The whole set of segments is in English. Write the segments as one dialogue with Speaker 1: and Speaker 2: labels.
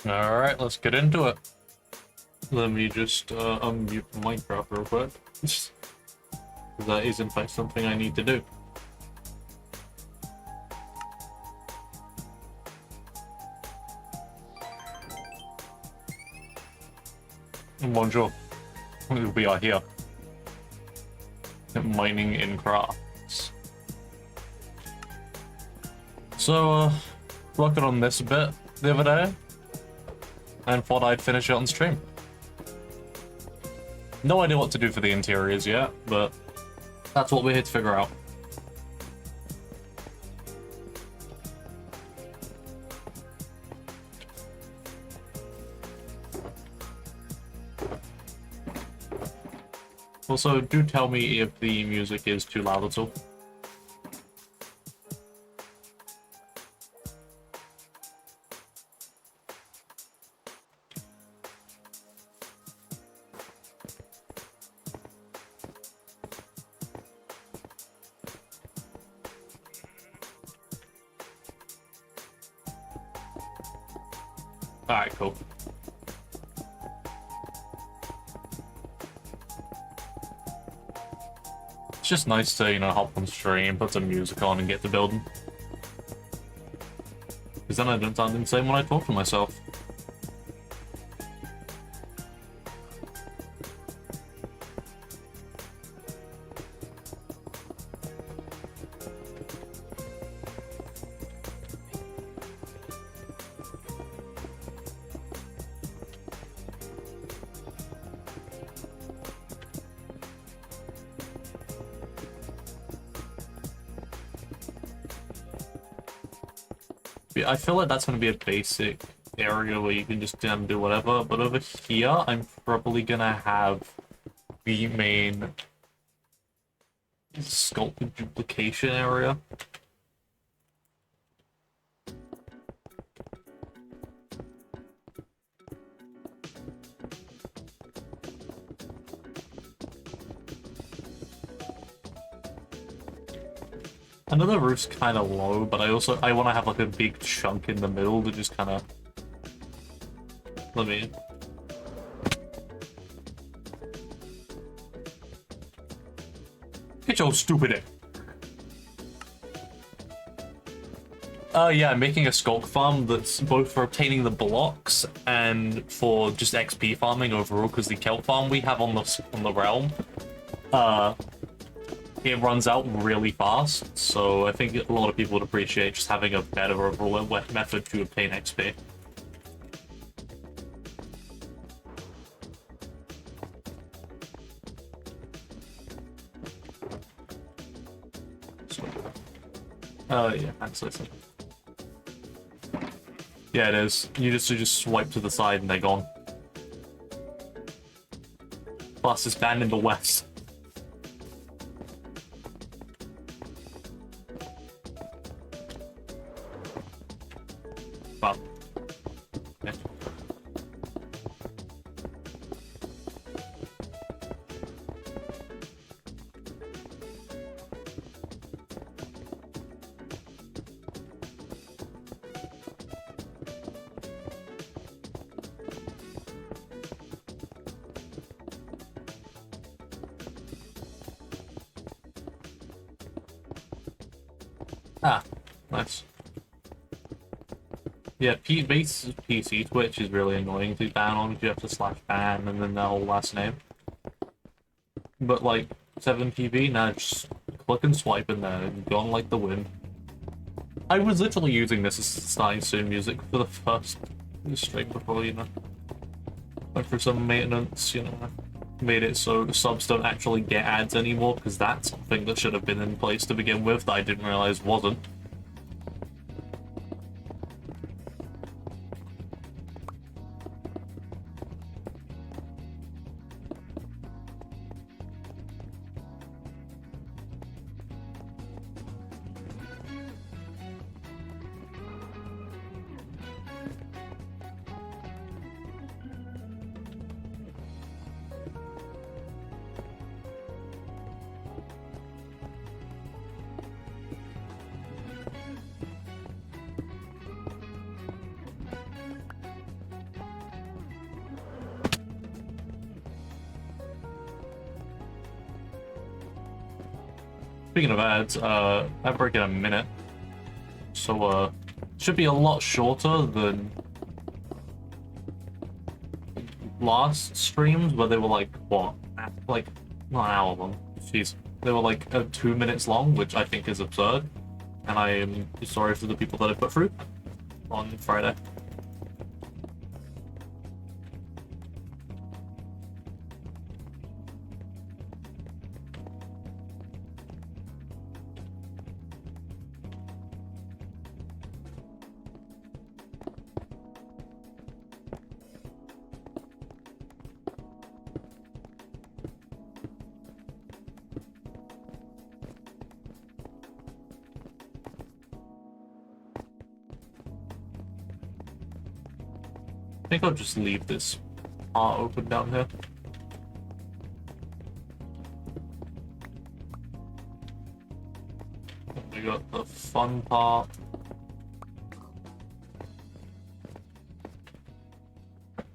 Speaker 1: Alright, let's get into it. Let me just unmute Minecraft real quick. That is in fact something I need to do. Bonjour. We are here. Mining in crafts. So, working on this a bit the other day, and thought I'd finish it on stream. No idea what to do for the interiors yet, but that's what we're here to figure out. Also, do tell me if the music is too loud at all. Alright, cool. It's just nice to, you know, hop on stream, put some music on, and get to building. Because then I don't sound insane when I talk to myself. I feel like that's going to be a basic area where you can just do whatever, but over here, I'm probably going to have the main Sculk duplication area. I know the roof's kind of low, but I want to have like a big chunk in the middle to just kind of... Let me... Get your stupid it! Yeah, I'm making a Sculk farm that's both for obtaining the blocks and for just XP farming overall, because the kelp farm we have on the realm, it runs out really fast, so I think a lot of people would appreciate just having a better overall method to obtain XP. Yeah, absolutely. Yeah, it is. You just swipe to the side and they're gone. Plus, it's banned in the West. But, yeah. Ah, nice. Yeah, base PC Twitch is really annoying to ban on because you have to slash ban and then their whole last name. But like 7TV, now just click and swipe in there and gone like the wind. I was literally using this as starting soon music for the first stream before, you know, went through some maintenance, you know, made it so subs don't actually get ads anymore because that's something that should have been in place to begin with that I didn't realize wasn't. Speaking of ads, I break in a minute, so should be a lot shorter than last streams where they were like, what, like, not an hour long, jeez, they were like 2 minutes long, which I think is absurd, and I am sorry for the people that I put through on Friday. I think I'll just leave this part open down here. We got the fun part.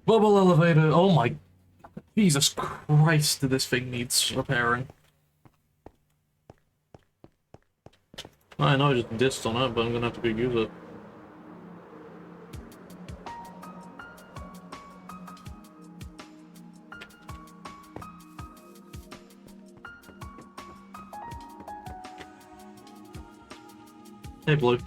Speaker 1: Bubble elevator. Oh my Jesus Christ, this thing needs repairing. I know I just dissed on it, but I'm gonna have to go use it. Hey, Blue.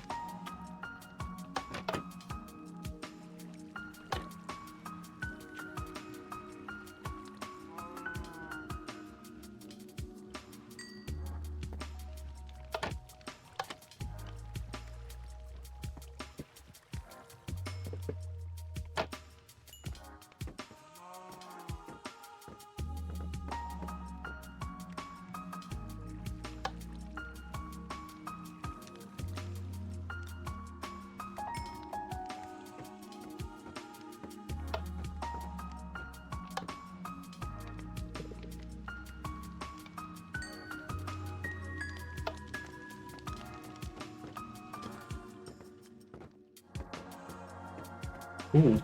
Speaker 1: Ooh.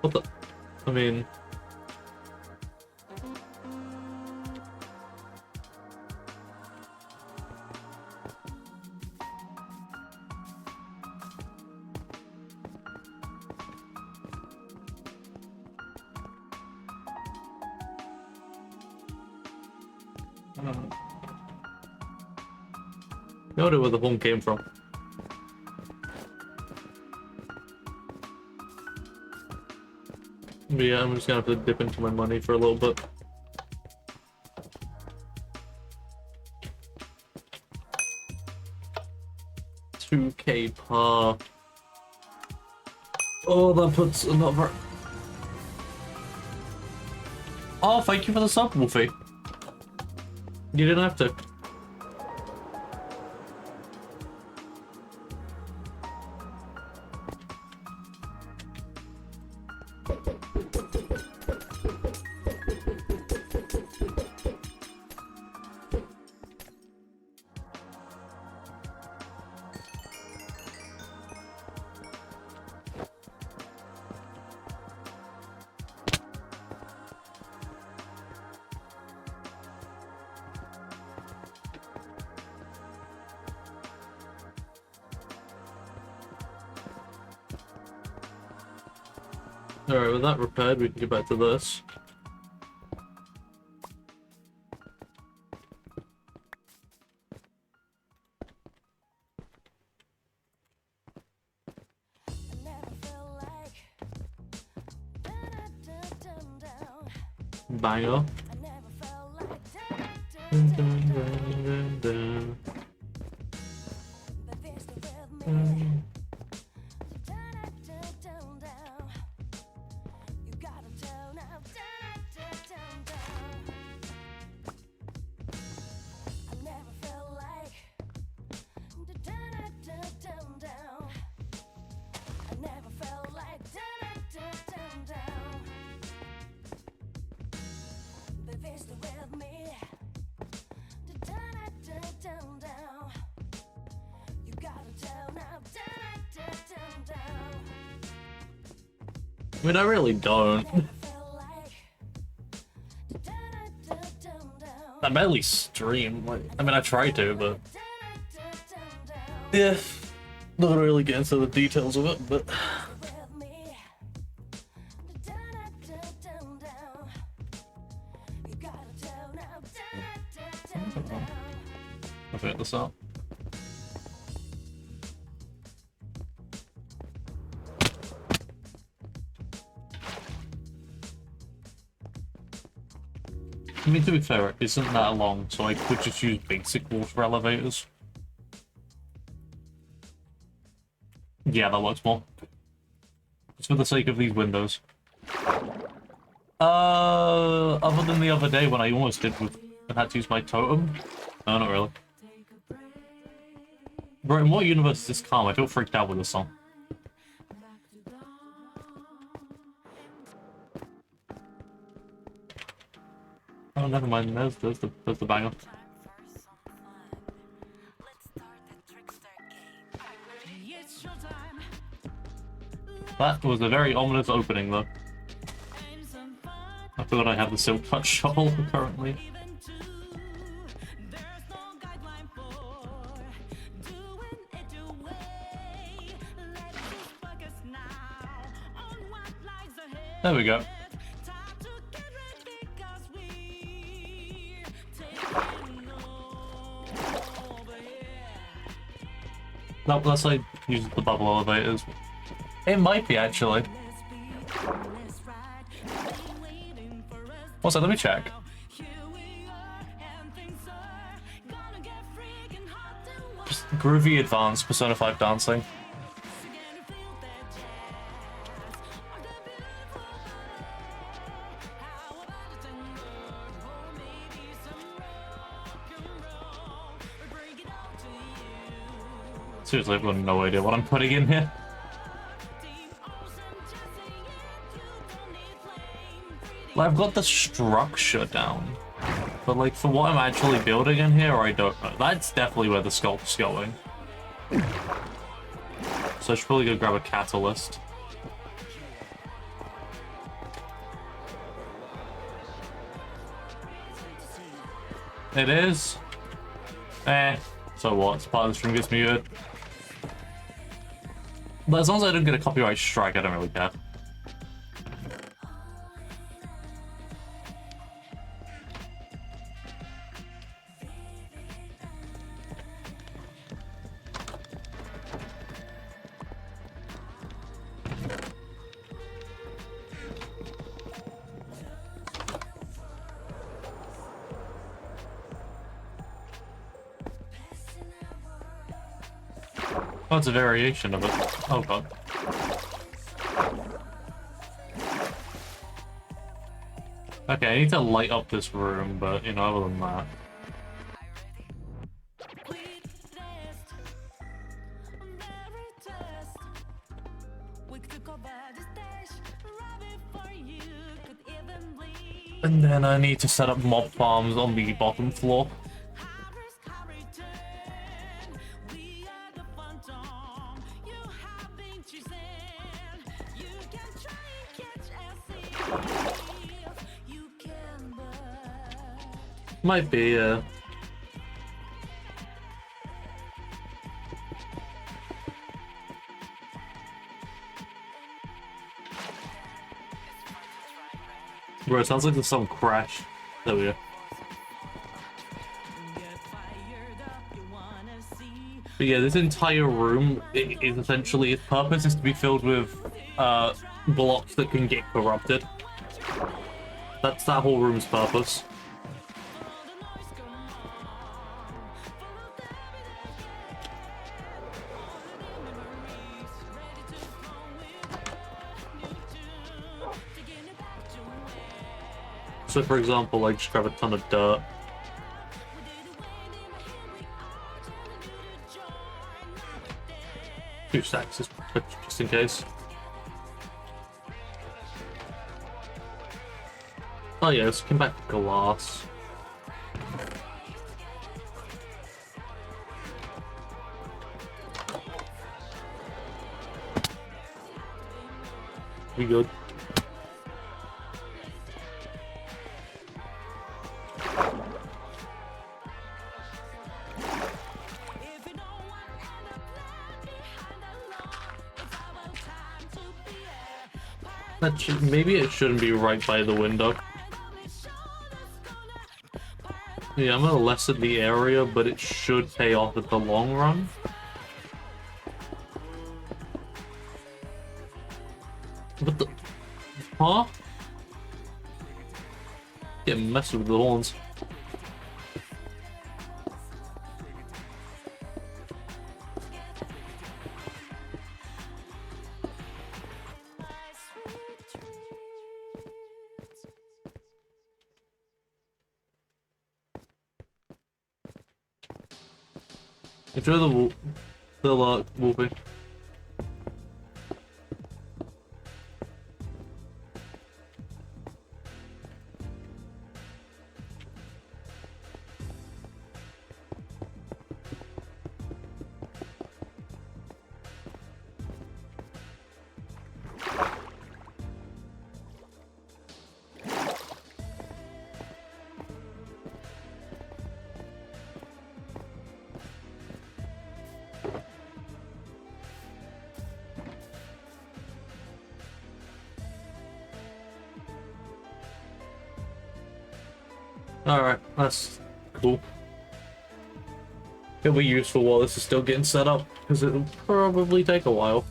Speaker 1: What the? I mean... No idea where the home came from. But yeah, I'm just gonna have to dip into my money for a little bit. $2K per. Oh, that puts another. Oh, thank you for the sub, Wolfie. You didn't have to. Alright, with that repaired, we can get back to this. Banger. I mean, I really don't. I barely stream. Like, I mean, I try to, but yeah, not really get into the details of it. But I'll figure this out. I mean, to be fair, it isn't that long, so I could just use basic water elevators. Yeah, that works more. Just for the sake of these windows. Other than the other day when I almost did with and had to use my totem. No, not really. Bro, in what universe is this calm? I feel freaked out with this song. Oh, never mind. There's the banger. That was a very ominous opening, though. I forgot I have the Silk Touch shovel currently. There we go. No, let's like use the bubble elevators. It might be actually. Also, let me check. Just groovy advanced Persona 5 dancing. Seriously, I've got no idea what I'm putting in here. Like, I've got the structure down, but like for what I'm actually building in here, I don't know. That's definitely where the Sculk's going. So I should probably go grab a catalyst. It is. So what? It's part of the stream gets muted. But as long as I don't get a copyright strike, I don't really care. Oh, it's a variation of it. Oh god. Okay, I need to light up this room, but, you know, other than that. And then I need to set up mob farms on the bottom floor. Might be, Bro, it sounds like there's some crash. There we go. But yeah, this entire room is essentially, its purpose is to be filled with blocks that can get corrupted. That's that whole room's purpose. So for example, like just grab a ton of dirt. Two stacks, just in case. Oh yeah, let's come back to glass. We good. That should, maybe it shouldn't be right by the window. Yeah, I'm gonna lessen the area, but it should pay off at the long run. What the? Huh? Getting messed with the horns. Enjoy the lurk, Wolfie. Alright, that's cool. It'll be useful while this is still getting set up, because it'll probably take a while.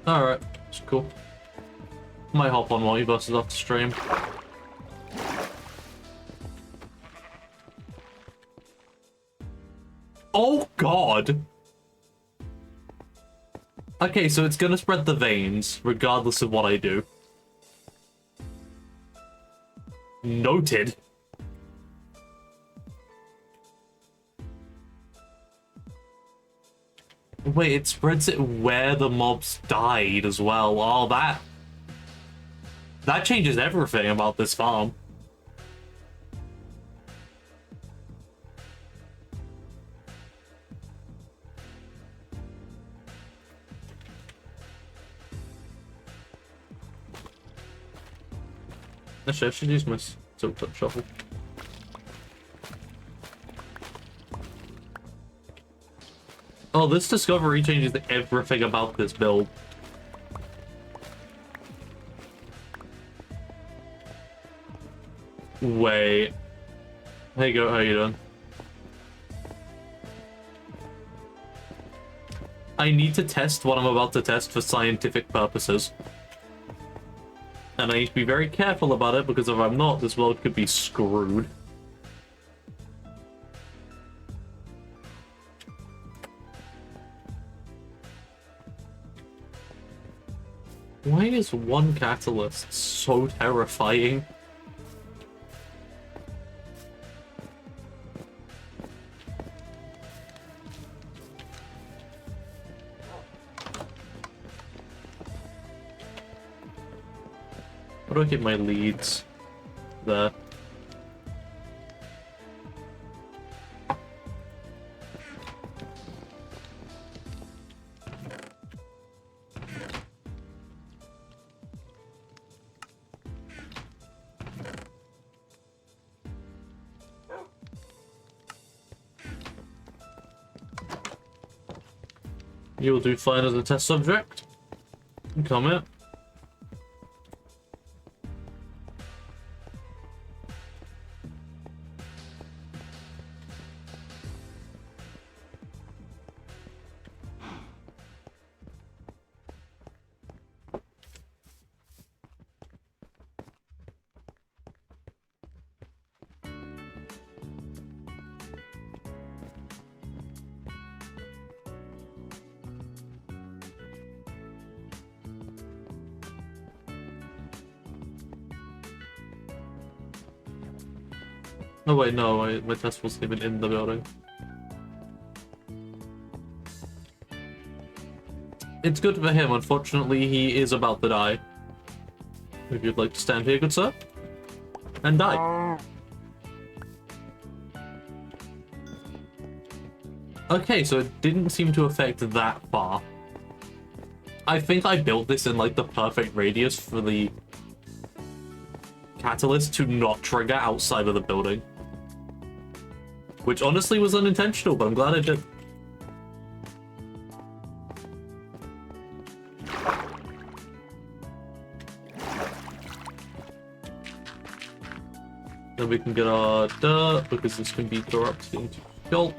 Speaker 1: Alright, it's cool. Might hop on while he busts off the stream. Oh god! Okay, so it's gonna spread the veins, regardless of what I do. Noted. Wait, it spreads it where the mobs died as well. Oh, that changes everything about this farm. Actually, I should use my silk touch shuffle. Oh, this discovery changes everything about this build. Wait. Hey, go. How you doing? I need to test what I'm about to test for scientific purposes. And I need to be very careful about it, because if I'm not, this world could be screwed. Why is one catalyst so terrifying? How do I get my leads? There. You'll do fine as a test subject. Come here. Oh wait, no, my test wasn't even in the building. It's good for him. Unfortunately, he is about to die. If you'd like to stand here, good sir. And die. Okay, so it didn't seem to affect that far. I think I built this in, like, the perfect radius for the catalyst to not trigger outside of the building. Which honestly was unintentional, but I'm glad I did. Then we can get our dirt, because this can be corrupted into Sculk.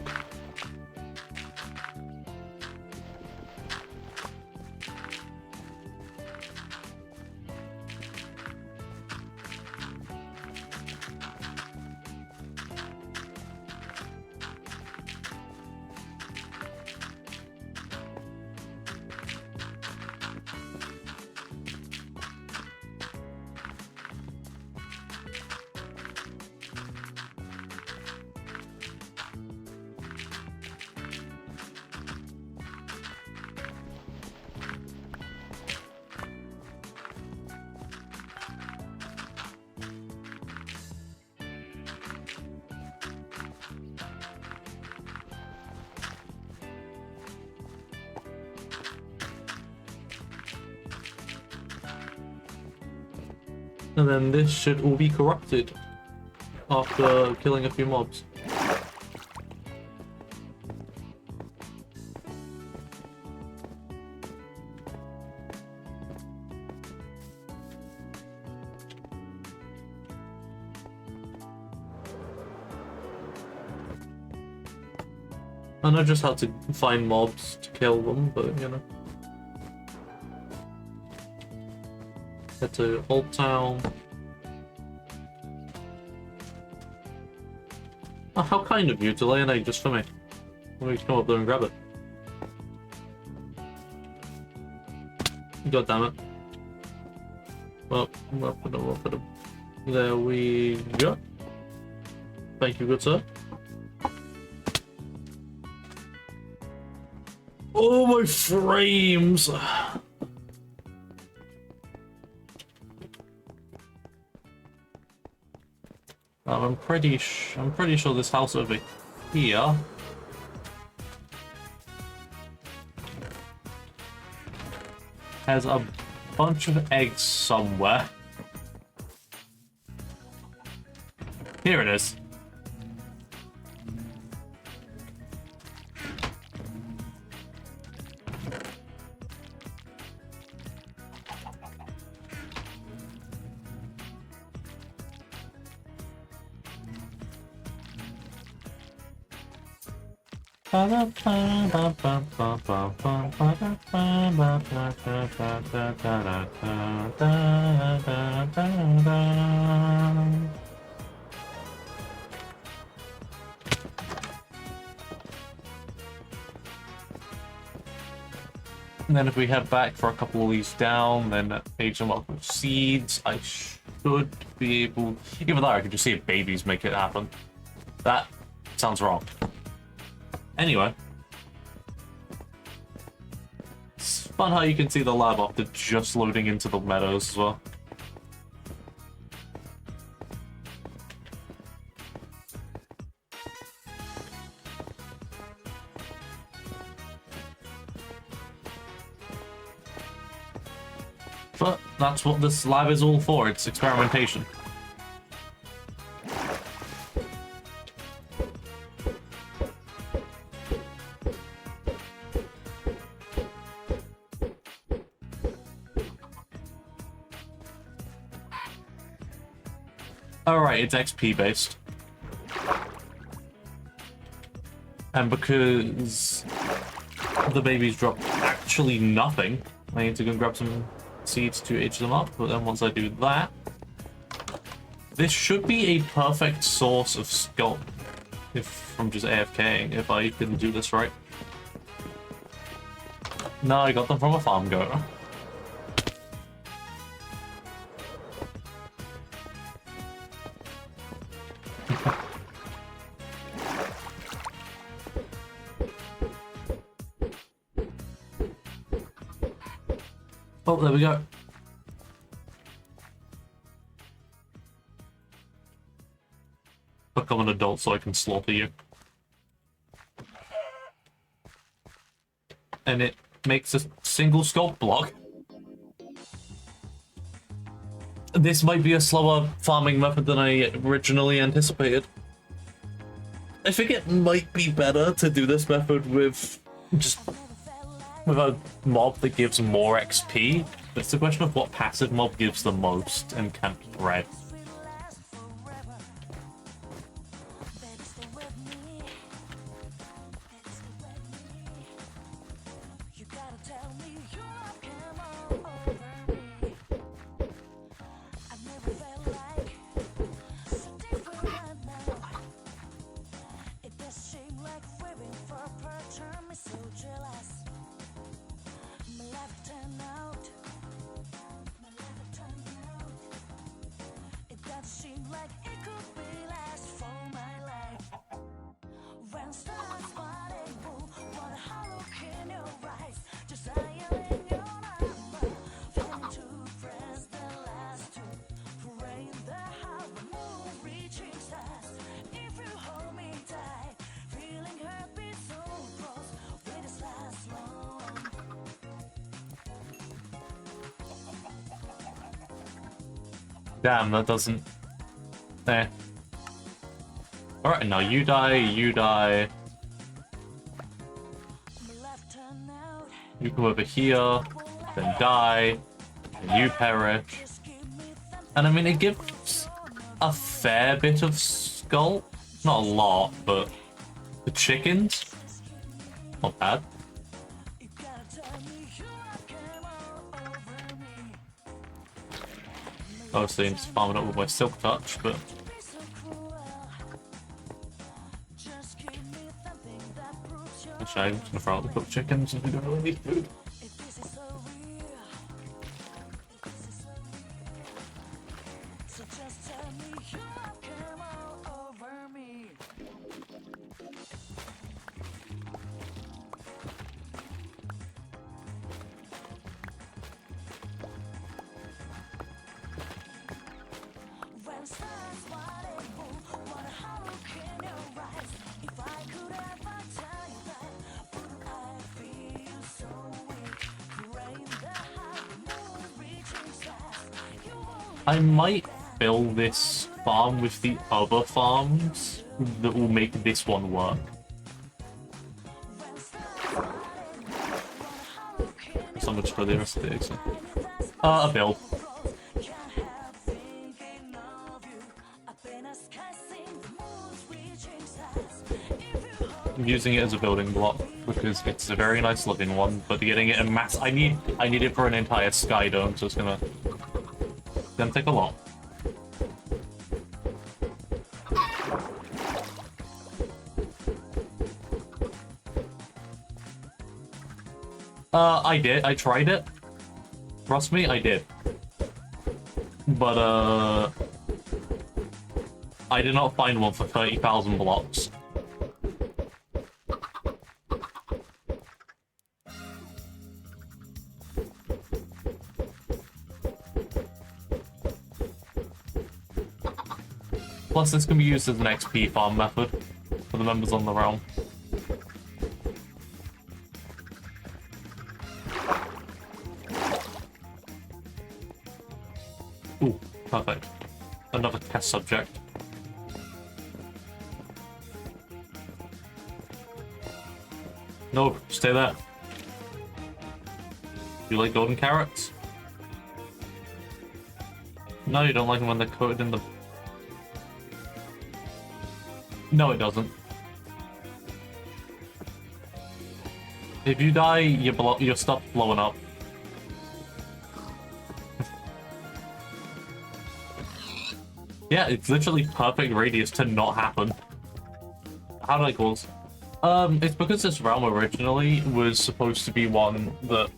Speaker 1: And then this should all be corrupted after killing a few mobs. I know just how to find mobs to kill them, but you know. Head to Old Town. Oh, how kind of you to lay an egg just for me. Let me come up there and grab it. God damn it. Well, there we go. Thank you, good sir. Oh, my frames! I'm pretty sure this house over here has a bunch of eggs somewhere. Here it is. And then if we head back for a couple of these down, then age them up with seeds, I should be able... Even though I could just see if babies make it happen. That sounds wrong. Anyway. It's fun how you can see the lab after just loading into the meadows as well. But that's what this lab is all for, it's experimentation. Alright, it's XP based. And because the babies drop actually nothing, I need to go grab some seeds to age them up, but then once I do that, this should be a perfect source of Sculk if from just AFKing, if I can do this right. No, I got them from a farm goat. Oh, there we go. Become an adult so I can slaughter you. And it makes a single Sculk block. This might be a slower farming method than I originally anticipated. I think it might be better to do this method with just with a mob that gives more XP. It's a question of what passive mob gives the most and can't spread. Damn, that doesn't... Eh. Alright, now you die, you die. You come over here, then die, and you perish. And I mean, it gives a fair bit of Sculk. Not a lot, but the chickens, not bad. Obviously, I'm just farming up with my Silk Touch, but... Actually, I'm just gonna throw out the cooked chickens if we don't really need food. I might fill this farm with the other farms that will make this one work. So much for the rest of the eggs. A build. I'm using it as a building block because it's a very nice looking one, but getting it in mass, I need it for an entire sky dome, so it's gonna take a lot. I did. I tried it. Trust me, I did. But, I did not find one for 30,000 blocks. Plus, this can be used as an XP farm method for the members on the realm. Ooh, perfect. Another test subject. No, stay there. You like golden carrots? No, you don't like them when they're coated in the... No, it doesn't. If you die, your stuff's blowing up. Yeah, it's literally perfect radius to not happen. How do I call this? It's because this realm originally was supposed to be one that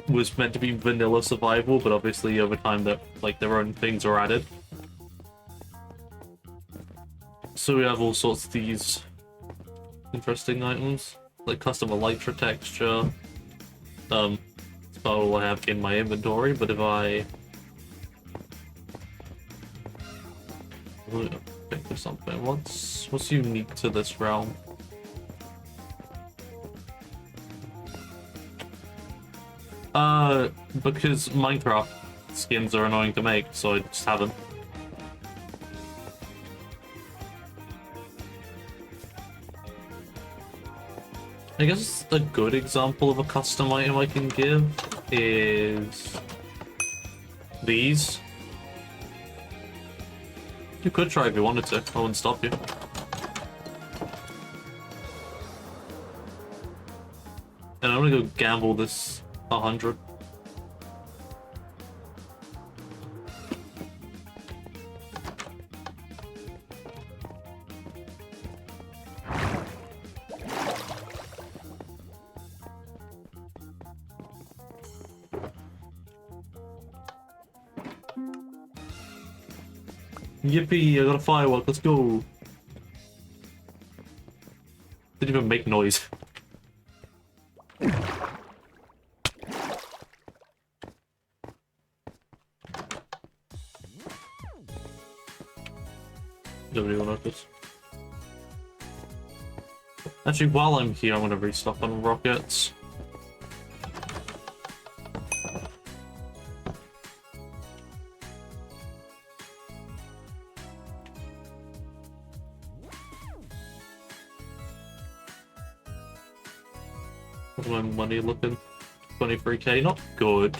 Speaker 1: was meant to be vanilla survival, but obviously over time that like their own things are added. So we have all sorts of these interesting items, like custom elytra texture. It's about all I have in my inventory, but if I think of something, what's unique to this realm? Because Minecraft skins are annoying to make, so I just haven't. I guess a good example of a custom item I can give is these. You could try if you wanted to, I wouldn't stop you. And I'm gonna go gamble this 100. Yippee, I got a firework, let's go. Didn't even make noise. Nobody will notice. Actually, while I'm here, I'm gonna restock on rockets. What's my money looking? 23k, not good.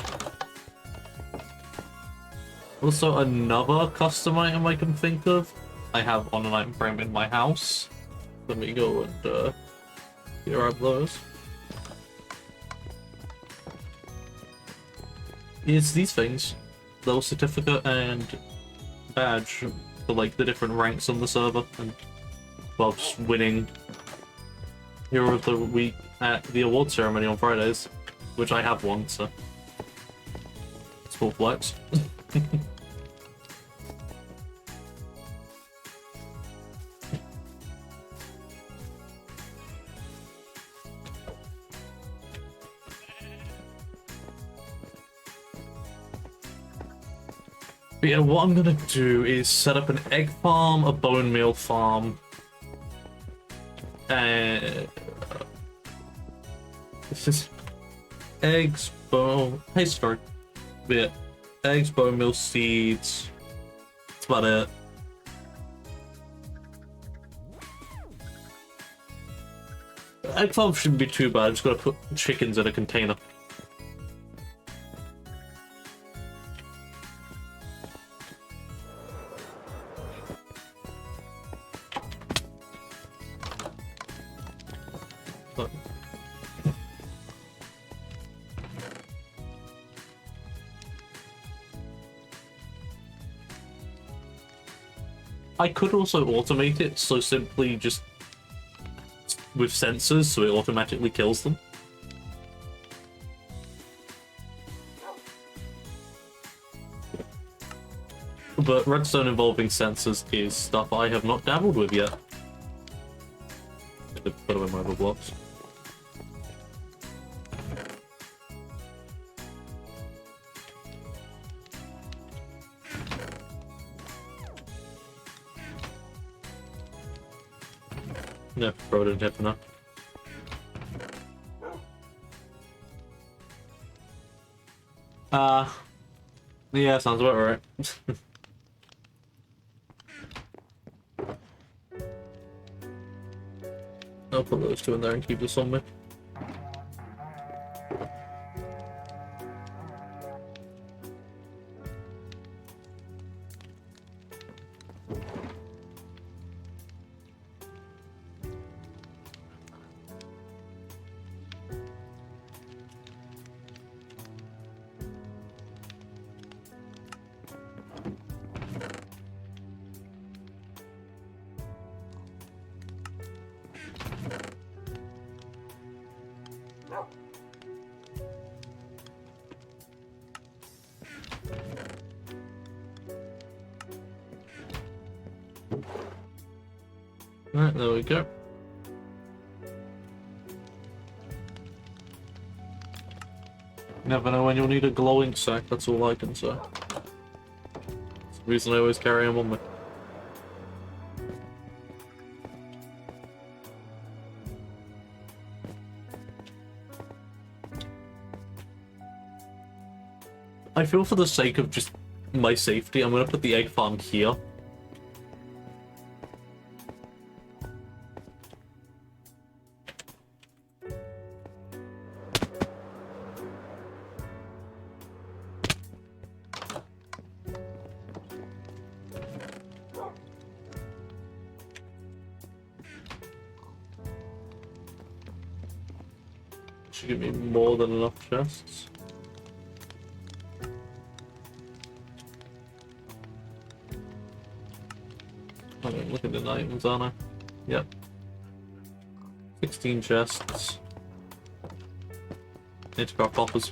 Speaker 1: Also, another custom item I can think of. I have on an item frame in my house. Let me go and grab those. It's these things. Little certificate and badge for like the different ranks on the server, and well, just winning Hero of the Week at the award ceremony on Fridays, which I have one, so it's full flex. But yeah, what I'm gonna do is set up an egg farm, a bone meal farm, and this is eggs, bone. Hey, sorry. Yeah, eggs, bone meal, seeds. That's about it. Egg farm shouldn't be too bad. I just gotta put chickens in a container. I could also automate it, so simply just with sensors, so it automatically kills them. But redstone involving sensors is stuff I have not dabbled with yet. I put away my other blocks. No, probably didn't have enough. Yeah, sounds about right. I'll put those two in there and keep this on me. Alright, there we go. Never know when you'll need a glowing sack, that's all I can say. That's the reason I always carry them on me. I feel for the sake of just my safety, I'm gonna put the egg farm here. Should give me more than enough chests. I don't look at the items, aren't I? Yep. 16 chests. Need to craft offers.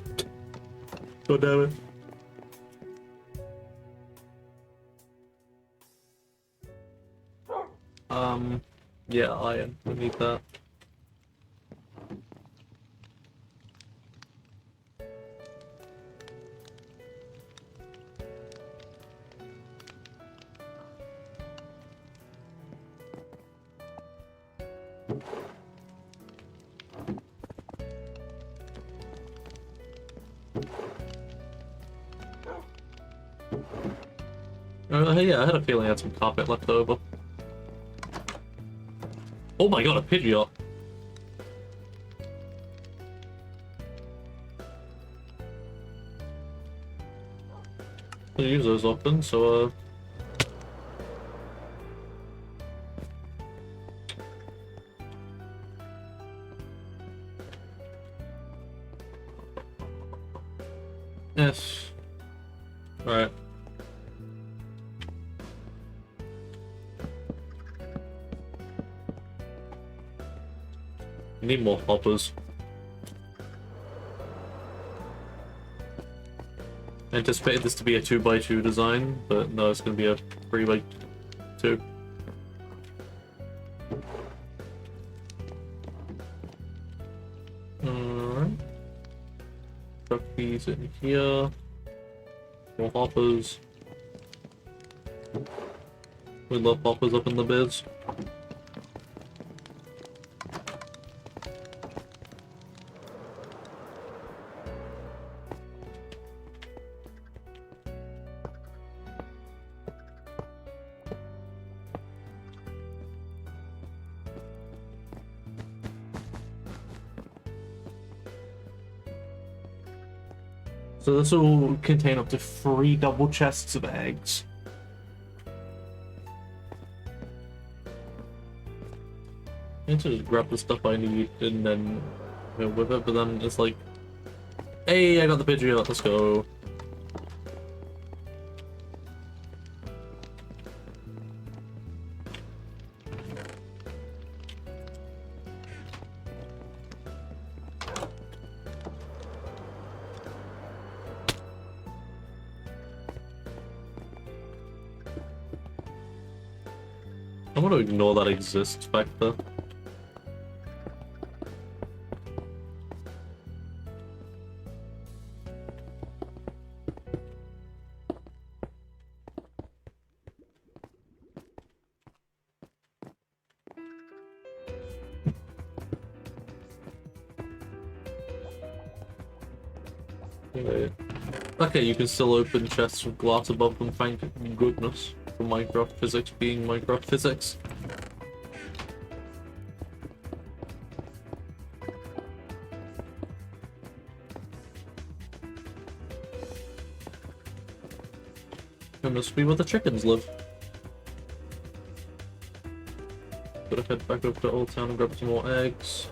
Speaker 1: God damn it. Yeah, iron. We need that. Yeah, I had a feeling I had some carpet left over. Oh my god, a Pidgeot! I use those often, so yes. Alright. Need more hoppers. I anticipated this to be a 2x2 design, but no, it's going to be a 3x2. Alright. Chuck these in here. More hoppers. We love hoppers up in the biz. So this will contain up to 3 double chests of eggs. I need to just grab the stuff I need and then go with it, but then it's like, hey, I got the Pidgeot, let's go. I'm gonna ignore that exists back there. Okay, you can still open chests with glass above them, thank goodness. For Minecraft physics being Minecraft physics. It must be where the chickens live. Gotta head back over to Old Town and grab some more eggs.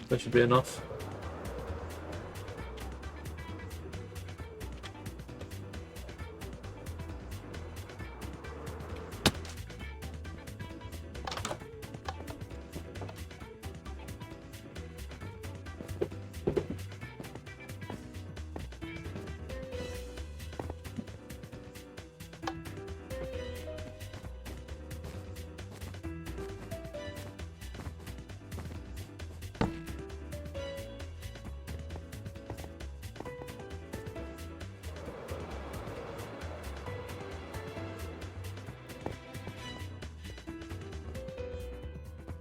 Speaker 1: That should be enough.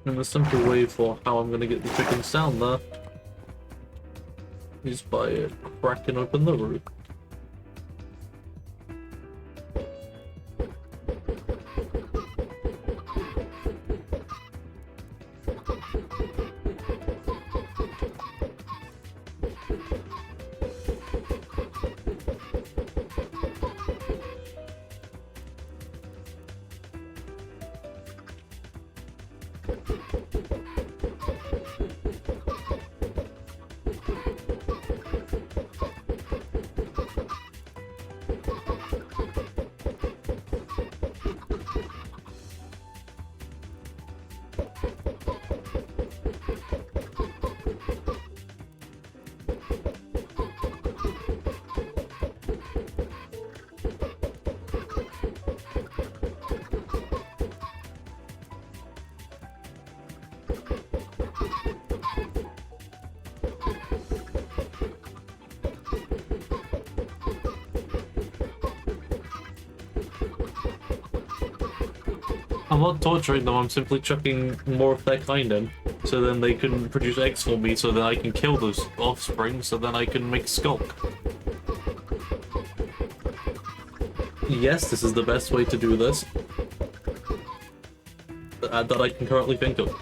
Speaker 1: And the simple way for how I'm gonna get the chickens down there is by cracking open the roof. I'm not torturing them, I'm simply chucking more of their kind in, so then they can produce eggs for me, so that I can kill those offspring, so then I can make Sculk. Yes, this is the best way to do this that I can currently think of.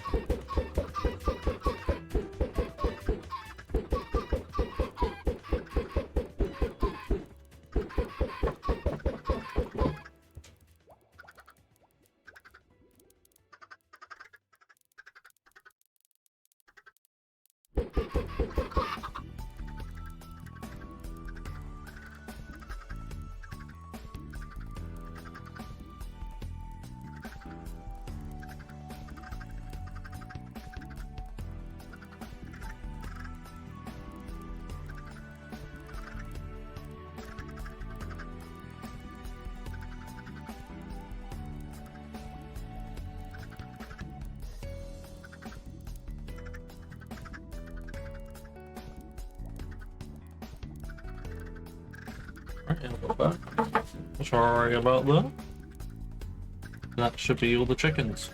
Speaker 1: Sorry about that. That should be all the chickens.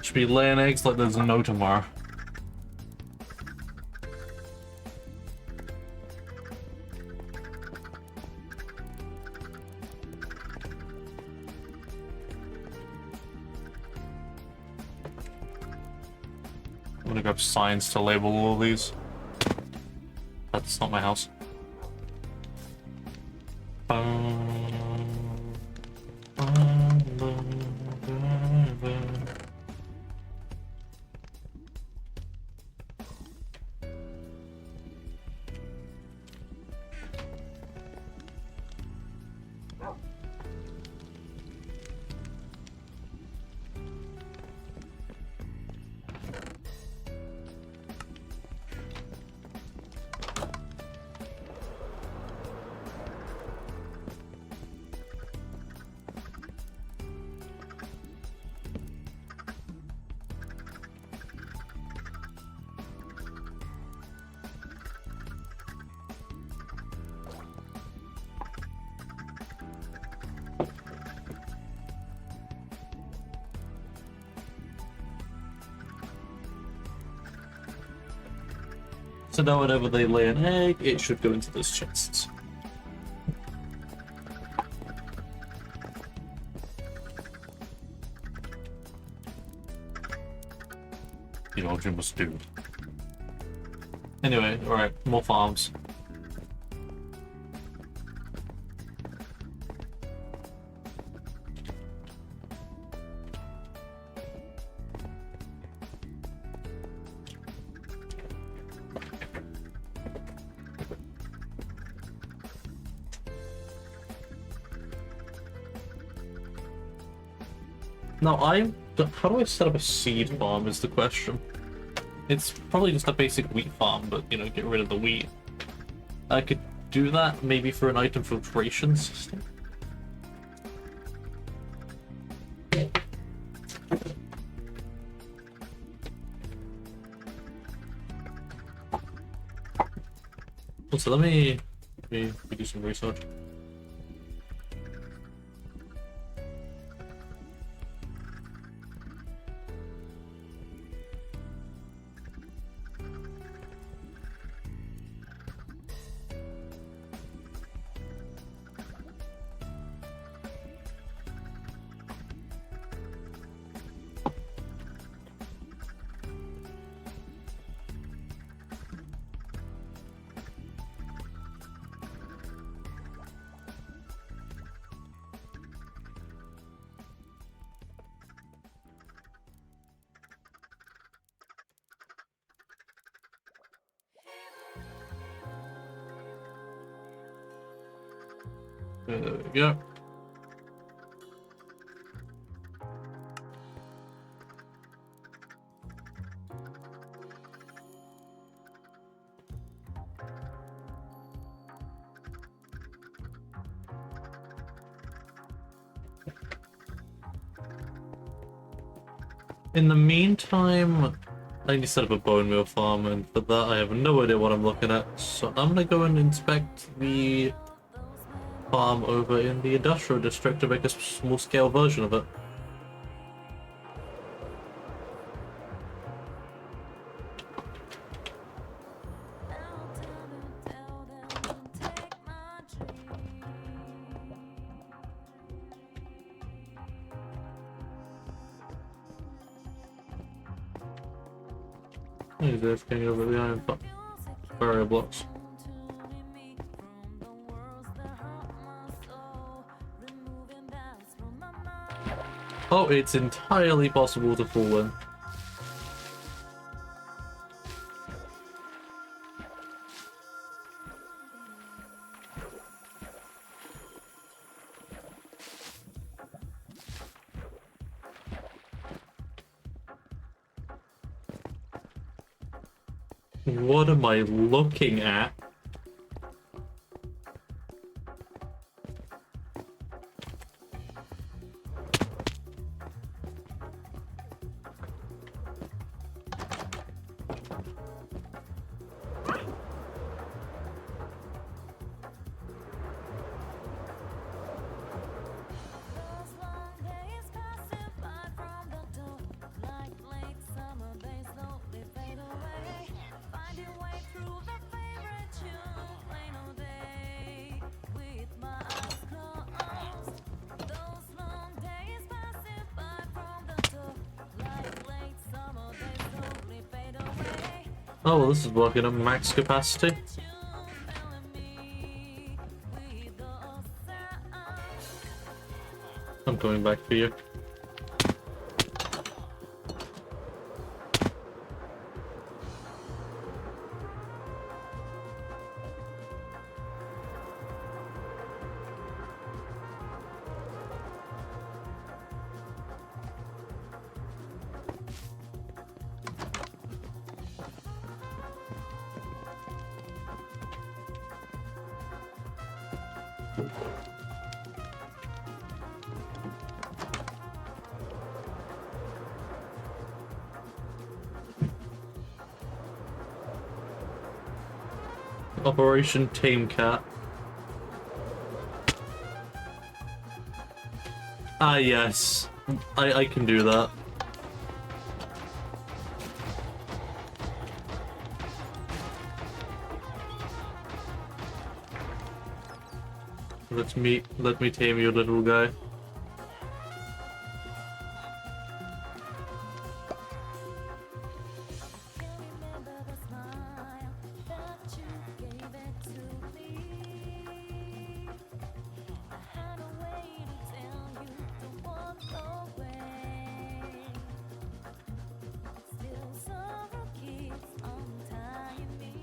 Speaker 1: Should be laying eggs like there's no tomorrow. I'm gonna grab signs to label all these. That's not my house. So now whenever they lay an egg, it should go into those chests. You all you must do. Anyway, alright, more farms. Now how do I set up a seed farm is the question. It's probably just a basic wheat farm, but you know, get rid of the wheat. I could do that maybe for an item filtration system. So let me do some research. There we go. In the meantime, I need to set up a bone meal farm, and for that I have no idea what I'm looking at. So I'm gonna go and inspect the farm over in the industrial district to make a small scale version of it. Who's this getting over the iron barrier blocks? Oh, it's entirely possible to fall in. What am I looking at? Oh, well, this is working at max capacity. I'm coming back for you. Operation Tame Cat. Ah, yes. I can do that. Let me tame you, little guy.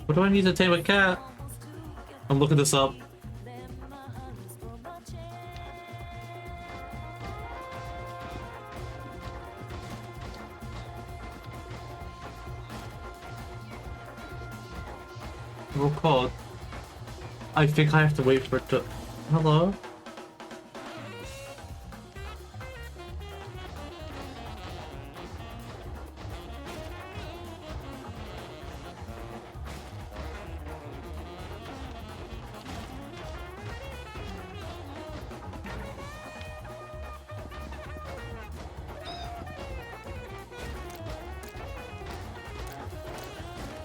Speaker 1: What do I need to tame a cat? I'm looking this up. Record. I think I have to wait for it to... Hello?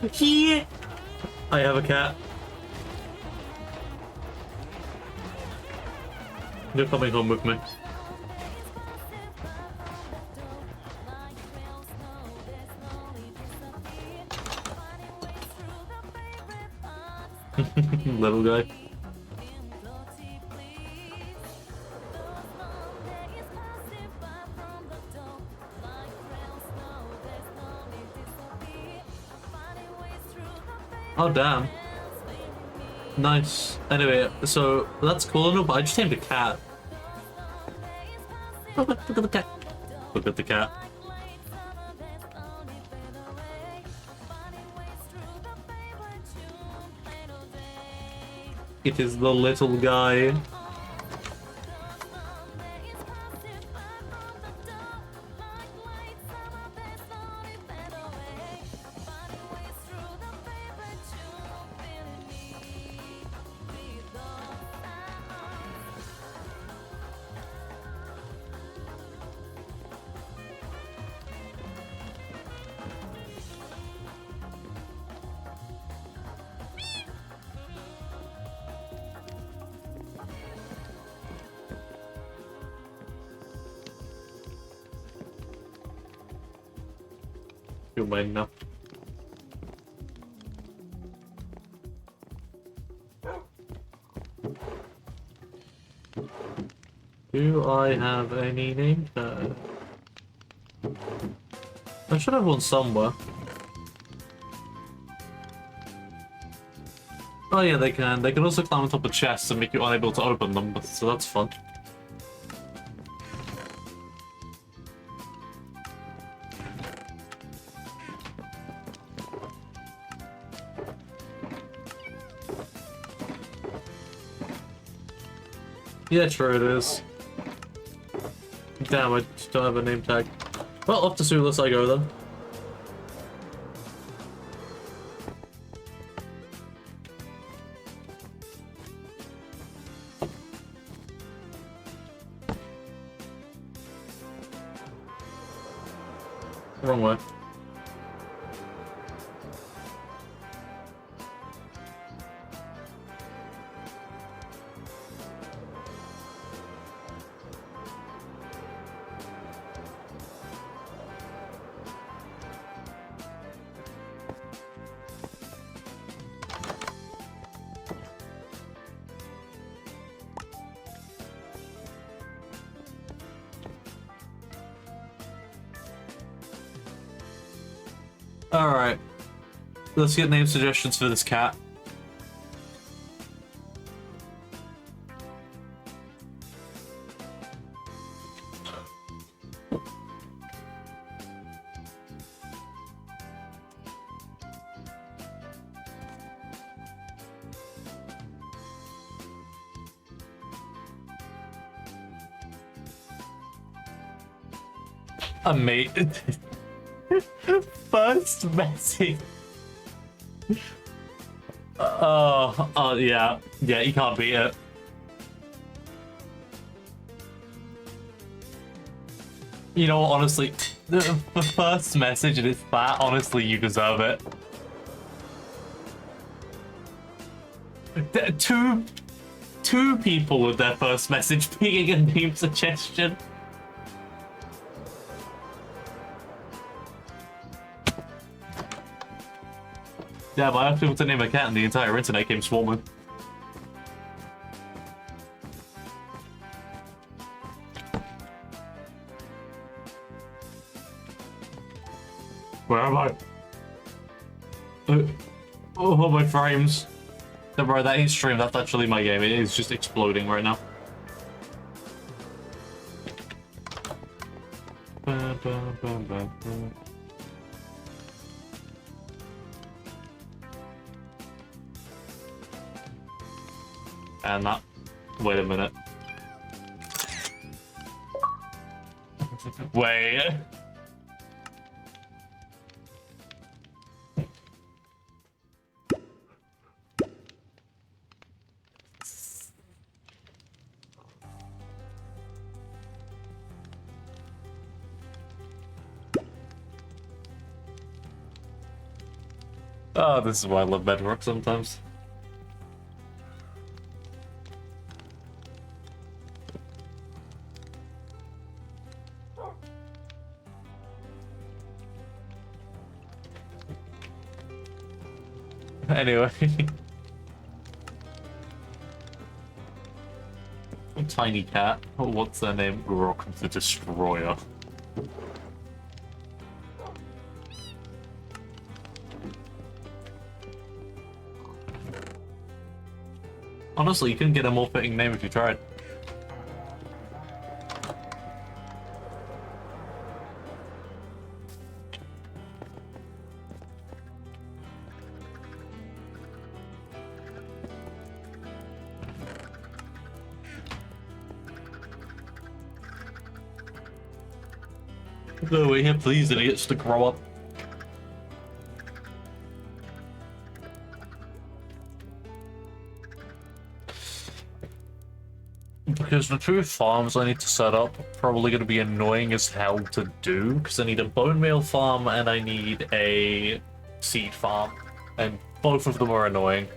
Speaker 1: Yeah. I have a cat. They're coming home with me. Little guy. Oh damn. Nice. Anyway, so that's cool enough, but I just tamed a cat. Oh, look at the cat. Look at the cat. It is the little guy. You're mine now. Do I have any name tag? I should have one somewhere. Oh yeah, they can. They can also climb on top of chests and make you unable to open them, so that's fun. Yeah, sure it is. Damn, I just don't have a name tag. Well, off to Sulis I go then. Wrong way. Alright. Let's get name suggestions for this cat. Mate. First message. Oh, yeah. Yeah, you can't beat it. You know what, honestly, the first message and it's that, honestly, you deserve it. Two people with their first message being a name suggestion. Damn, I have people to name a cat and the entire internet came swarming. Where am I? Oh, my frames. Don't worry, that ain't stream, that's actually my game. It is just exploding right now. And that. Wait a minute. Wait. Oh, this is why I love Bedrock sometimes. Anyway. Tiny cat. What's their name? Rock the Destroyer. Honestly, you couldn't get a more fitting name if you tried. No, we're here, please, idiots, to grow up. Because the two farms I need to set up are probably going to be annoying as hell to do, because I need a bone meal farm and I need a seed farm, and both of them are annoying.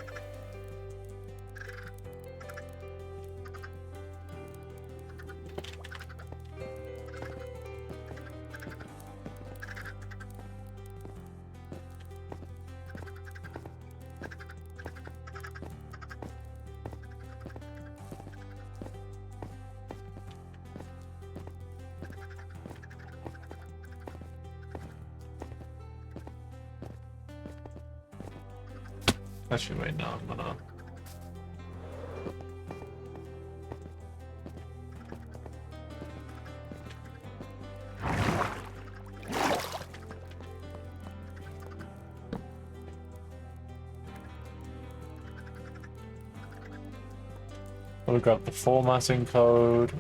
Speaker 1: Actually, wait, no, I'm gonna... We'll grab the formatting code.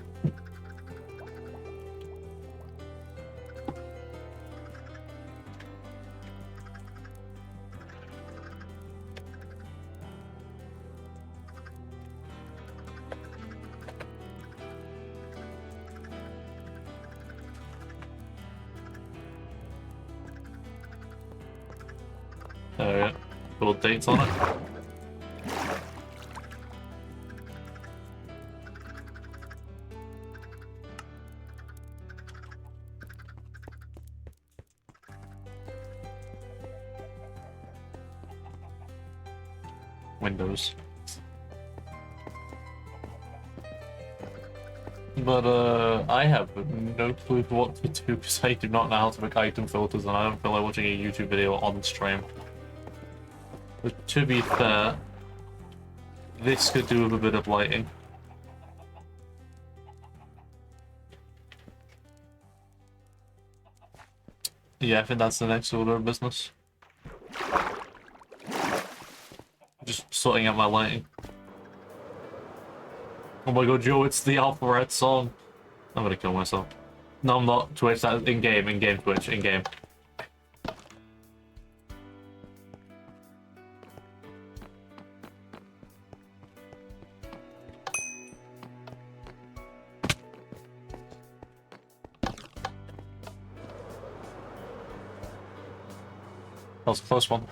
Speaker 1: There we go. Little dates on it. Windows. But I have no clue what to do because I do not know how to make item filters and I don't feel like watching a YouTube video on stream. But to be fair, this could do with a bit of lighting. Yeah, I think that's the next order of business. Just sorting out my lighting. Oh my god, Joe, it's the Alpha Red song. I'm gonna kill myself. No, I'm not. Twitch, that's in-game, Twitch, in-game. That was a close one.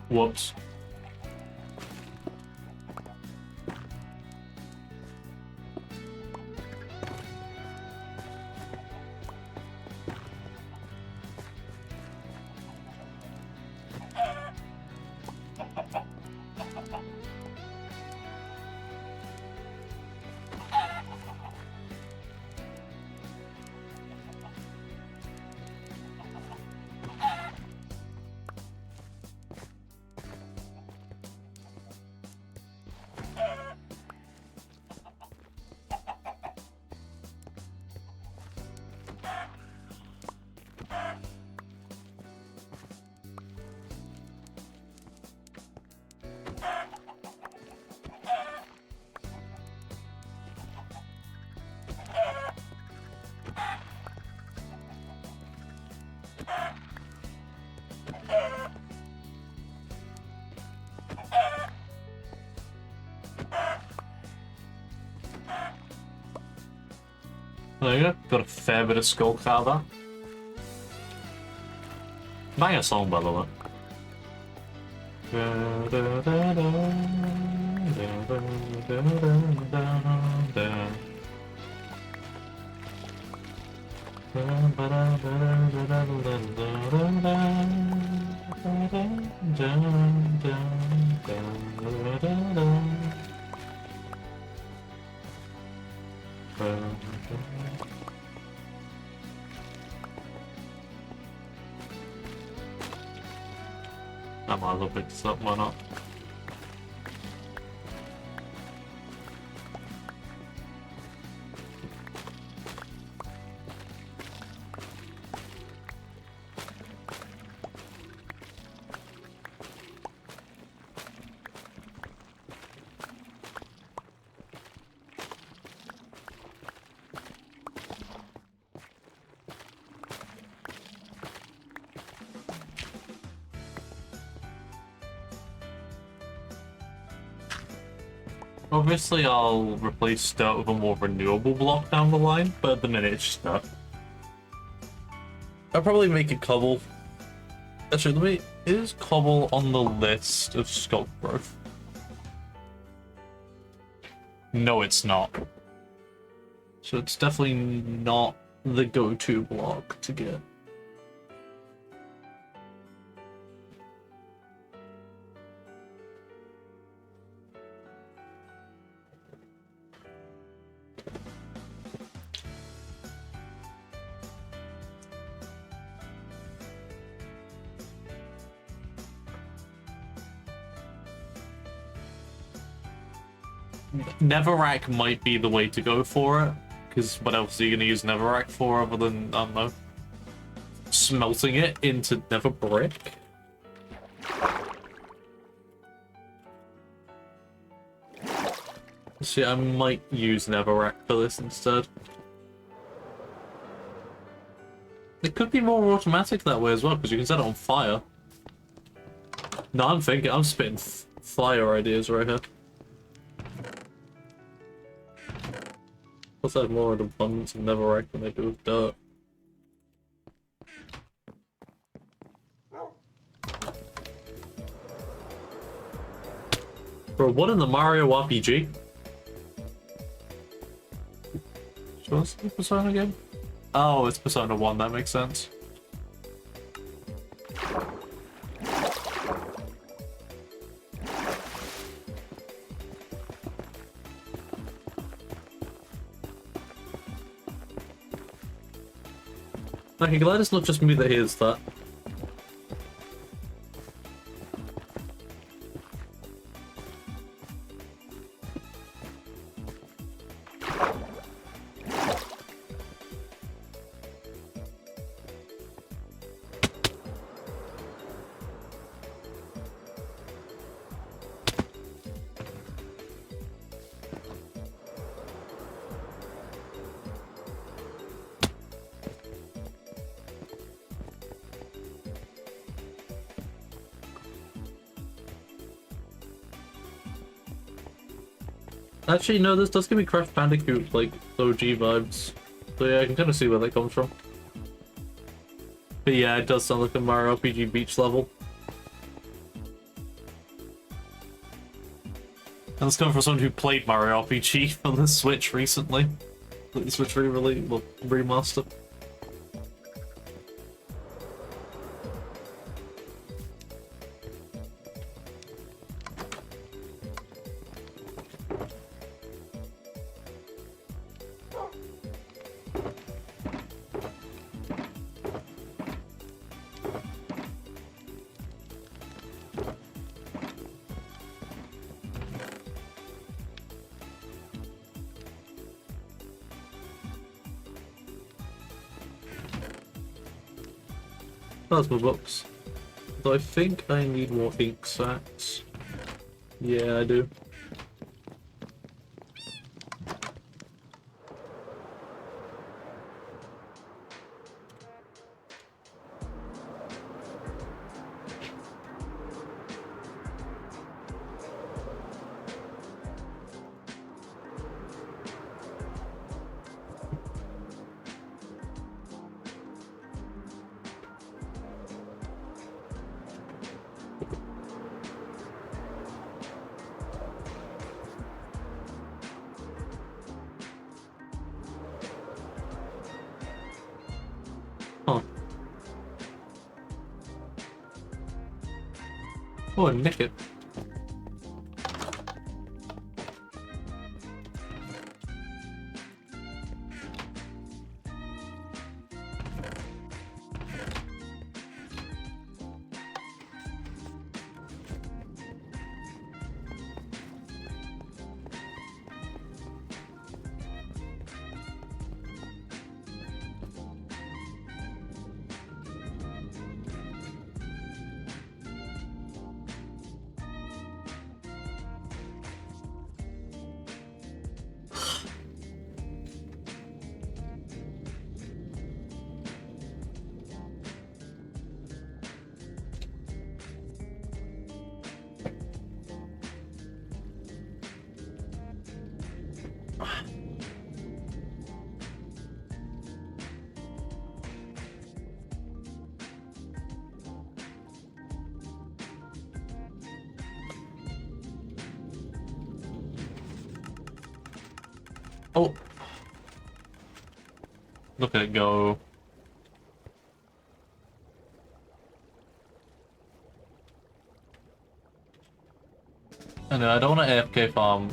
Speaker 1: Whoops. There you go. Got a fair bit of Sculk out of that. Banger song, by the way. I might as well pick this up, why not? Obviously, I'll replace dirt with a more renewable block down the line, but at the minute it's just dirt. I'll probably make a cobble Actually, let me... Is Cobble on the list of Sculk growth? No, it's not. So it's definitely not the go-to block to get. Netherrack might be the way to go for it, because what else are you going to use Netherrack for other than, I don't know, smelting it into Nether brick? See, I might use Netherrack for this instead. It could be more automatic that way as well, because you can set it on fire. No, I'm spitting fire ideas right here. Plus I have more of an abundance of Netherrack than I do of dirt. Bro, what in the Mario RPG? So what's the Persona game? Oh, it's Persona 1, that makes sense. Okay, glad it's not just me that hears that. Actually, no, this does give me Crash Bandicoot, like, OG vibes. So yeah, I can kind of see where that comes from. But yeah, it does sound like a Mario RPG beach level. And it's coming from someone who played Mario RPG on the Switch recently. Like the Switch remaster. That's my books. Though I think I need more ink sacks. Yeah, I do. Huh. Oh, nick it. Oh! Look at it go. I know, I don't want to AFK farm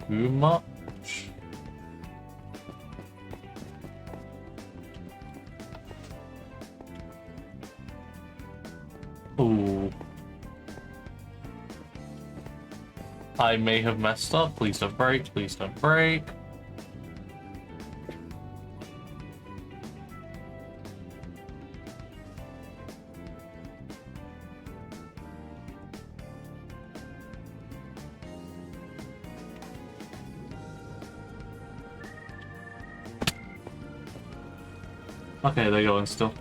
Speaker 1: too much. Ooh. I may have messed up. Please don't break. Please don't break. Okay, they're going still.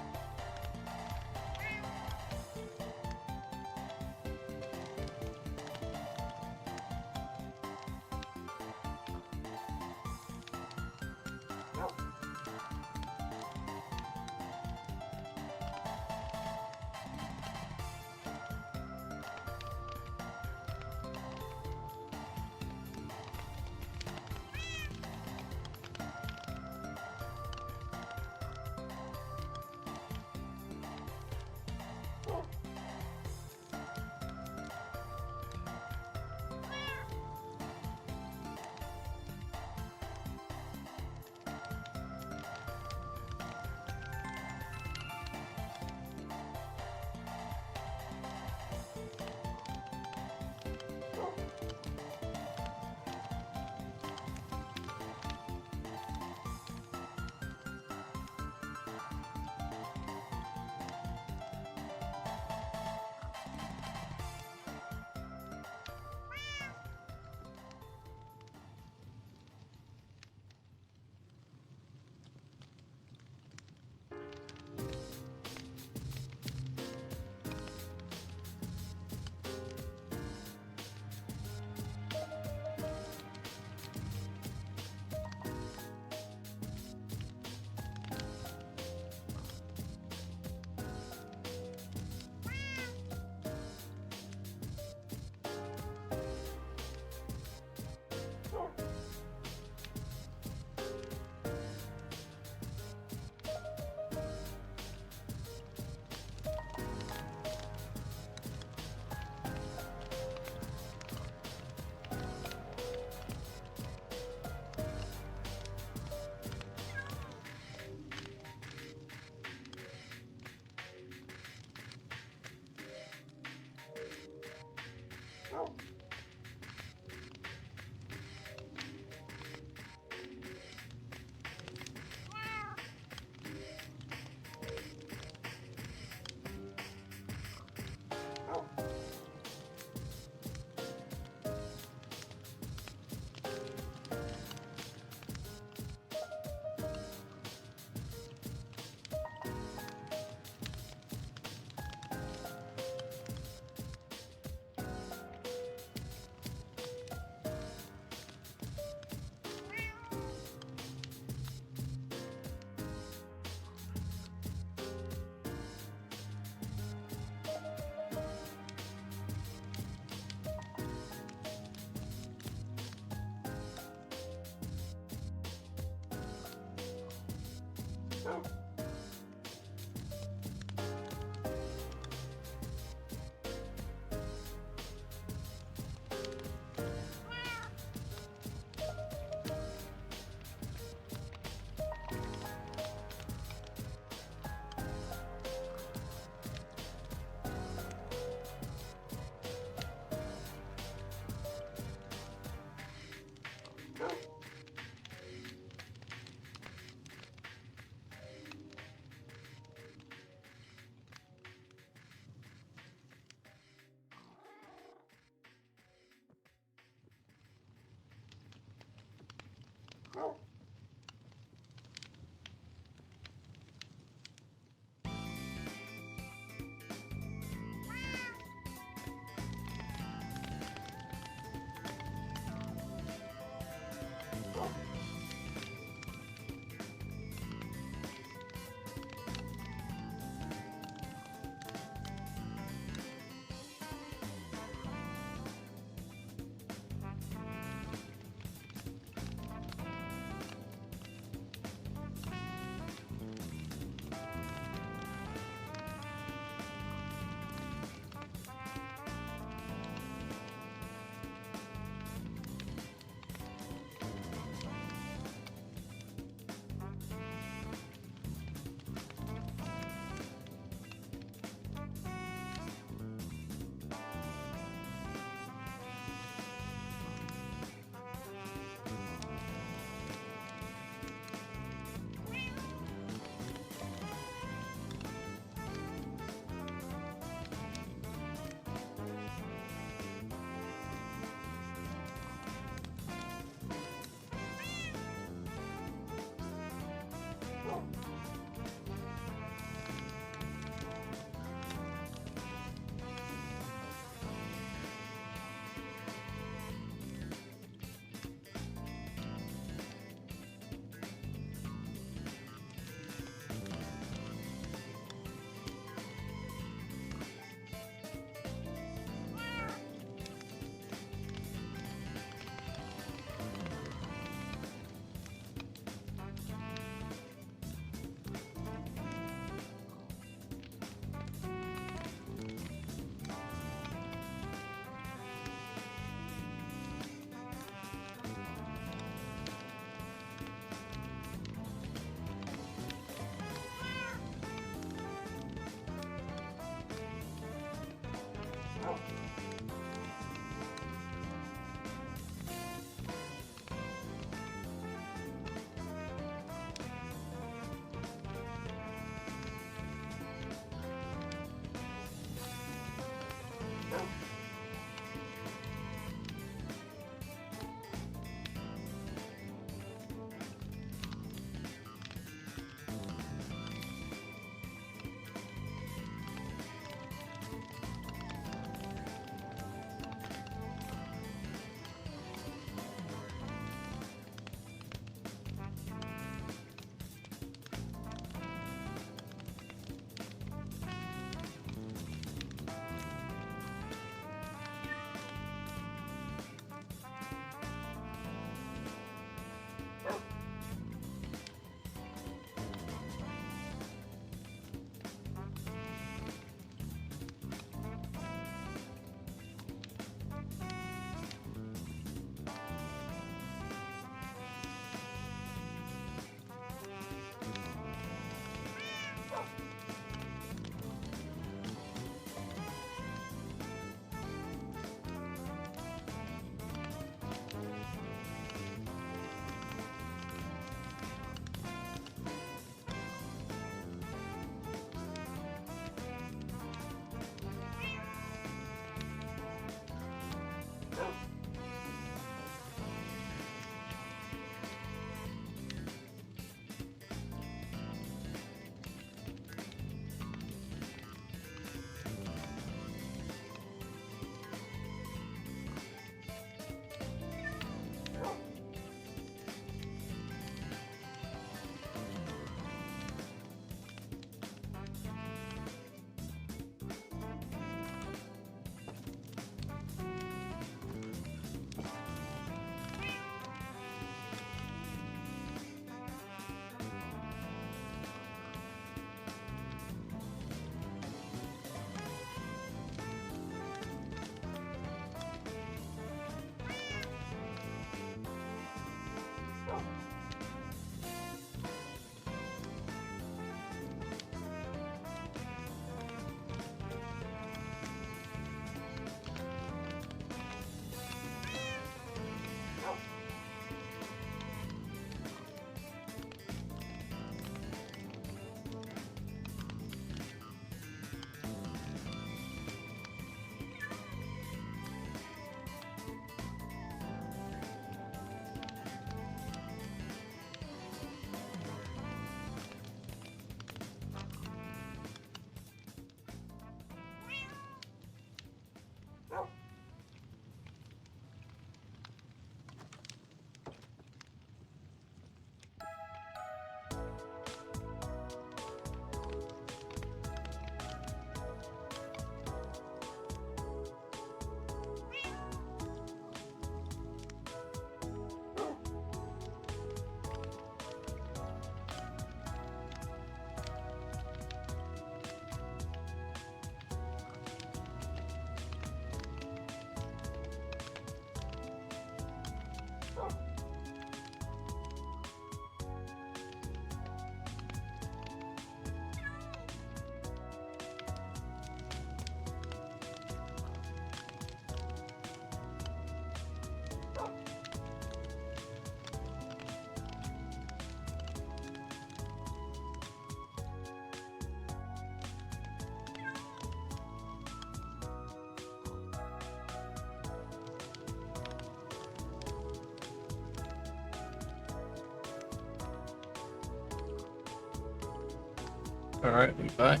Speaker 1: Alright, we're back.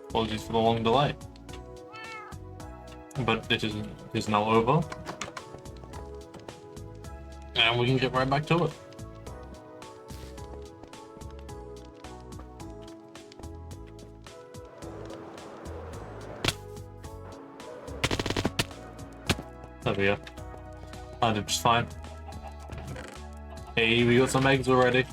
Speaker 1: Apologies for the long delay. But it is now over. And we can get right back to it. There we go. I did just fine. Hey, we got some eggs already.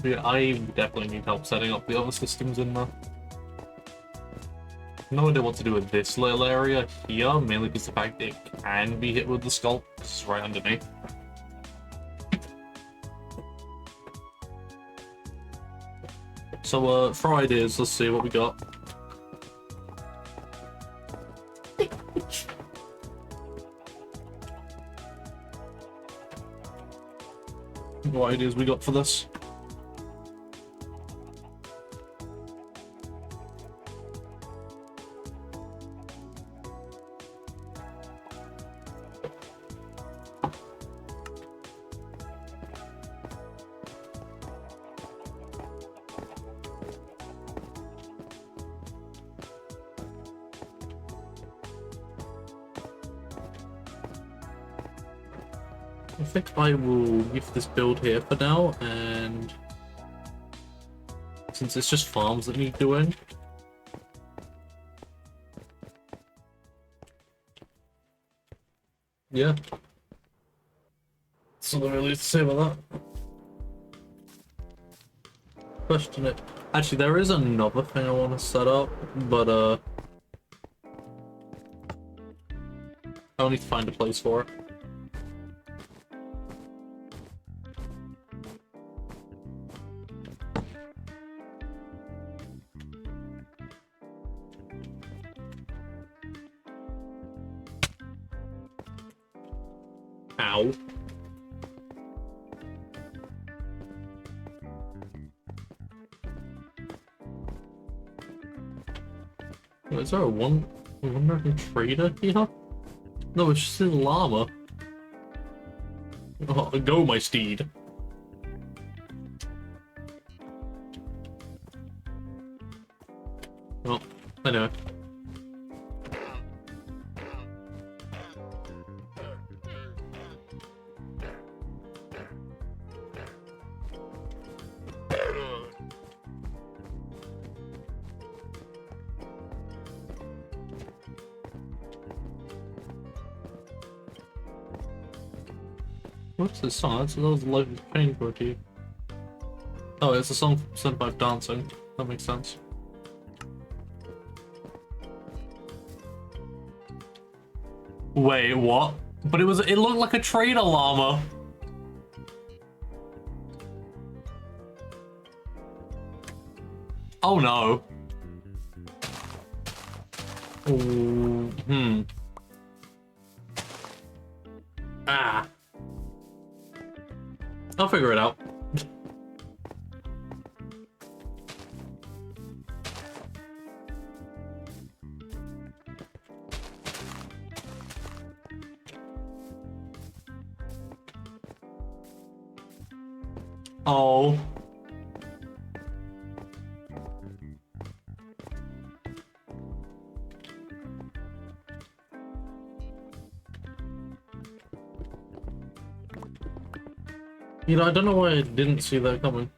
Speaker 1: Yeah, I definitely need help setting up the other systems in there. No idea what to do with this little area here, mainly because the fact that it can be hit with the Sculk is right underneath. So, for ideas, let's see what we got. What ideas we got for this? I think I will leave this build here for now, and since it's just farms that need doing. Yeah. That's all I really have to say about that. Question it. Actually, there is another thing I want to set up, but I'll need to find a place for it. Ow. Is there a one-legged trader here? No, it's just a llama. Oh, go, my steed. Oh, anyway. What's this song? That was Life is Painful to you. Oh, it's a song sent by dancing. That makes sense. Wait, what? But it looked like a trader llama. Oh no. Ooh, Ah. I'll figure it out. Oh. You know, I don't know why I didn't see that coming.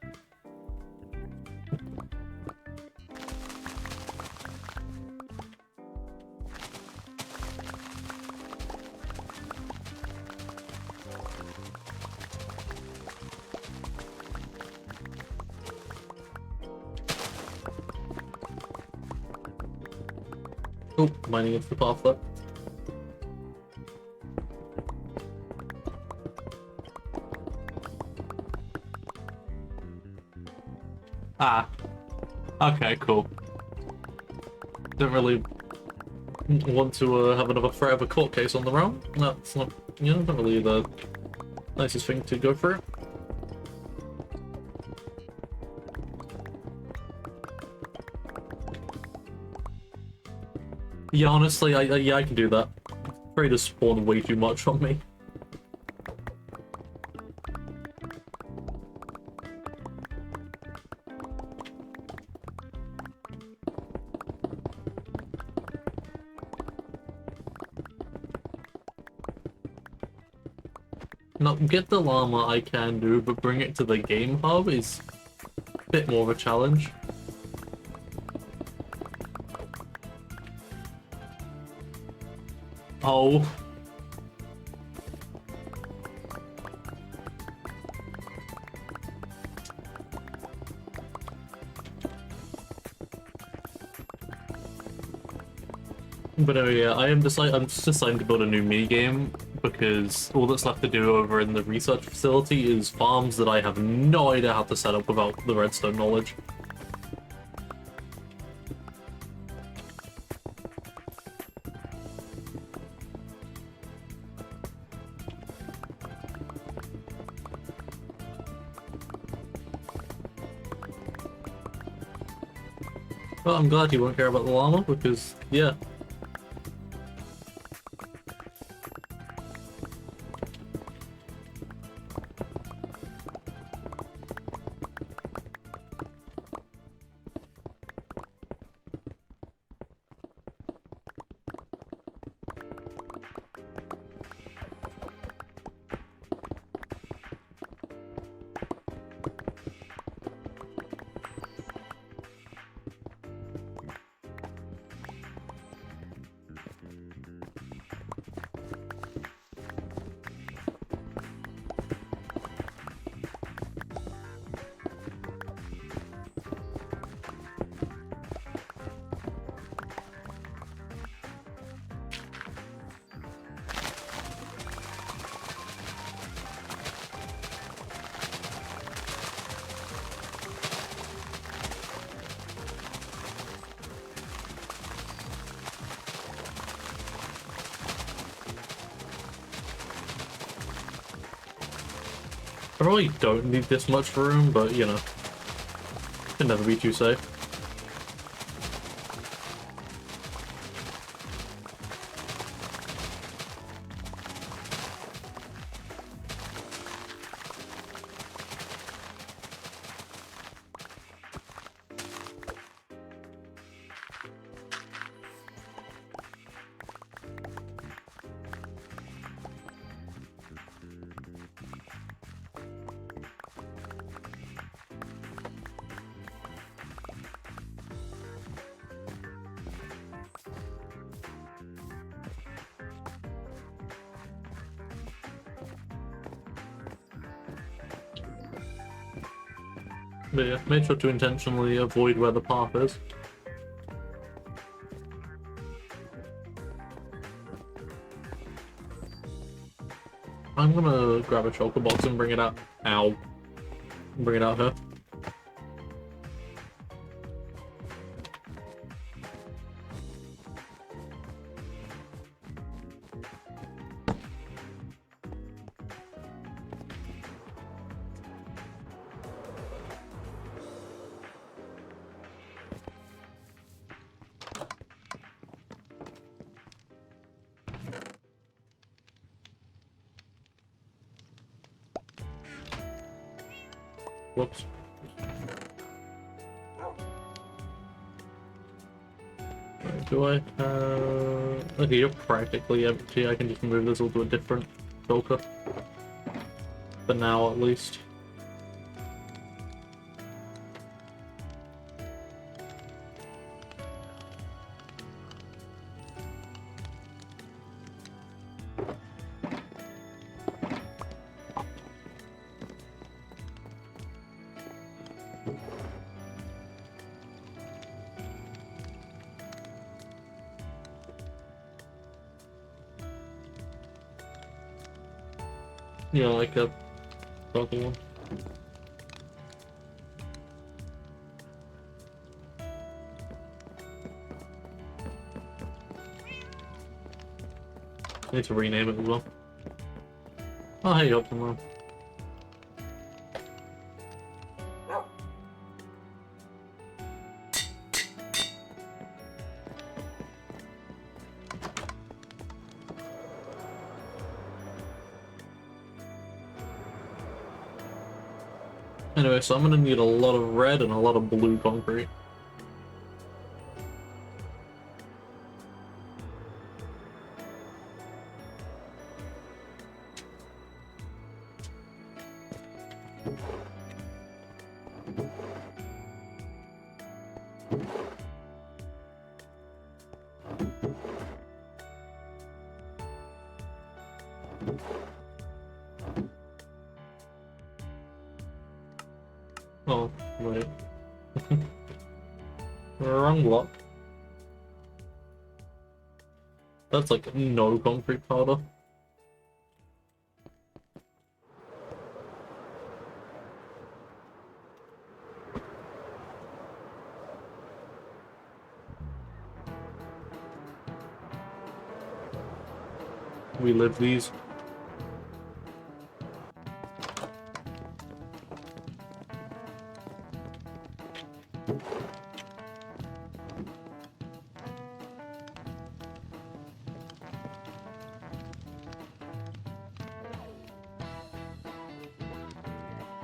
Speaker 1: Oh, mining into the path there. Ah. Okay, cool. Don't really want to have another threat of a court case on the round. That's not, you know, not really the nicest thing to go through. Yeah, honestly, yeah, I can do that. Afraid to spawn way too much on me. Now, get the llama I can do, but bring it to the game hub is a bit more of a challenge. Oh. But oh yeah, I'm just deciding to build a new mini game because all that's left to do over in the research facility is farms that I have no idea how to set up without the redstone knowledge. Well, I'm glad you won't care about the llama because, yeah. I probably don't need this much room, but you know, can never be too safe. But yeah, make sure to intentionally avoid where the path is. I'm gonna grab a chocolate box and bring it out. Ow. Bring it out here. Whoops. Right, do I have... Okay, you're practically empty. I can just move this all to a different filter. For now, at least. Yeah, like a purple one. I need to rename it as well. Oh, hey, Optimum. Anyway, so I'm gonna need a lot of red and a lot of blue concrete. Oh, wait. Wrong block. That's like no concrete powder. We live these.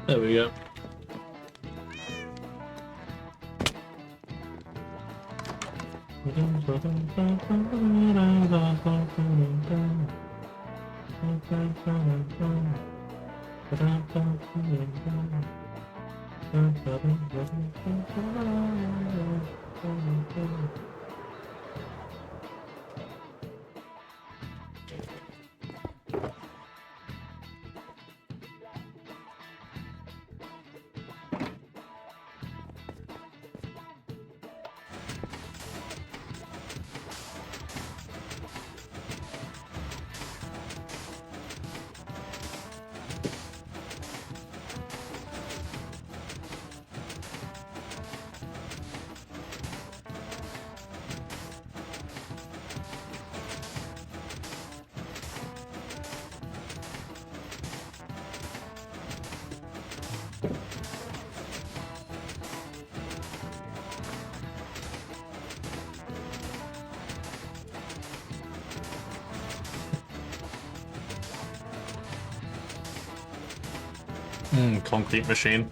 Speaker 1: There we go. Concrete machine.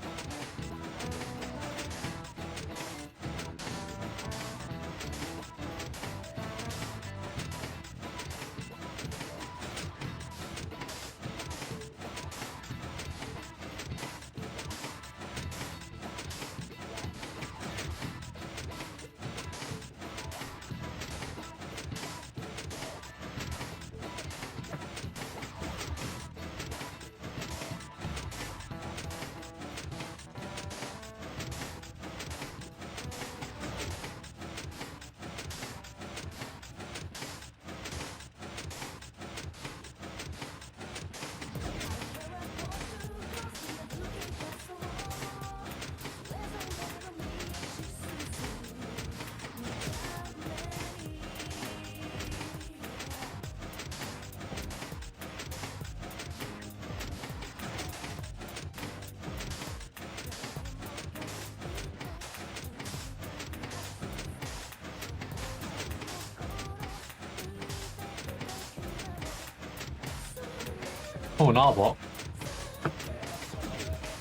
Speaker 1: Oh, an arbok.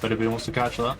Speaker 1: But if he wants to catch that.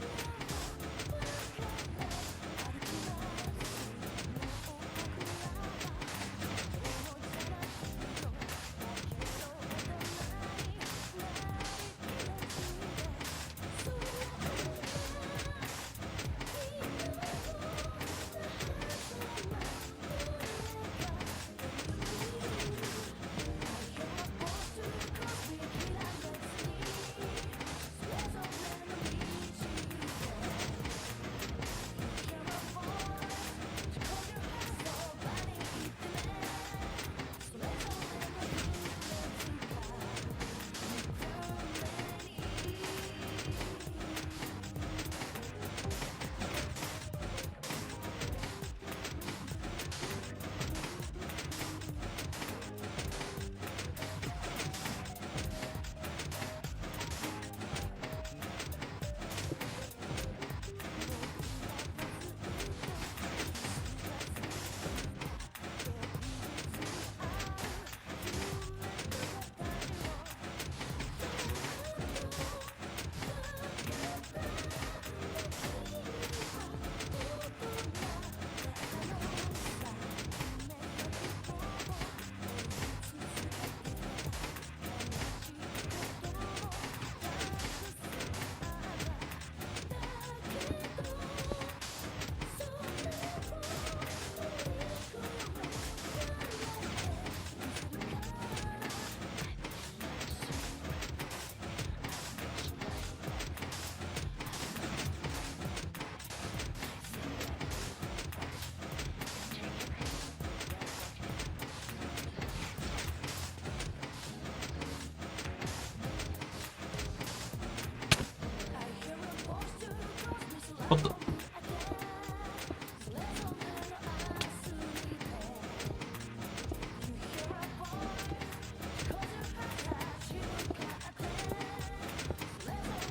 Speaker 1: What the?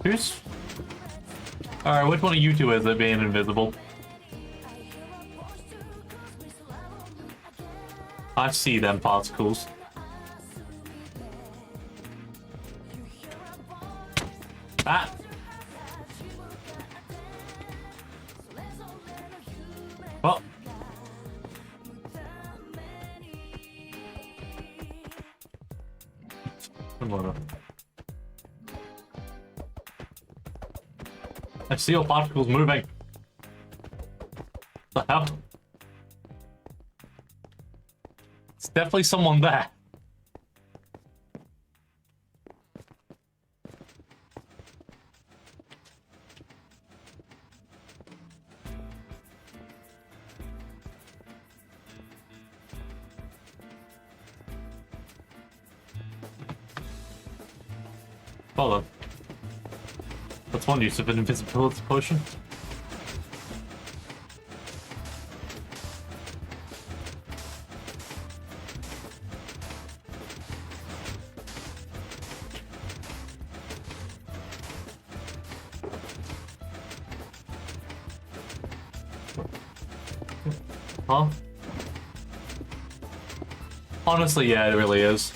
Speaker 1: Who's? Alright, which one of you two is it being invisible? I see them particles. Ah! Well. I see your particles moving. What the hell? It's definitely someone there. Hold on. That's one use of an invisibility potion. Huh? Honestly, yeah, it really is.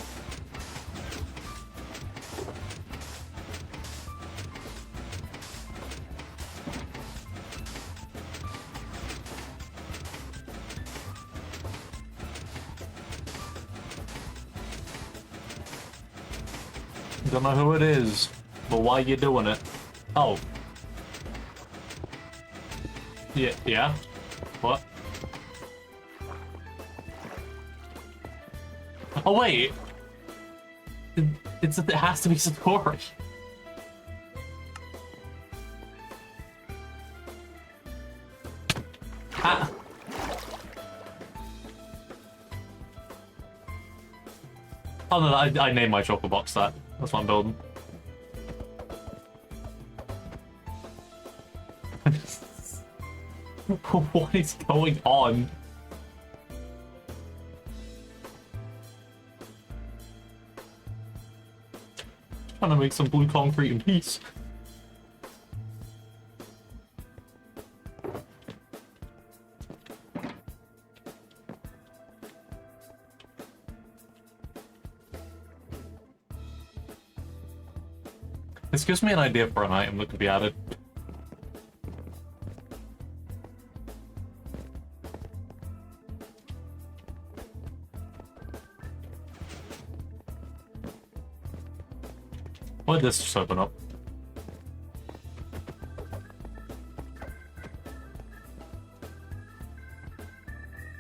Speaker 1: Don't know who it is, but why you doing it? Oh. Yeah, yeah? What? Oh wait! It has to be Satori. Ah! Oh no, I named my chocolate box that. That's what I'm building. What is going on? Trying to make some blue concrete in peace. This gives me an idea for an item that could be added. Why did this just open up?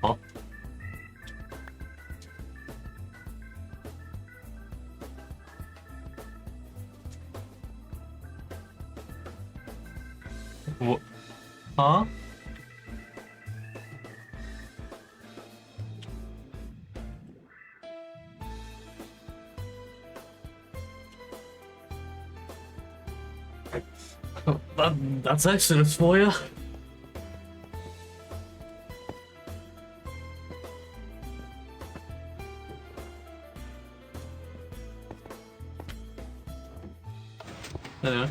Speaker 1: Huh? What? Huh? That's Exodus for you. Anyway.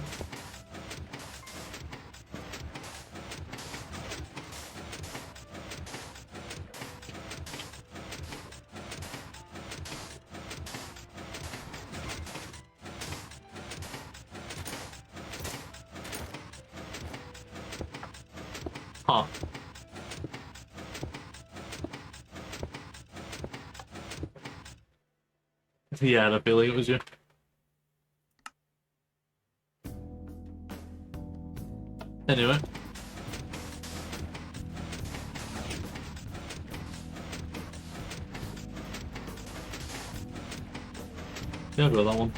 Speaker 1: Huh. Yeah, I had a feeling it was you. Anyway. Yeah, I'll go with that one.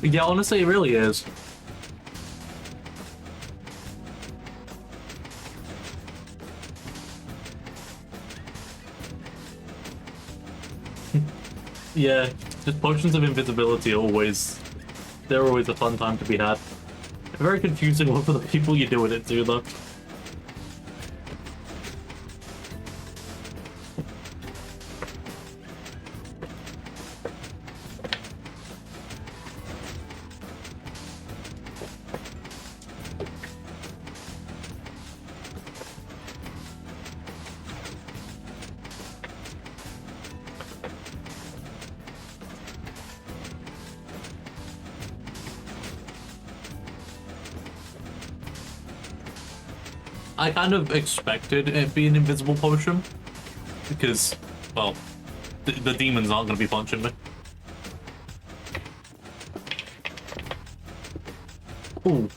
Speaker 1: Yeah, honestly, it really is. Yeah, Just potions of invisibility they're always a fun time to be had. A very confusing one for the people you're doing it to, though. I kind of expected it being an invisible potion, because, well, the demons aren't going to be punching me. Ooh.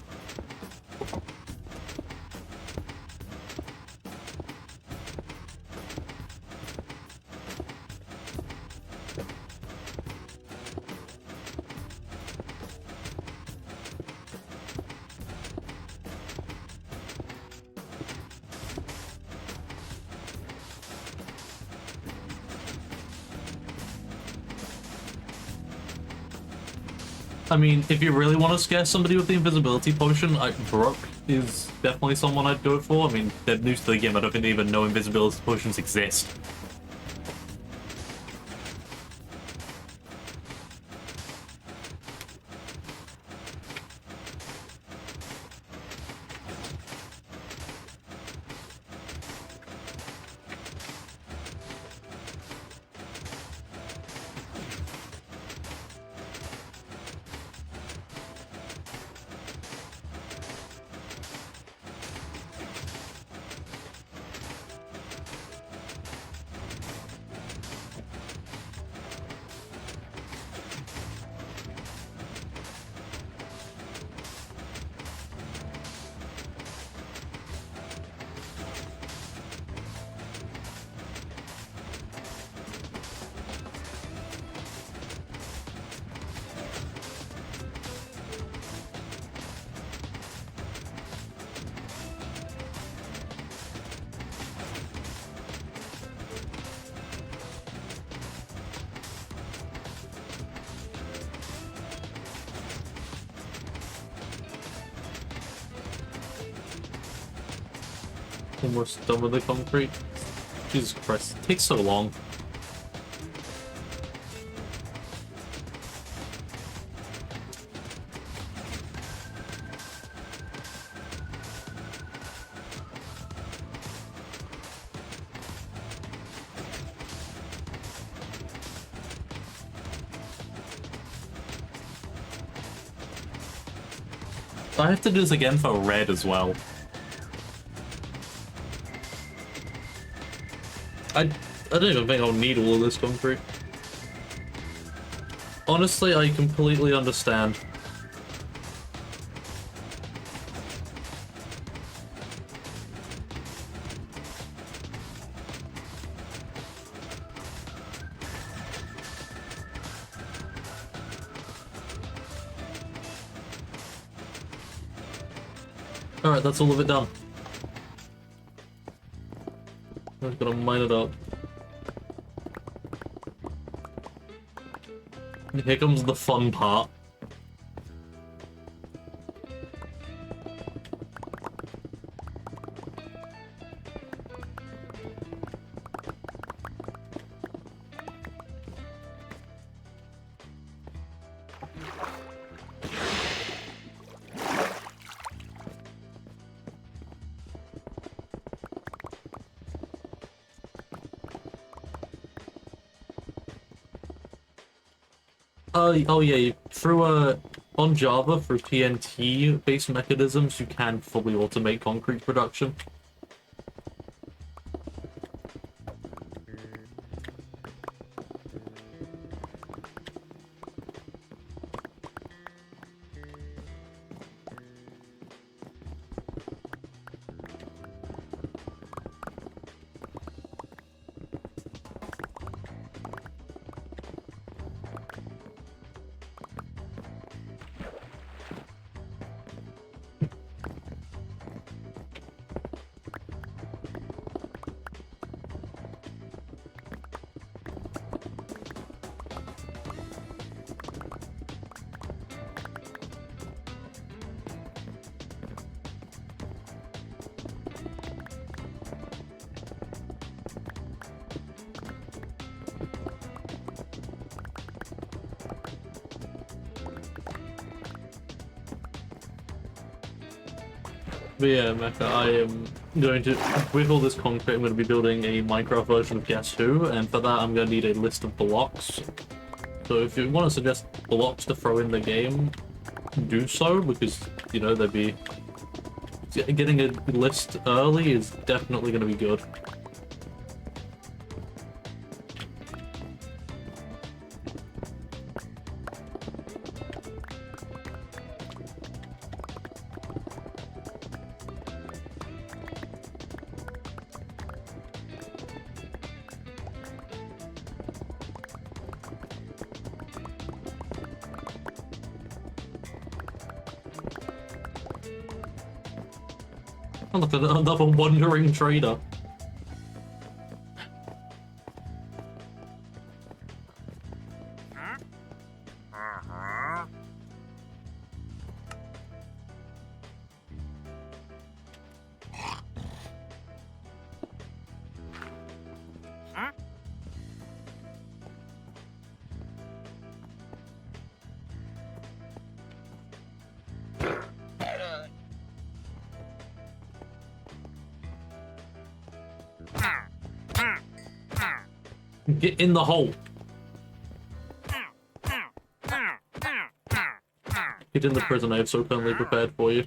Speaker 1: I mean, if you really want to scare somebody with the invisibility potion, Brook is definitely someone I'd go for. I mean, they're new to the game. I don't think they even know invisibility potions exist. Almost done with the concrete. Jesus Christ, it takes so long. I have to do this again for red as well. I don't even think I'll need all of this concrete. Honestly, I completely understand. Alright, that's all of it done. I'm gonna mine it up. Here comes the fun part. Oh yeah, on Java, through TNT-based mechanisms, you can fully automate concrete production. But yeah, Mecca, I am going to, with all this concrete, I'm going to be building a Minecraft version of Guess Who, and for that I'm going to need a list of blocks. So if you want to suggest blocks to throw in the game, do so, because, you know, they'd be... Getting a list early is definitely going to be good. Oh, look at another wandering trader. Get in the hole. Get in the prison. I have so kindly prepared for you.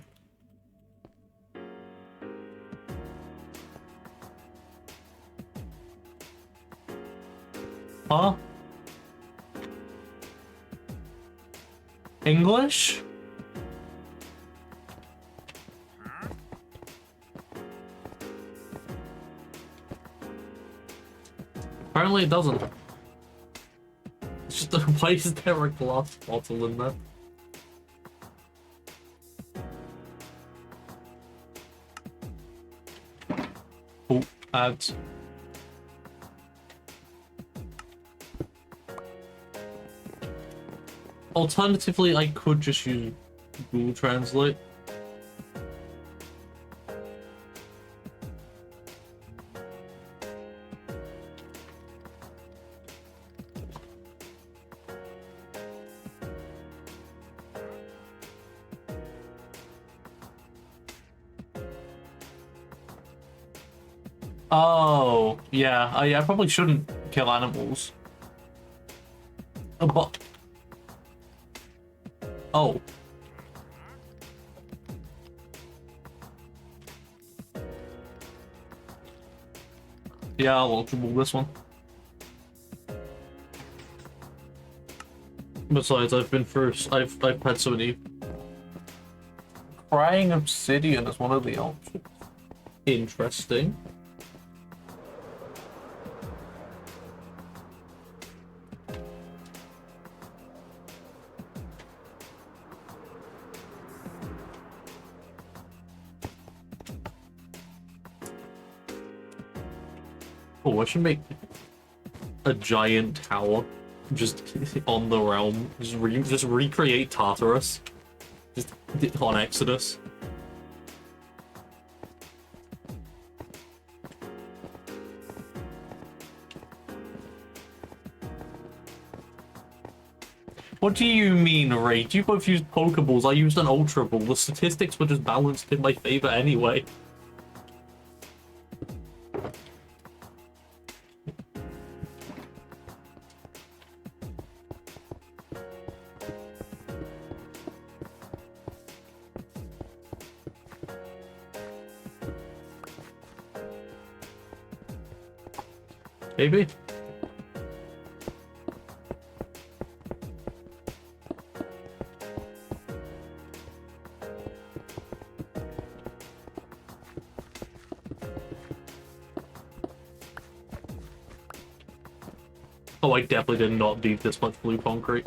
Speaker 1: Huh? English? Apparently it doesn't. It's just, why is there a glass bottle in there? Oh, ads. Alternatively, I could just use Google Translate. Oh, yeah, I probably shouldn't kill animals. But... Oh. Yeah, I'll ultra ball this one. Besides, I've had so many... Crying obsidian is one of the options. Interesting. Oh, I should make a giant tower just on the realm. Just recreate Tartarus. Just on Exodus. What do you mean, Raid? You both used Pokeballs, I used an Ultra Ball. The statistics were just balanced in my favor anyway. Maybe. Oh, I definitely did not need this much blue concrete.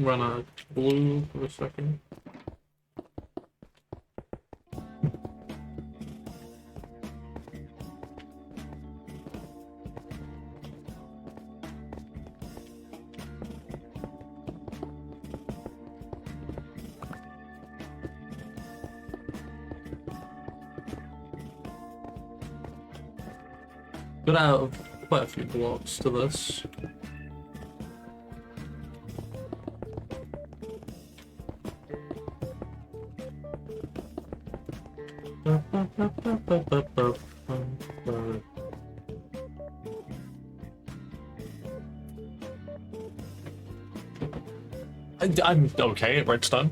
Speaker 1: run out of blue for a second. Got out of quite a few blocks to this. I'm okay at redstone.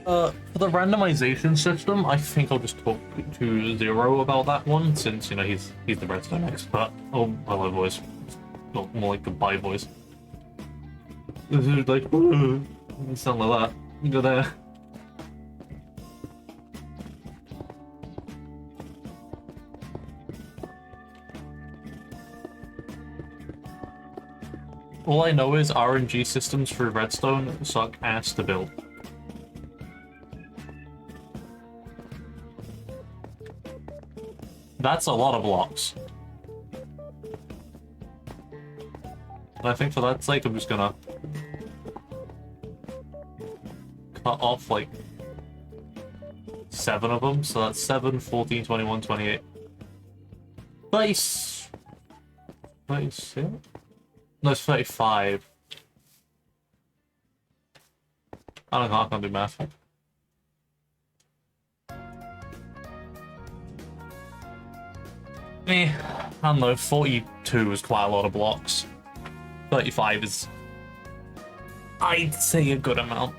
Speaker 1: For the randomization system, I think I'll just talk to Zero about that one, since, you know, he's the redstone expert. Oh, hello, boys. Not more like goodbye voice. This is like, you sound like that. You go there. All I know is RNG systems for redstone suck ass to build. That's a lot of blocks. And I think for that sake, I'm just gonna cut off like 7 of them. So that's 7, 14, 21, 28. 36? No, it's 35. I can't do math. I don't know, 42 is quite a lot of blocks. 35 is, I'd say, a good amount.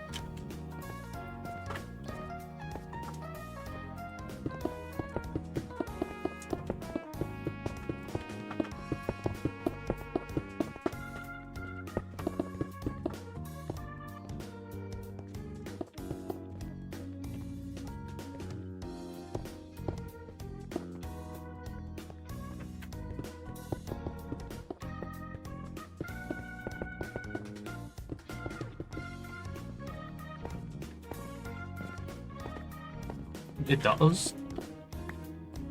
Speaker 1: It does?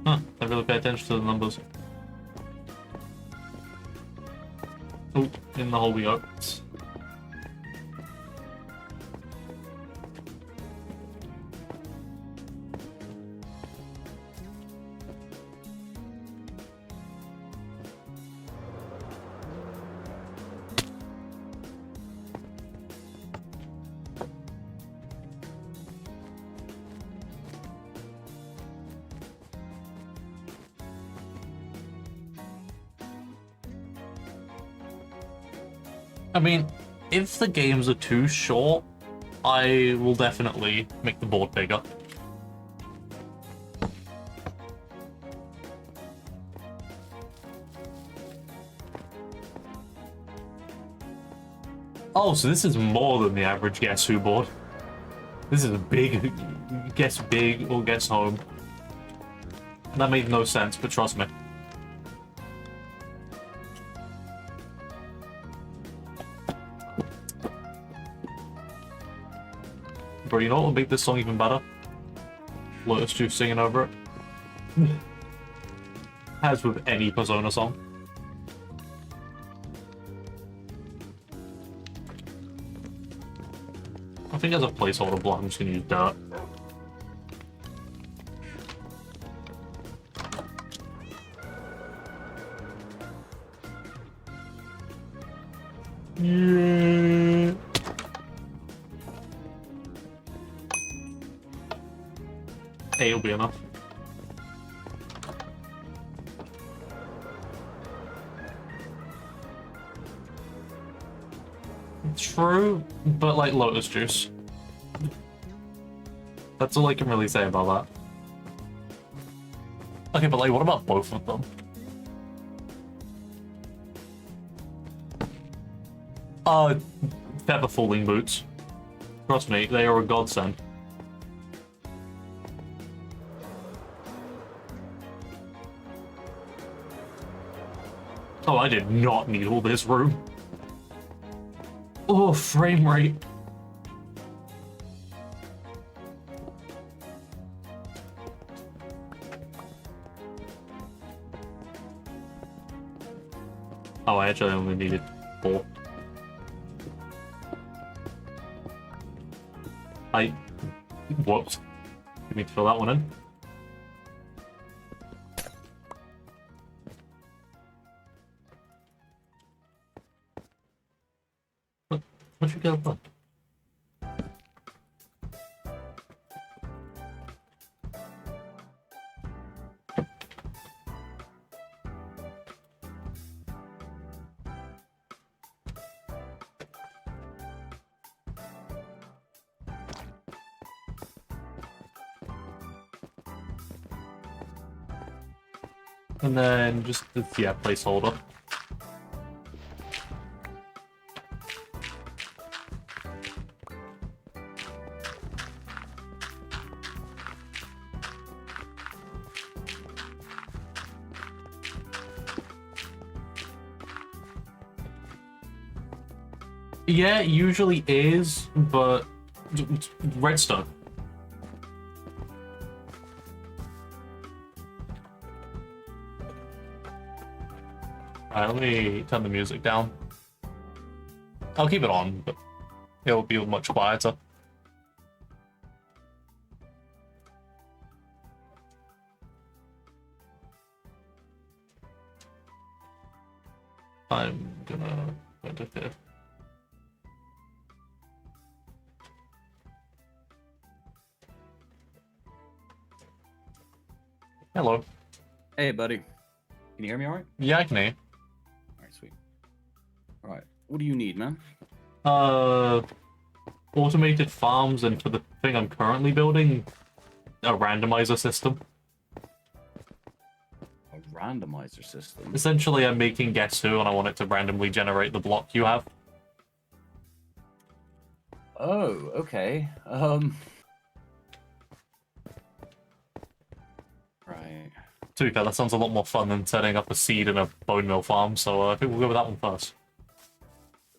Speaker 1: Huh, I really pay attention to the numbers. Oh, in the hole we go. I mean, if the games are too short, I will definitely make the board bigger. Oh, so this is more than the average Guess Who board. This is a big Guess Big or Guess Home. That made no sense, but trust me. Bro, you know what will make this song even better? Lotus Juice singing over it. As with any Persona song. I think as a placeholder block, I'm just gonna use dirt. Yeah. A will be enough. True, but like Lotus Juice. That's all I can really say about that. Okay, but like, what about both of them? Feather falling boots. Trust me, they are a godsend. Oh, I did not need all this room. Oh, frame rate. Oh, I actually only needed 4. Whoops. You need to fill that one in. Where'd you go? Look. And then just the placeholder. Yeah, it usually is, but redstone. Alright, let me turn the music down. I'll keep it on, but it'll be much quieter. I'm gonna go to here. Hello.
Speaker 2: Hey, buddy. Can you hear me all right?
Speaker 1: Yeah, I can hear.
Speaker 2: All right, sweet. All right. What do you need, man?
Speaker 1: Automated farms, and for the thing I'm currently building, a randomizer system.
Speaker 2: A randomizer system?
Speaker 1: Essentially, I'm making Guess Who, and I want it to randomly generate the block you have.
Speaker 2: Oh, okay. Right.
Speaker 1: To be fair, that sounds a lot more fun than setting up a seed in a bone mill farm, so I think we'll go with that one first.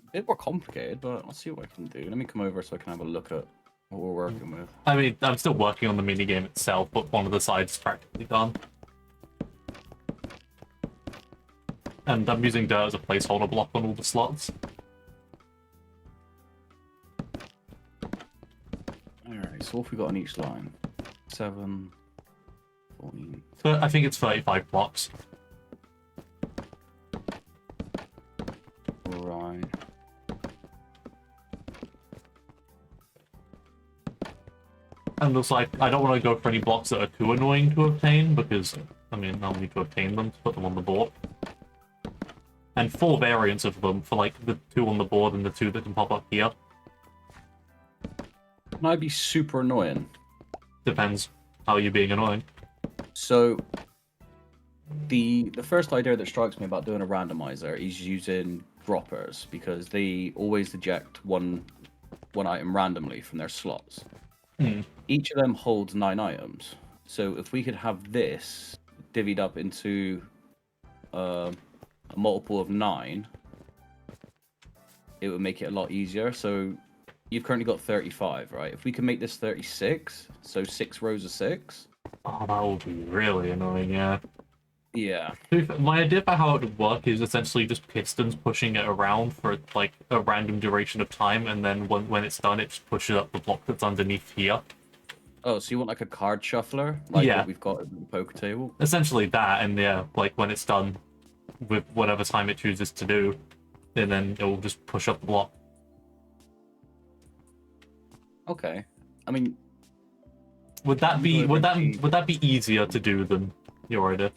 Speaker 2: A bit more complicated, but I'll see what I can do. Let me come over so I can have a look at what we're working with.
Speaker 1: I mean, I'm still working on the minigame itself, but one of the sides is practically done. And I'm using dirt as a placeholder block on all the slots.
Speaker 2: Alright, so what have we got on each line? 7, 14.
Speaker 1: But I think it's 35 blocks.
Speaker 2: Right.
Speaker 1: And looks like I don't want to go for any blocks that are too annoying to obtain, because, I mean, I'll need to obtain them to put them on the board. And 4 variants of them, for like the 2 on the board and the 2 that can pop up here.
Speaker 2: Can I be super annoying?
Speaker 1: Depends how you're being annoying.
Speaker 2: So, the first idea that strikes me about doing a randomizer is using droppers, because they always eject one item randomly from their slots. Each of them holds 9 items. So if we could have this divvied up into a multiple of 9, it would make it a lot easier. So you've currently got 35, right? If we can make this 36, so 6 rows of 6.
Speaker 1: Oh, that would be really annoying, yeah.
Speaker 2: Yeah.
Speaker 1: My idea for how it would work is essentially just pistons pushing it around for like a random duration of time, and then when it's done, it just pushes up the block that's underneath here.
Speaker 2: Oh, so you want like a card shuffler, like
Speaker 1: Yeah.
Speaker 2: what we've got at the poker table?
Speaker 1: Essentially that, and yeah, like when it's done with whatever time it chooses to do, and then it will just push up the block.
Speaker 2: Okay. I mean,
Speaker 1: would that be easier to do than your idea?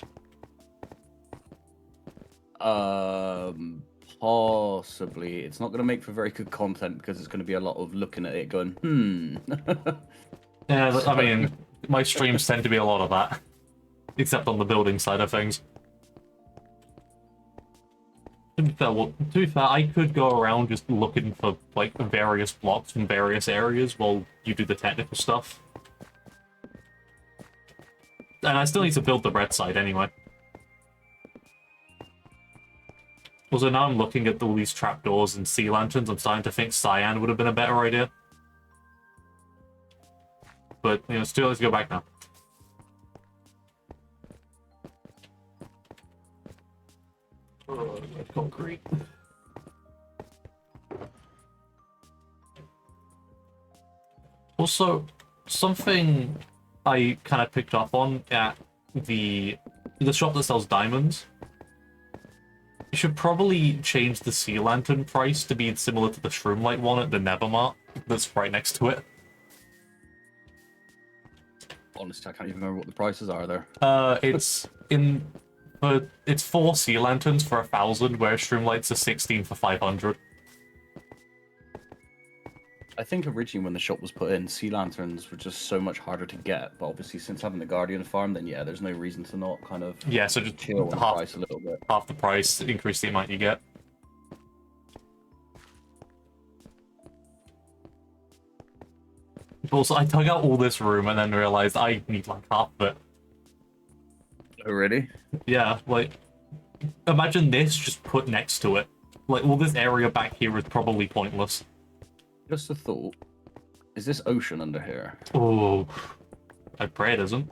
Speaker 2: Possibly. It's not going to make for very good content because it's going to be a lot of looking at it going,
Speaker 1: Yeah, I mean, my streams tend to be a lot of that. except on the building side of things. To be fair, I could go around just looking for like various blocks from various areas while you do the technical stuff. And I still need to build the red side anyway. Also, now I'm looking at all these trapdoors and sea lanterns, I'm starting to think cyan would have been a better idea. But, you know, still, let's go back now. Red concrete. Also, something I kind of picked up on at the shop that sells diamonds. You should probably change the sea lantern price to be similar to the Shroomlight one at the Nevermart that's right next to it.
Speaker 2: Honestly, I can't even remember what the prices are there.
Speaker 1: It's 4 sea lanterns for 1,000, whereas Shroomlights are 16 for 500.
Speaker 2: I think originally when the shop was put in, sea lanterns were just so much harder to get. But obviously, since having the Guardian farm, then yeah, there's no reason to not kind of
Speaker 1: so just
Speaker 2: chill on the price a little bit.
Speaker 1: Half the price, increase the amount you get. Also, I dug out all this room and then realized I need like half of it.
Speaker 2: Oh, really?
Speaker 1: Yeah, like, imagine this just put next to it. Like, all this area back here is probably pointless.
Speaker 2: Just a thought. Is this ocean under here?
Speaker 1: Oh, I pray it isn't.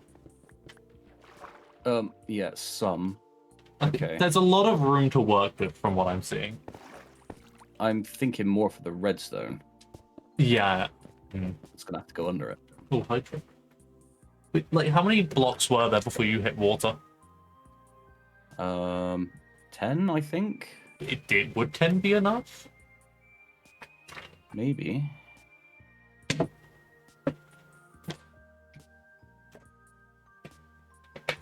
Speaker 2: Yeah, some. Okay.
Speaker 1: There's a lot of room to work with from what I'm seeing.
Speaker 2: I'm thinking more for the redstone.
Speaker 1: Yeah.
Speaker 2: It's gonna have to go under it.
Speaker 1: Oh, hydro. Wait, like, how many blocks were there before you hit water?
Speaker 2: 10, I think.
Speaker 1: Would 10 be enough?
Speaker 2: Maybe.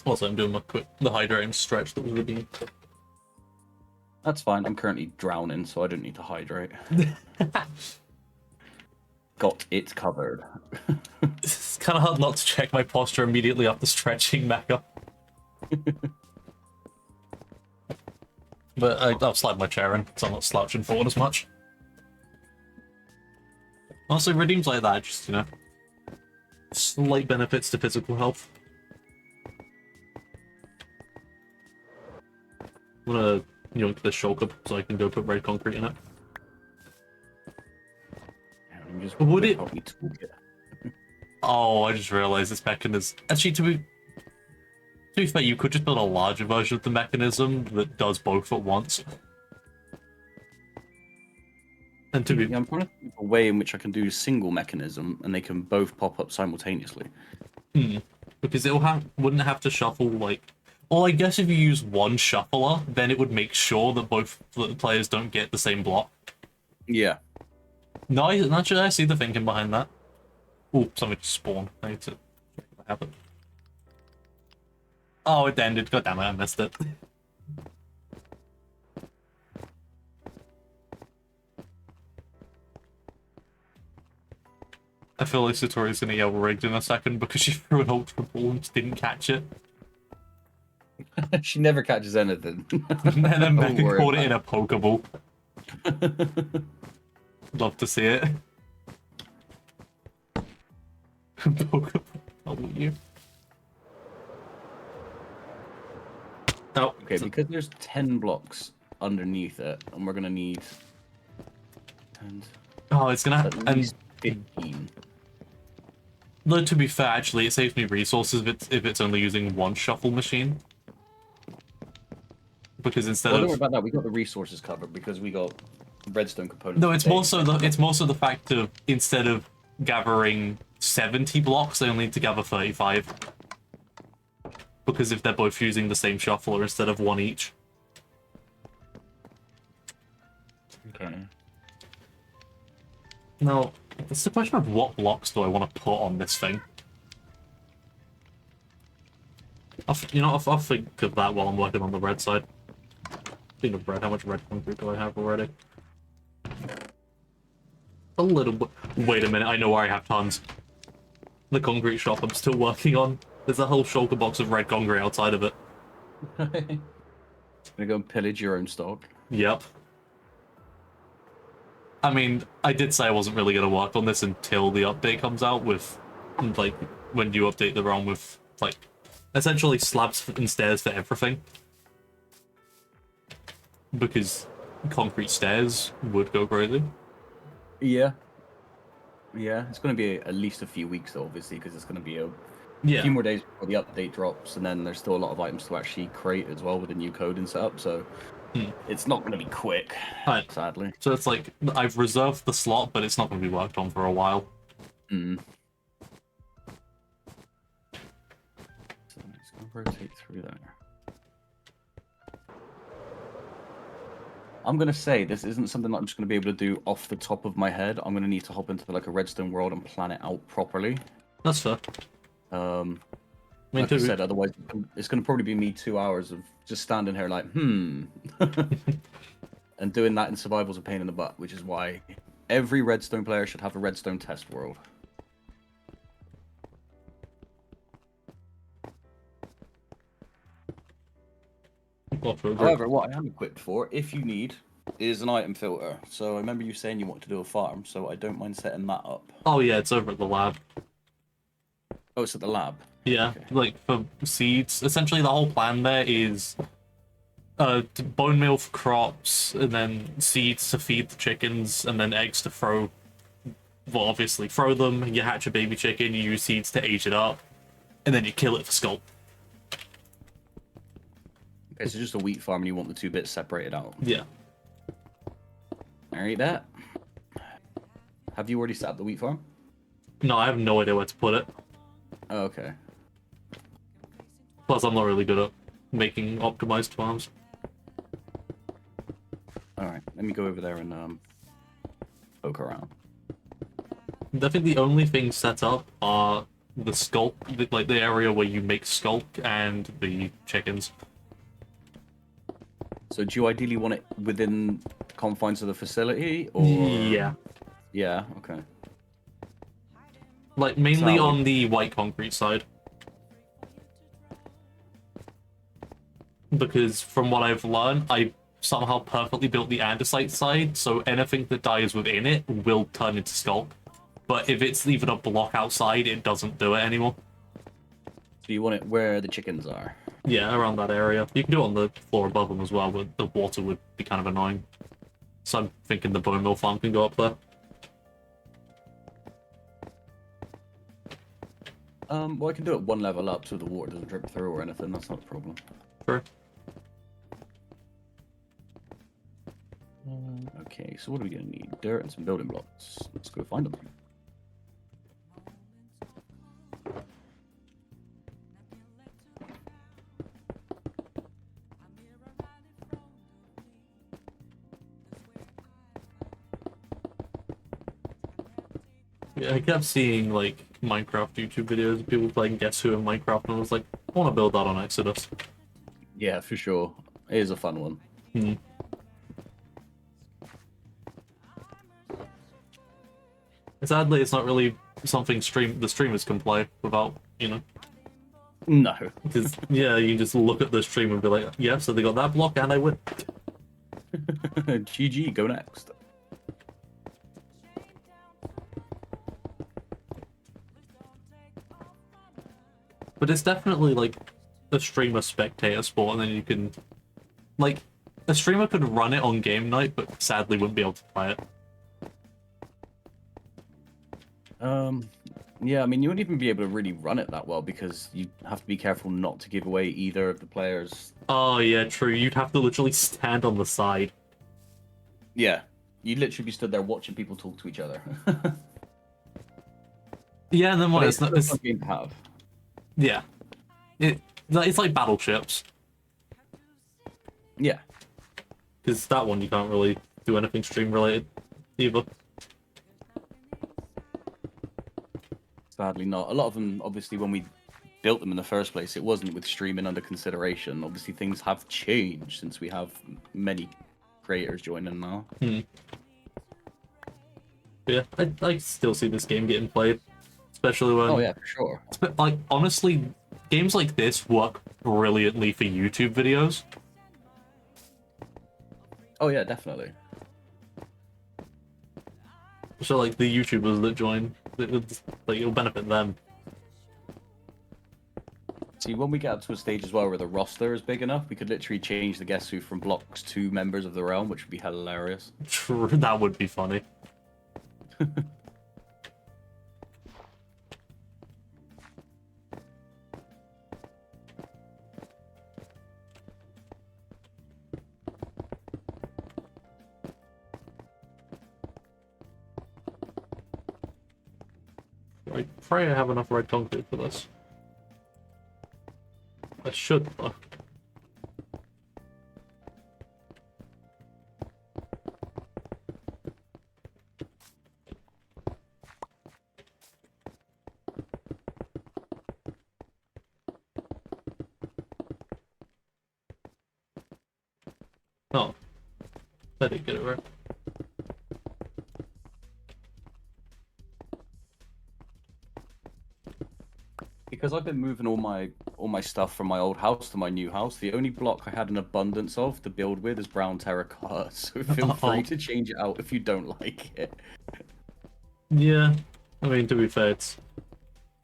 Speaker 1: Also, I'm doing the hydrating stretch that was redeemed.
Speaker 2: That's fine. I'm currently drowning, so I don't need to hydrate. Got it covered.
Speaker 1: It's kind of hard not to check my posture immediately after stretching back up. But I'll slide my chair in, so I'm not slouching forward as much. Also, redeems like that, just, you know, slight benefits to physical health. I'm gonna yoink the shulker so I can go put red concrete in it. Would it? Oh, I just realized this mechanism. Actually, to be fair, you could just build a larger version of the mechanism that does both at once. And to be,
Speaker 2: yeah, I'm trying to think of a way in which I can do a single mechanism and they can both pop up simultaneously.
Speaker 1: Because wouldn't have to shuffle like. Well, I guess if you use one shuffler, then it would make sure that both players don't get the same block.
Speaker 2: Yeah.
Speaker 1: No, actually, I see the thinking behind that. Oh, something just spawned. I need to check what happened. Oh, it ended. God damn it, I missed it. I feel like Satori's gonna yell rigged in a second because she threw an ultra ball and just didn't catch it.
Speaker 2: She never catches anything.
Speaker 1: And then Mecha caught it in a Pokeball. Love to see it. Pokeball, I'll eat you. Oh,
Speaker 2: okay, because there's 10 blocks underneath it, and we're gonna need. And
Speaker 1: oh, it's gonna
Speaker 2: at least 15.
Speaker 1: Though to be fair, actually, it saves me resources if it's only using one shuffle machine. Because instead
Speaker 2: Don't worry about that. We got the resources covered because we got redstone components.
Speaker 1: No, it's more so the fact of instead of gathering 70 blocks, they only need to gather 35. Because if they're both using the same shuffler instead of one each.
Speaker 2: Okay.
Speaker 1: Now, it's the question of what blocks do I want to put on this thing. I'll think of that while I'm working on the red side. Speaking of red, how much red concrete do I have already? A little bit. Wait a minute, I know where I have tons. The concrete shop I'm still working on. There's a whole shulker box of red concrete outside of it.
Speaker 2: Gonna go and pillage your own stock.
Speaker 1: Yep. I mean, I did say I wasn't really going to work on this until the update comes out with, like, when you update the realm with, like, essentially slabs and stairs for everything. Because concrete stairs would go crazy.
Speaker 2: Yeah. Yeah, it's going to be at least a few weeks, though, obviously, because it's going to be a
Speaker 1: Yeah.
Speaker 2: few more days before the update drops, and then there's still a lot of items to actually create as well with the new code and setup, so it's not going to be quick, sadly.
Speaker 1: So it's like, I've reserved the slot, but it's not going to be worked on for a while.
Speaker 2: So it's going to rotate through there. I'm going to say this isn't something that I'm just going to be able to do off the top of my head. I'm going to need to hop into like a redstone world and plan it out properly.
Speaker 1: That's fair.
Speaker 2: Like I said, otherwise it's going to probably be me 2 hours of just standing here like, and doing that in survival's a pain in the butt, which is why every redstone player should have a redstone test world. However, what I am equipped for, if you need, is an item filter. So I remember you saying you want to do a farm, so I don't mind setting that up.
Speaker 1: Oh yeah, it's over at the lab.
Speaker 2: Oh, it's at the lab.
Speaker 1: Yeah, okay. Like for seeds. Essentially, the whole plan there is bone meal for crops, and then seeds to feed the chickens, and then eggs to throw. Well, obviously, throw them. You hatch a baby chicken. You use seeds to age it up, and then you kill it for Sculk.
Speaker 2: Okay, so just a wheat farm, and you want the two bits separated out.
Speaker 1: Yeah.
Speaker 2: Alright, that. Have you already set up the wheat farm?
Speaker 1: No, I have no idea where to put it.
Speaker 2: Oh, okay.
Speaker 1: Plus, I'm not really good at making optimized farms.
Speaker 2: Alright, let me go over there and poke around.
Speaker 1: I think the only things set up are the Sculk, like the area where you make Sculk, and the chickens.
Speaker 2: So do you ideally want it within the confines of the facility, or...?
Speaker 1: Yeah.
Speaker 2: Yeah, okay.
Speaker 1: Like, mainly on the white concrete side. Because from what I've learned, I somehow perfectly built the andesite side, so anything that dies within it will turn into Sculk. But if it's even a block outside, it doesn't do it anymore.
Speaker 2: So you want it where the chickens are?
Speaker 1: Yeah, around that area. You can do it on the floor above them as well, but the water would be kind of annoying. So I'm thinking the bone meal farm can go up there.
Speaker 2: Well, I can do it one level up so the water doesn't drip through or anything. That's not a problem.
Speaker 1: Sure.
Speaker 2: Okay, so what are we going to need? Dirt and some building blocks. Let's go find them.
Speaker 1: Yeah, I kept seeing, like, Minecraft YouTube videos of people playing Guess Who in Minecraft, and I was like, I want to build that on Exodus.
Speaker 2: Yeah, for sure. It is a fun one.
Speaker 1: Sadly, it's not really something the streamers can play without, you know.
Speaker 2: No.
Speaker 1: Because, yeah, you just look at the stream and be like, yeah, so they got that block and I win.
Speaker 2: GG, go next.
Speaker 1: But it's definitely, like, a streamer spectator sport, and then you can... Like, a streamer could run it on game night, but sadly wouldn't be able to play it.
Speaker 2: Yeah, I mean, you wouldn't even be able to really run it that well because you have to be careful not to give away either of the players.
Speaker 1: Oh, yeah, true. You'd have to literally stand on the side.
Speaker 2: Yeah, you'd literally be stood there watching people talk to each other.
Speaker 1: Yeah, and then what?
Speaker 2: It's not a fun game to have.
Speaker 1: Yeah. It's like battleships.
Speaker 2: Yeah.
Speaker 1: Because that one you can't really do anything stream related either.
Speaker 2: Sadly not. A lot of them, obviously, when we built them in the first place, it wasn't with streaming under consideration. Obviously, things have changed since we have many creators joining now.
Speaker 1: Yeah, I still see this game getting played. Especially when...
Speaker 2: Oh, yeah, for sure.
Speaker 1: Like, honestly, games like this work brilliantly for YouTube videos.
Speaker 2: Oh yeah, definitely.
Speaker 1: So like the YouTubers that join, like it'll benefit them.
Speaker 2: See, when we get up to a stage as well where the roster is big enough, we could literally change the guess who from blocks to members of the realm, which would be hilarious.
Speaker 1: True, that would be funny. I pray I have enough red concrete for this. I should, though. Oh. I didn't get it right.
Speaker 2: Because I've been moving all my stuff from my old house to my new house, the only block I had an abundance of to build with is brown terracotta, so feel free to change it out if you don't like it.
Speaker 1: Yeah. I mean, to be fair, it's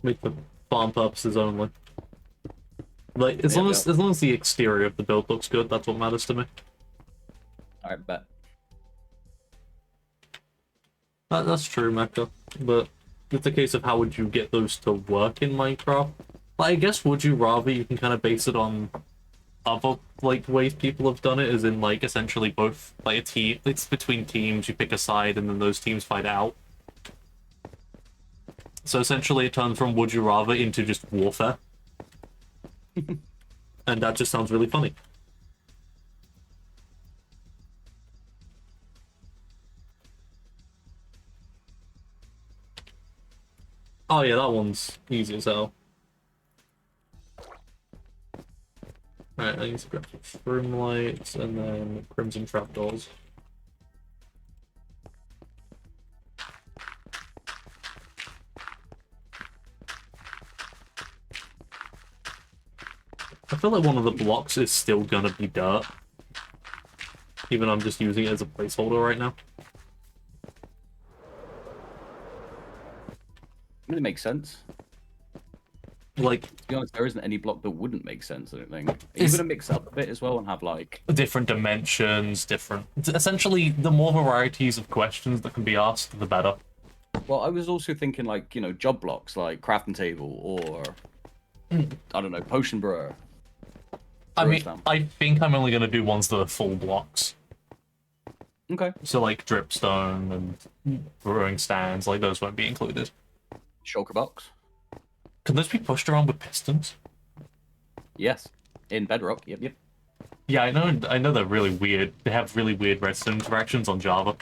Speaker 1: made for farm purposes only. Like, as long as the exterior of the build looks good, that's what matters to me.
Speaker 2: Alright, bet.
Speaker 1: That's true, Mecca. But it's a case of how would you get those to work in Minecraft? Like, I guess would you rather you can kind of base it on other like ways people have done it, as in like essentially both like a team. It's between teams. You pick a side, and then those teams fight out. So essentially, it turns from would you rather into just warfare, and that just sounds really funny. Oh yeah, that one's easy as hell. Right, I need to grab some room lights and then crimson trapdoors. I feel like one of the blocks is still gonna be dirt. Even though I'm just using it as a placeholder right now.
Speaker 2: It makes sense.
Speaker 1: Like,
Speaker 2: to be honest, there isn't any block that wouldn't make sense, I don't think. Are you gonna mix it up a bit as well and have like
Speaker 1: different dimensions, different... Essentially, the more varieties of questions that can be asked, the better.
Speaker 2: Well, I was also thinking like, you know, job blocks like crafting table or I don't know, potion brewer.
Speaker 1: I mean, I think I'm only gonna do ones that are full blocks.
Speaker 2: Okay.
Speaker 1: So like dripstone and brewing stands, like those won't be included.
Speaker 2: Shulker box.
Speaker 1: Can those be pushed around with pistons?
Speaker 2: Yes. In Bedrock, yep.
Speaker 1: Yeah, I know they're really weird. They have really weird redstone interactions on Java.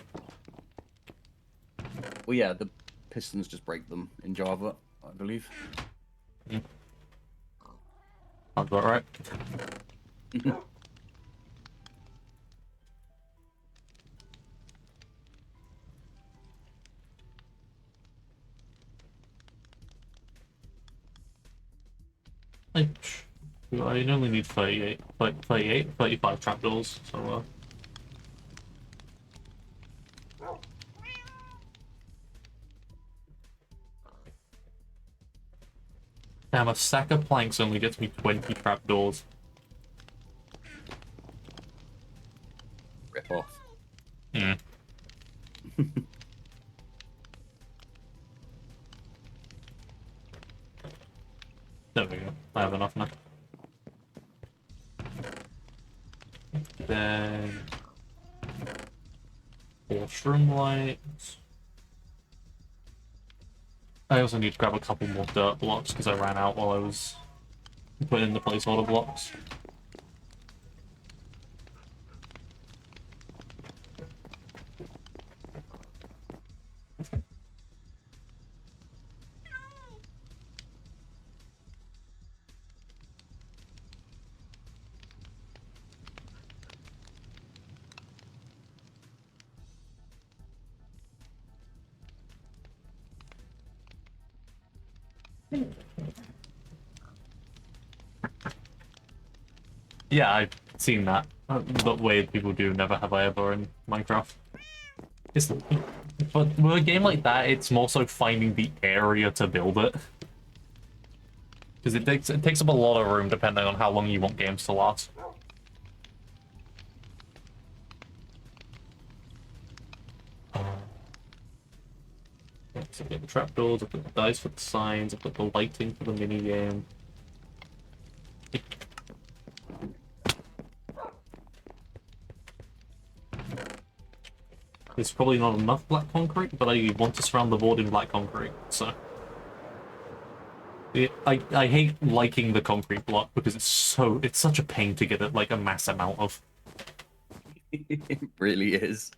Speaker 2: Well, yeah, the pistons just break them in Java, I believe.
Speaker 1: Mm. Sounds about right. I only need 35 trapdoors, so damn, a stack of planks only gets me 20 trapdoors.
Speaker 2: Rip off.
Speaker 1: Hmm. There we go. I have enough now. Then... washroom lights. I also need to grab a couple more dirt blocks because I ran out while I was putting in the placeholder blocks. Yeah, I've seen that. The way people do Never Have I Ever in Minecraft. It's, but with a game like that, it's more so finding the area to build it. Because it takes up a lot of room depending on how long you want games to last. So I've got the trapdoors, I've got the dice for the signs, I've got the lighting for the minigame. There's probably not enough black concrete, but I want to surround the board in black concrete, so... I hate liking the concrete block because it's such a pain to get it like a mass amount of.
Speaker 2: It really is.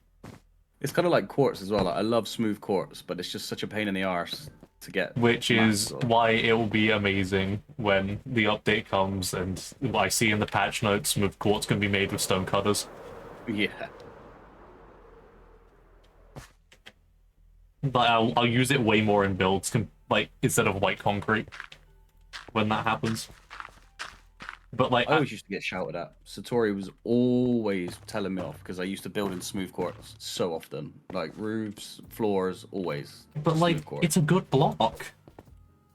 Speaker 2: It's kind of like quartz as well. Like, I love smooth quartz, but it's just such a pain in the arse to get.
Speaker 1: Which is
Speaker 2: masses of.
Speaker 1: why it will be amazing when the update comes and I see in the patch notes smooth quartz can be made with stone cutters.
Speaker 2: Yeah.
Speaker 1: But I'll use it way more in builds, like instead of white concrete when that happens. But like
Speaker 2: I always used to get shouted at. Satori was always telling me off because I used to build in smooth quartz so often. Like roofs, floors, always.
Speaker 1: but like
Speaker 2: smooth quartz.
Speaker 1: it's a good block.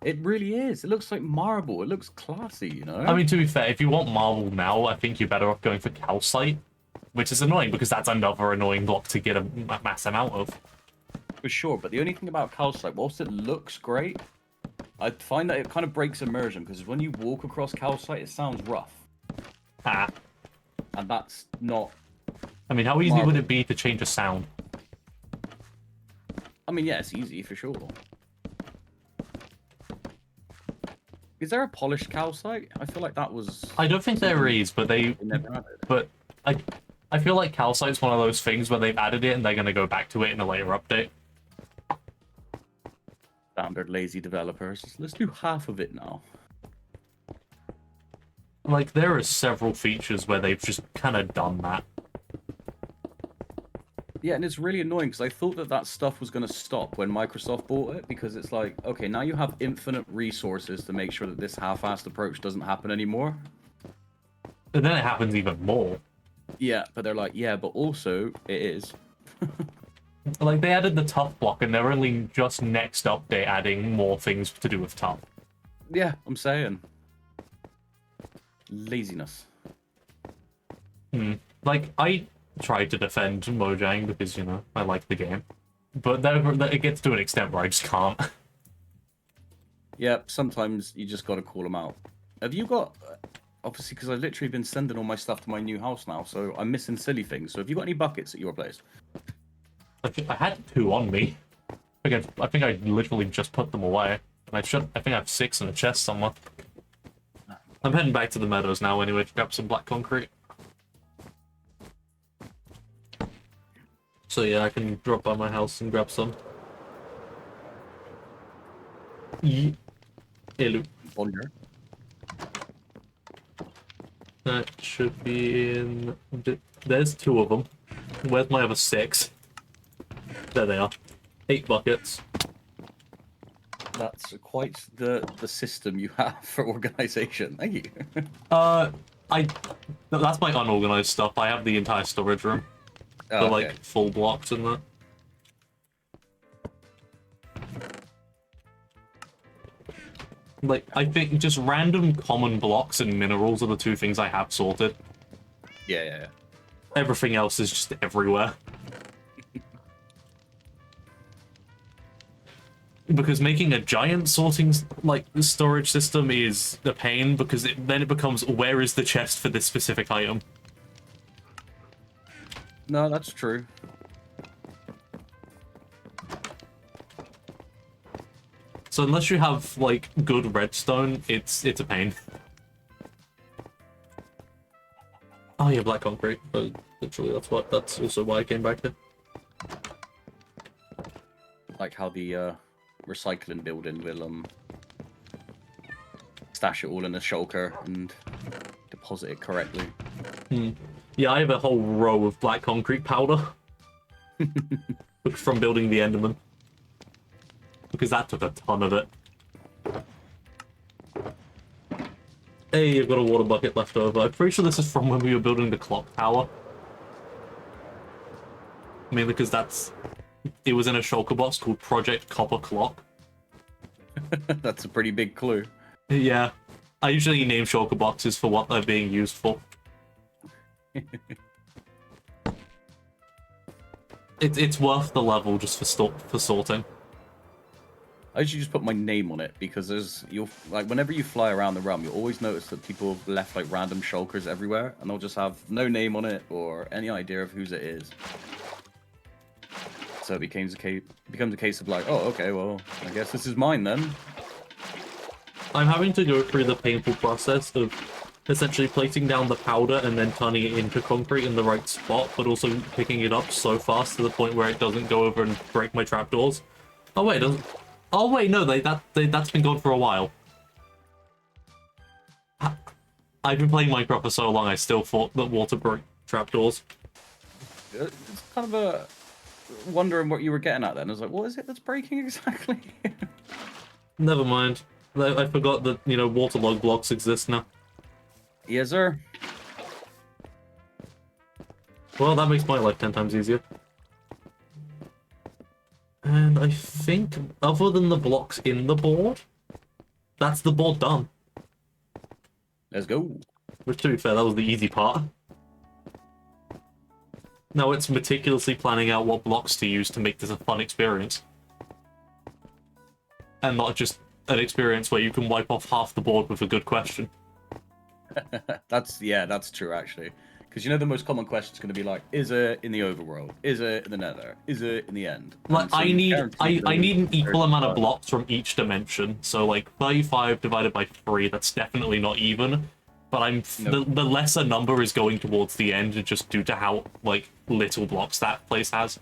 Speaker 2: It really is. It looks like marble. It looks classy, you know?
Speaker 1: I mean, to be fair, if you want marble now, I think you're better off going for calcite, which is annoying because that's another annoying block to get a mass amount of.
Speaker 2: For sure, but the only thing about calcite, whilst it looks great, I find that it kind of breaks immersion because when you walk across calcite, it sounds rough,
Speaker 1: Ah.
Speaker 2: and that's not.
Speaker 1: I mean, how easy
Speaker 2: Marble.
Speaker 1: would it be to change a sound?
Speaker 2: I mean, yeah, it's easy for sure. Is there a polished calcite? I feel like that was.
Speaker 1: I don't think there is, but
Speaker 2: They never had it.
Speaker 1: but I feel like calcite's one of those things where they've added it and they're going to go back to it in a later update.
Speaker 2: Standard lazy developers. Let's do half of it now.
Speaker 1: Like, there are several features where they've just kind of done that.
Speaker 2: Yeah, and it's really annoying because I thought that that stuff was going to stop when Microsoft bought it because it's like, okay, now you have infinite resources to make sure that this half-assed approach doesn't happen anymore.
Speaker 1: And then it happens even more.
Speaker 2: Yeah, but they're like, yeah, but also it is.
Speaker 1: Like, they added the tough block and they're only just next update adding more things to do with tough.
Speaker 2: Yeah, I'm saying. Laziness.
Speaker 1: Like, I tried to defend Mojang because, you know, I like the game. But then it gets to an extent where I just can't.
Speaker 2: Yeah, sometimes you just got to call them out. Have you got... Obviously, because I've literally been sending all my stuff to my new house now, so I'm missing silly things. So have you got any buckets at your place?
Speaker 1: I had 2 on me. I think I literally just put them away. And I think I have 6 in a chest somewhere. I'm heading back to the meadows now anyway to grab some black concrete. So yeah, I can drop by my house and grab some. Hello.
Speaker 2: Bonjour.
Speaker 1: That should be in... There's 2 of them. Where's my other 6? There they are. 8 buckets.
Speaker 2: That's quite the system you have for organization. Thank you.
Speaker 1: That's my unorganized stuff. I have the entire storage room.
Speaker 2: Oh,
Speaker 1: The,
Speaker 2: okay.
Speaker 1: like, full blocks in there. Like, I think just random common blocks and minerals are the 2 things I have sorted.
Speaker 2: Yeah.
Speaker 1: Everything else is just everywhere. Because making a giant sorting, like, storage system is a pain, because then it becomes, where is the chest for this specific item?
Speaker 2: No, that's true.
Speaker 1: So unless you have, like, good redstone, it's a pain. Oh yeah, black concrete. Literally, that's also why I came back here.
Speaker 2: Like how the recycling building will stash it all in a shulker and deposit it correctly.
Speaker 1: Yeah, I have a whole row of black concrete powder from building the Enderman. Because that took a ton of it. Hey, I've got a water bucket left over. I'm pretty sure this is from when we were building the clock tower. Mainly because it was in a shulker box called Project Copper Clock.
Speaker 2: That's a pretty big clue.
Speaker 1: Yeah. I usually name shulker boxes for what they're being used for. It's worth the level just for sorting.
Speaker 2: I usually just put my name on it because you'll like whenever you fly around the realm, you'll always notice that people have left like random shulkers everywhere, and they'll just have no name on it or any idea of whose it is. So it becomes a case of like, oh, okay, well, I guess this is mine then.
Speaker 1: I'm having to go through the painful process of essentially placing down the powder and then turning it into concrete in the right spot, but also picking it up so fast to the point where it doesn't go over and break my trapdoors. Oh wait, it doesn't. Oh wait, no, that's been gone for a while. I've been playing Minecraft for so long, I still thought that water broke trapdoors.
Speaker 2: It's kind of a wondering what you were getting at then. I was like, what is it that's breaking exactly?
Speaker 1: Never mind. I forgot that, waterlogged blocks exist now.
Speaker 2: Yes, sir.
Speaker 1: Well, that makes my life 10 times easier. And I think, other than the blocks in the board, that's the board done.
Speaker 2: Let's go.
Speaker 1: Which, to be fair, that was the easy part. Now it's meticulously planning out what blocks to use to make this a fun experience. And not just an experience where you can wipe off half the board with a good question.
Speaker 2: That's true actually. Because the most common question is going to be like, is it in the overworld? Is it in the nether? Is it in the end?
Speaker 1: Like,
Speaker 2: so
Speaker 1: I need an equal amount of blocks from each dimension. So like 35 divided by 3, that's definitely not even. But the lesser number is going towards the end just due to how like little blocks that place has.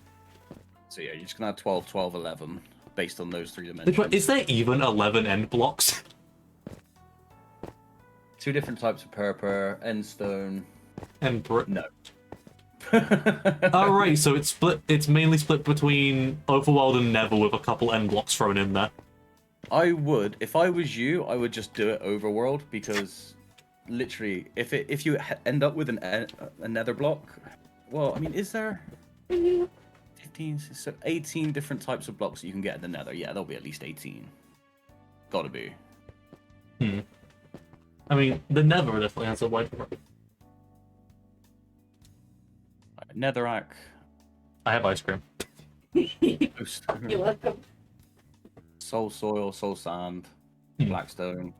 Speaker 2: So yeah, you're just gonna have 12, 12, 11 based on those 3 dimensions.
Speaker 1: Is there even 11 end blocks?
Speaker 2: 2 different types of purple, end stone.
Speaker 1: And brick?
Speaker 2: No.
Speaker 1: Oh right, so it's split. It's mainly split between Overworld and Nether with a couple end blocks thrown in there.
Speaker 2: If I was you, I would just do it overworld because, literally, if you end up with a nether block, well, I mean, is there 15, so 18 different types of blocks that you can get in the nether? Yeah, there'll be at least 18. Gotta be.
Speaker 1: I mean, the Nether definitely has a wide.
Speaker 2: Netherrack.
Speaker 1: I have ice cream.
Speaker 3: You're welcome.
Speaker 2: Soul soil, soul sand, blackstone,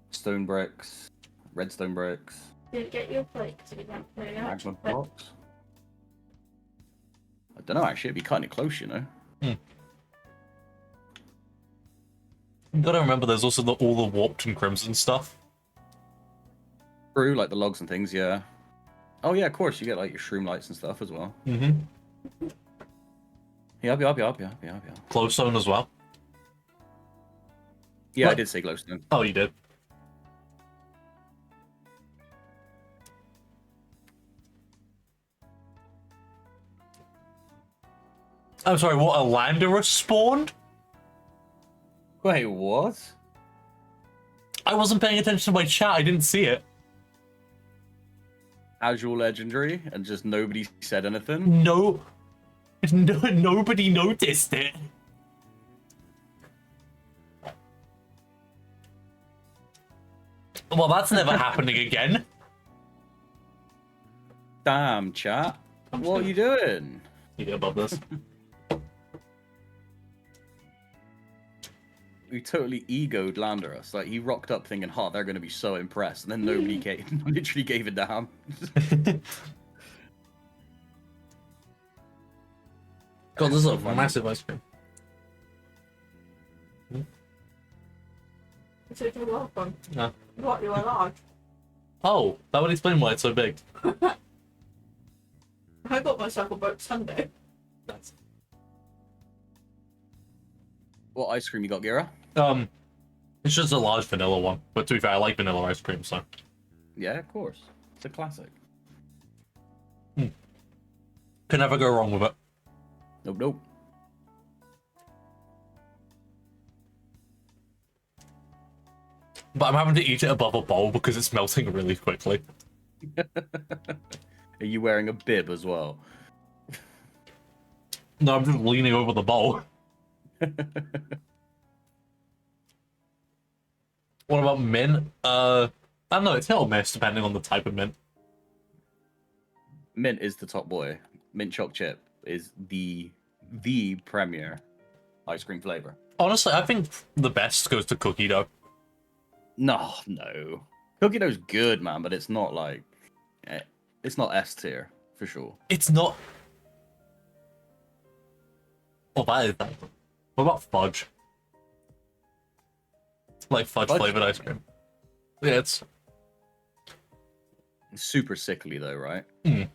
Speaker 2: stone bricks, redstone bricks.
Speaker 3: Did get your plate to be that way out.
Speaker 2: Magma blocks. I don't know, actually, it'd be kind of close,
Speaker 1: You gotta remember, there's also all the warped and crimson stuff.
Speaker 2: True, like the logs and things, yeah. Oh yeah, of course, you get like your shroom lights and stuff as well. Yeah, up.
Speaker 1: Glowstone as well.
Speaker 2: Yeah,
Speaker 1: What?
Speaker 2: I did say glowstone.
Speaker 1: Oh, you did. I'm sorry, what, a Landerer spawned?
Speaker 2: Wait, what?
Speaker 1: I wasn't paying attention to my chat, I didn't see it.
Speaker 2: Casual legendary, and just nobody said anything?
Speaker 1: No, nobody noticed it. Well, that's never happening again.
Speaker 2: Damn, chat. What are you doing?
Speaker 1: You get above this.
Speaker 2: We totally egoed Landeros. Like, he rocked up thinking, they're going to be so impressed. And then nobody literally gave a damn.
Speaker 1: God, this is a massive ice cream.
Speaker 3: So you're welcome.
Speaker 1: No.
Speaker 3: What, you are large?
Speaker 1: Oh, that would explain why it's so big.
Speaker 3: I got myself a boat Sunday.
Speaker 1: That's...
Speaker 2: What ice cream you got, Gira?
Speaker 1: It's just a large vanilla one. But to be fair, I like vanilla ice cream, so...
Speaker 2: Yeah, of course. It's a classic.
Speaker 1: Can never go wrong with it.
Speaker 2: Nope.
Speaker 1: But I'm having to eat it above a bowl because it's melting really quickly.
Speaker 2: Are you wearing a bib as well?
Speaker 1: No, I'm just leaning over the bowl. What about mint? I don't know, it's hit or miss depending on the type of mint.
Speaker 2: Mint is the top boy. Mint choc chip is the premier ice cream flavor.
Speaker 1: Honestly, I think the best goes to cookie dough.
Speaker 2: No. Cookie dough's good, man, but it's not like it's not S tier for sure.
Speaker 1: It's not. Oh, that is that. What about fudge? Like fudge flavored ice cream. Yeah, it's
Speaker 2: Super sickly though, right?
Speaker 1: when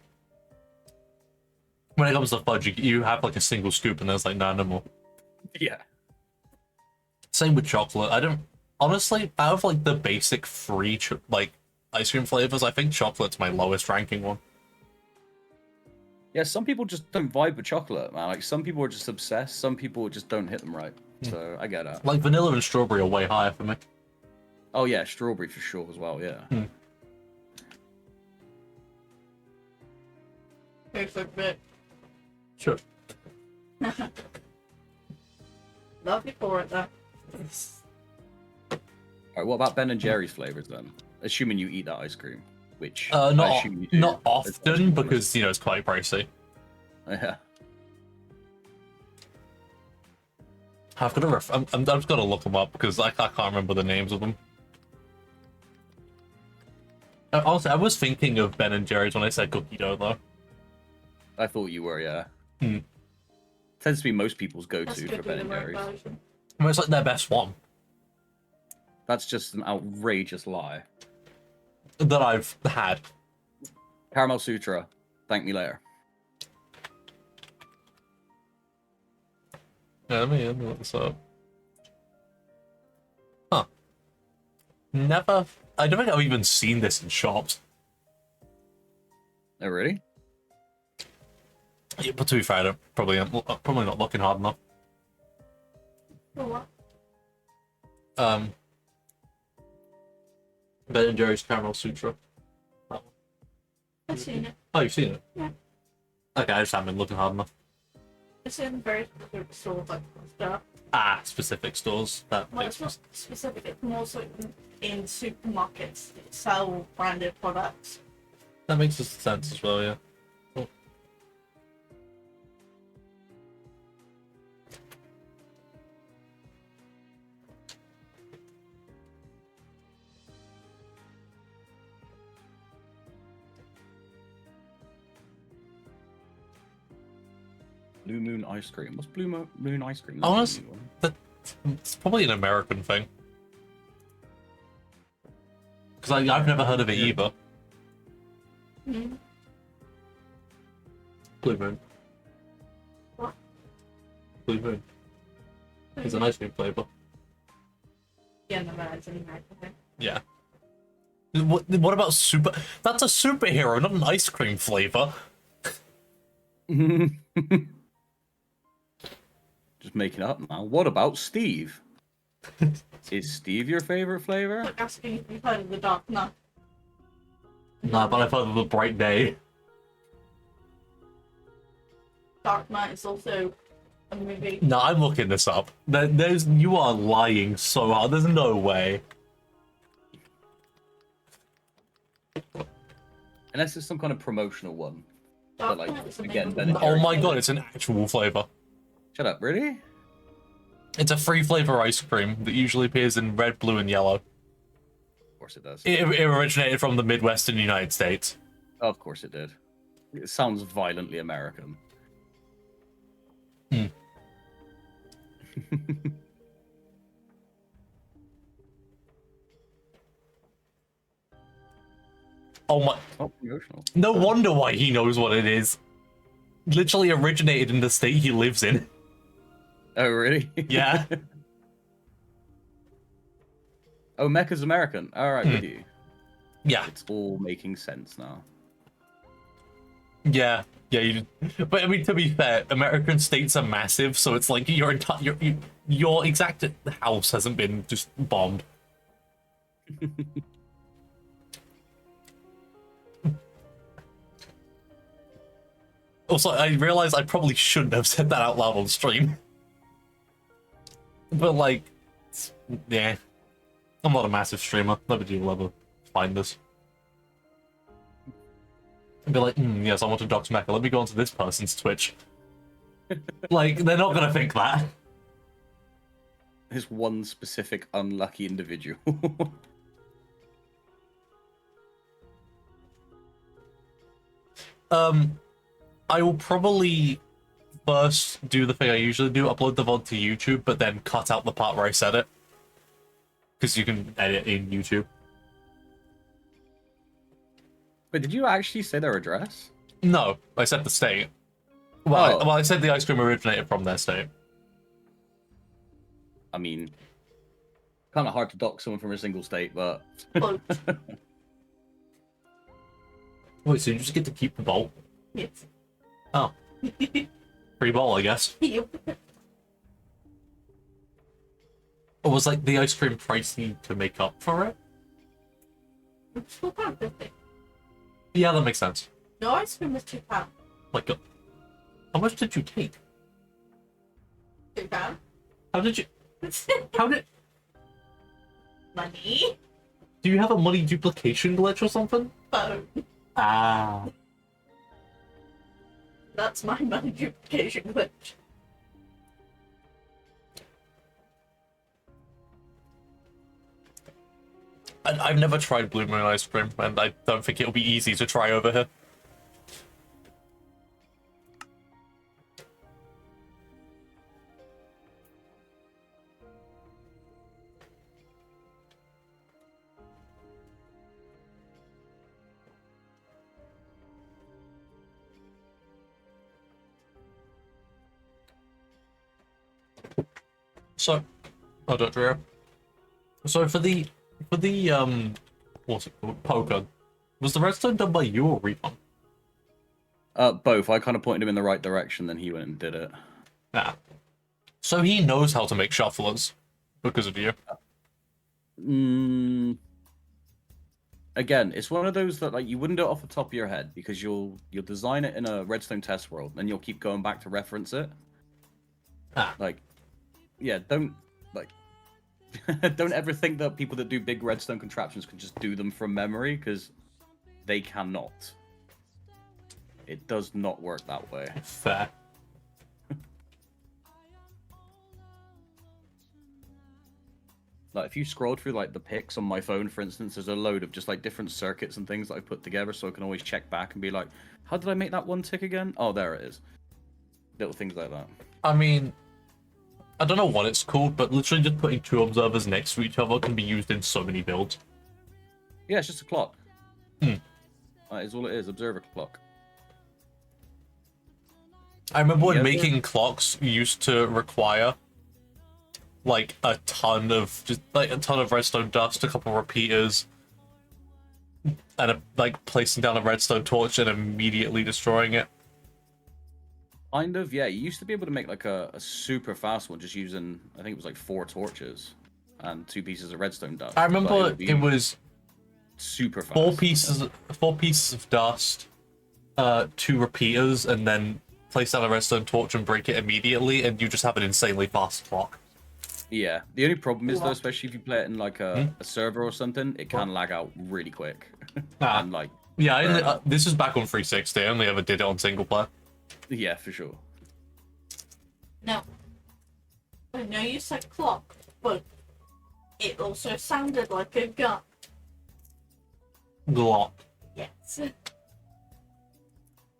Speaker 1: it comes to fudge, you have like a single scoop and there's like no more.
Speaker 2: Yeah.
Speaker 1: Same with chocolate. I don't honestly out of like the basic free like ice cream flavors. I think chocolate's my lowest ranking one.
Speaker 2: Yeah, some people just don't vibe with chocolate, man. Like some people are just obsessed. Some people just don't hit them right. So I get that.
Speaker 1: Like vanilla and strawberry are way higher for me.
Speaker 2: Oh yeah, strawberry for sure as well. Yeah.
Speaker 3: Go for a bit.
Speaker 1: Sure.
Speaker 3: Love you for it though.
Speaker 2: All right. What about Ben and Jerry's flavors then? Assuming you eat that ice cream, which
Speaker 1: Not
Speaker 2: I assume you do.
Speaker 1: not
Speaker 2: It's ice
Speaker 1: often
Speaker 2: cream
Speaker 1: because it's quite pricey.
Speaker 2: yeah.
Speaker 1: I've got to I'm just gonna look them up because I can't remember the names of them. Also, I was thinking of Ben and Jerry's when I said cookie dough though.
Speaker 2: I thought you were. Yeah.
Speaker 1: Hmm.
Speaker 2: Tends to be most people's
Speaker 3: That's
Speaker 2: go-to
Speaker 3: good
Speaker 2: for
Speaker 3: with
Speaker 2: Ben
Speaker 3: the
Speaker 2: and
Speaker 3: right
Speaker 2: Jerry's.
Speaker 3: version.
Speaker 1: I mean, it's like their best one
Speaker 2: That's just an outrageous lie.
Speaker 1: that I've had.
Speaker 2: Caramel Sutra. Thank me later.
Speaker 1: Yeah, let me look this up. Huh. Never. I don't think I've even seen this in shops.
Speaker 2: Oh really?
Speaker 1: Yeah, but to be fair, probably not looking hard enough.
Speaker 3: For what?
Speaker 1: Ben and Jerry's Caramel Sutra.
Speaker 3: I've seen it.
Speaker 1: Oh, you've seen it?
Speaker 3: Yeah.
Speaker 1: Okay, I just haven't been looking hard enough.
Speaker 3: It's in very specific stores like stuff.
Speaker 1: Ah, specific stores. That
Speaker 3: Well,
Speaker 1: makes
Speaker 3: it's not specific. It's more so in supermarkets that sell branded products.
Speaker 1: that makes sense as well. Yeah. Cool.
Speaker 2: Blue Moon ice cream. What's Moon ice cream?
Speaker 1: Honest-
Speaker 2: That's a new one.
Speaker 1: It's probably an American thing. Because I've never heard of it either.
Speaker 3: Mm.
Speaker 1: Blue Moon.
Speaker 3: What?
Speaker 1: Blue Moon. It's an ice cream flavor.
Speaker 3: Yeah, no, that's an American thing.
Speaker 1: Yeah. What about super? That's a superhero, not an ice cream flavor.
Speaker 2: Just making it up now. What about Steve? Is Steve your favorite flavor?
Speaker 3: Like asking if you've heard of the Dark Knight.
Speaker 1: Nah, but I've heard of the Bright Day.
Speaker 3: Dark Knight is also a movie.
Speaker 1: No, I'm looking this up. You are lying so hard. There's no way.
Speaker 2: Unless it's some kind of promotional one.
Speaker 3: Dark
Speaker 2: like,
Speaker 3: Knight is the
Speaker 2: again,
Speaker 3: name of
Speaker 2: Ben
Speaker 3: the
Speaker 2: and
Speaker 1: Oh
Speaker 2: Jerry's
Speaker 1: my
Speaker 2: flavor.
Speaker 1: god, it's an actual flavor.
Speaker 2: Shut up, really?
Speaker 1: It's a free flavor ice cream that usually appears in red, blue, and yellow.
Speaker 2: Of course it does.
Speaker 1: It originated from the Midwestern United States.
Speaker 2: Of course it did. It sounds violently American.
Speaker 1: Hmm. Oh my.
Speaker 2: Not promotional.
Speaker 1: No wonder why he knows what it is. Literally originated in the state he lives in.
Speaker 2: Oh, really?
Speaker 1: Yeah.
Speaker 2: Oh, Mecca's American. Alright, with you.
Speaker 1: Yeah.
Speaker 2: It's all making sense now.
Speaker 1: Yeah. Yeah. But I mean, to be fair, American states are massive, so it's like your exact house hasn't been just bombed. Also, I realized I probably shouldn't have said that out loud on stream. But, like, yeah. I'm not a massive streamer. Nobody will ever find this. And be like, yes, I want to dox Mecha. Let me go onto this person's Twitch. Like, they're not gonna think that.
Speaker 2: There's one specific unlucky individual.
Speaker 1: I will probably first do the thing I usually do, upload the VOD to YouTube, but then cut out the part where I said it. Because you can edit in YouTube.
Speaker 2: But did you actually say their address?
Speaker 1: No, I said the state. Well,
Speaker 2: Oh.
Speaker 1: I said the ice cream originated from their state.
Speaker 2: I mean, kind of hard to dock someone from a single state, but...
Speaker 3: Bolt.
Speaker 1: Wait, so you just get to keep the bolt?
Speaker 3: Yes.
Speaker 1: Oh. Free bowl, I guess.
Speaker 3: Yep.
Speaker 1: Or was, like, the ice cream pricey to make up for it?
Speaker 3: It's £4.50.
Speaker 1: Yeah, that makes sense.
Speaker 3: No ice cream was £2.
Speaker 1: Like, how much did you take?
Speaker 3: £2.
Speaker 1: How did you... How did...
Speaker 3: Money.
Speaker 1: Do you have a money duplication glitch or something?
Speaker 3: Phone.
Speaker 1: Ah.
Speaker 3: That's my money duplication glitch.
Speaker 1: I've never tried Blue Moon ice cream, and I don't think it'll be easy to try over here. So, oh, don't worry. So for the what's it called? Poker. Was the redstone done by you or Refund?
Speaker 2: Both. I kind of pointed him in the right direction, then he went and did it.
Speaker 1: Ah. So he knows how to make shufflers because of you.
Speaker 2: Again, it's one of those that like you wouldn't do it off the top of your head because you'll design it in a redstone test world, and you'll keep going back to reference it.
Speaker 1: Ah.
Speaker 2: Like, yeah, don't don't ever think that people that do big redstone contraptions can just do them from memory, because they cannot. It does not work that way.
Speaker 1: Fair.
Speaker 2: Like, if you scroll through like the pics on my phone, for instance, there's a load of just like different circuits and things that I put together, so I can always check back and be like, how did I make that one tick again? Oh, there it is. Little things like that.
Speaker 1: I mean, I don't know what it's called, but literally just putting two observers next to each other can be used in so many builds.
Speaker 2: Yeah, it's just a clock.
Speaker 1: Hmm.
Speaker 2: That is all it is, observer clock.
Speaker 1: I remember when
Speaker 2: Yeah,
Speaker 1: making clocks used to require like a ton of redstone dust, a couple repeaters, and placing down a redstone torch and immediately destroying it.
Speaker 2: Kind of, yeah. You used to be able to make like a super fast one just using, I think it was like 4 torches and 2 pieces of redstone dust.
Speaker 1: I
Speaker 2: but
Speaker 1: remember
Speaker 2: would be
Speaker 1: it was
Speaker 2: super fast.
Speaker 1: 4 pieces of dust, 2 repeaters, and then place down a redstone torch and break it immediately, and you just have an insanely fast clock.
Speaker 2: Yeah. The only problem is though, especially if you play it in like a server or something, it can lag out really quick.
Speaker 1: Ah.
Speaker 2: And like,
Speaker 1: Yeah, this is back on 360. I only ever did it on single player.
Speaker 2: yeah, for sure.
Speaker 3: No. I know you said clock, but it also sounded like a gun.
Speaker 1: Glock.
Speaker 3: Yes.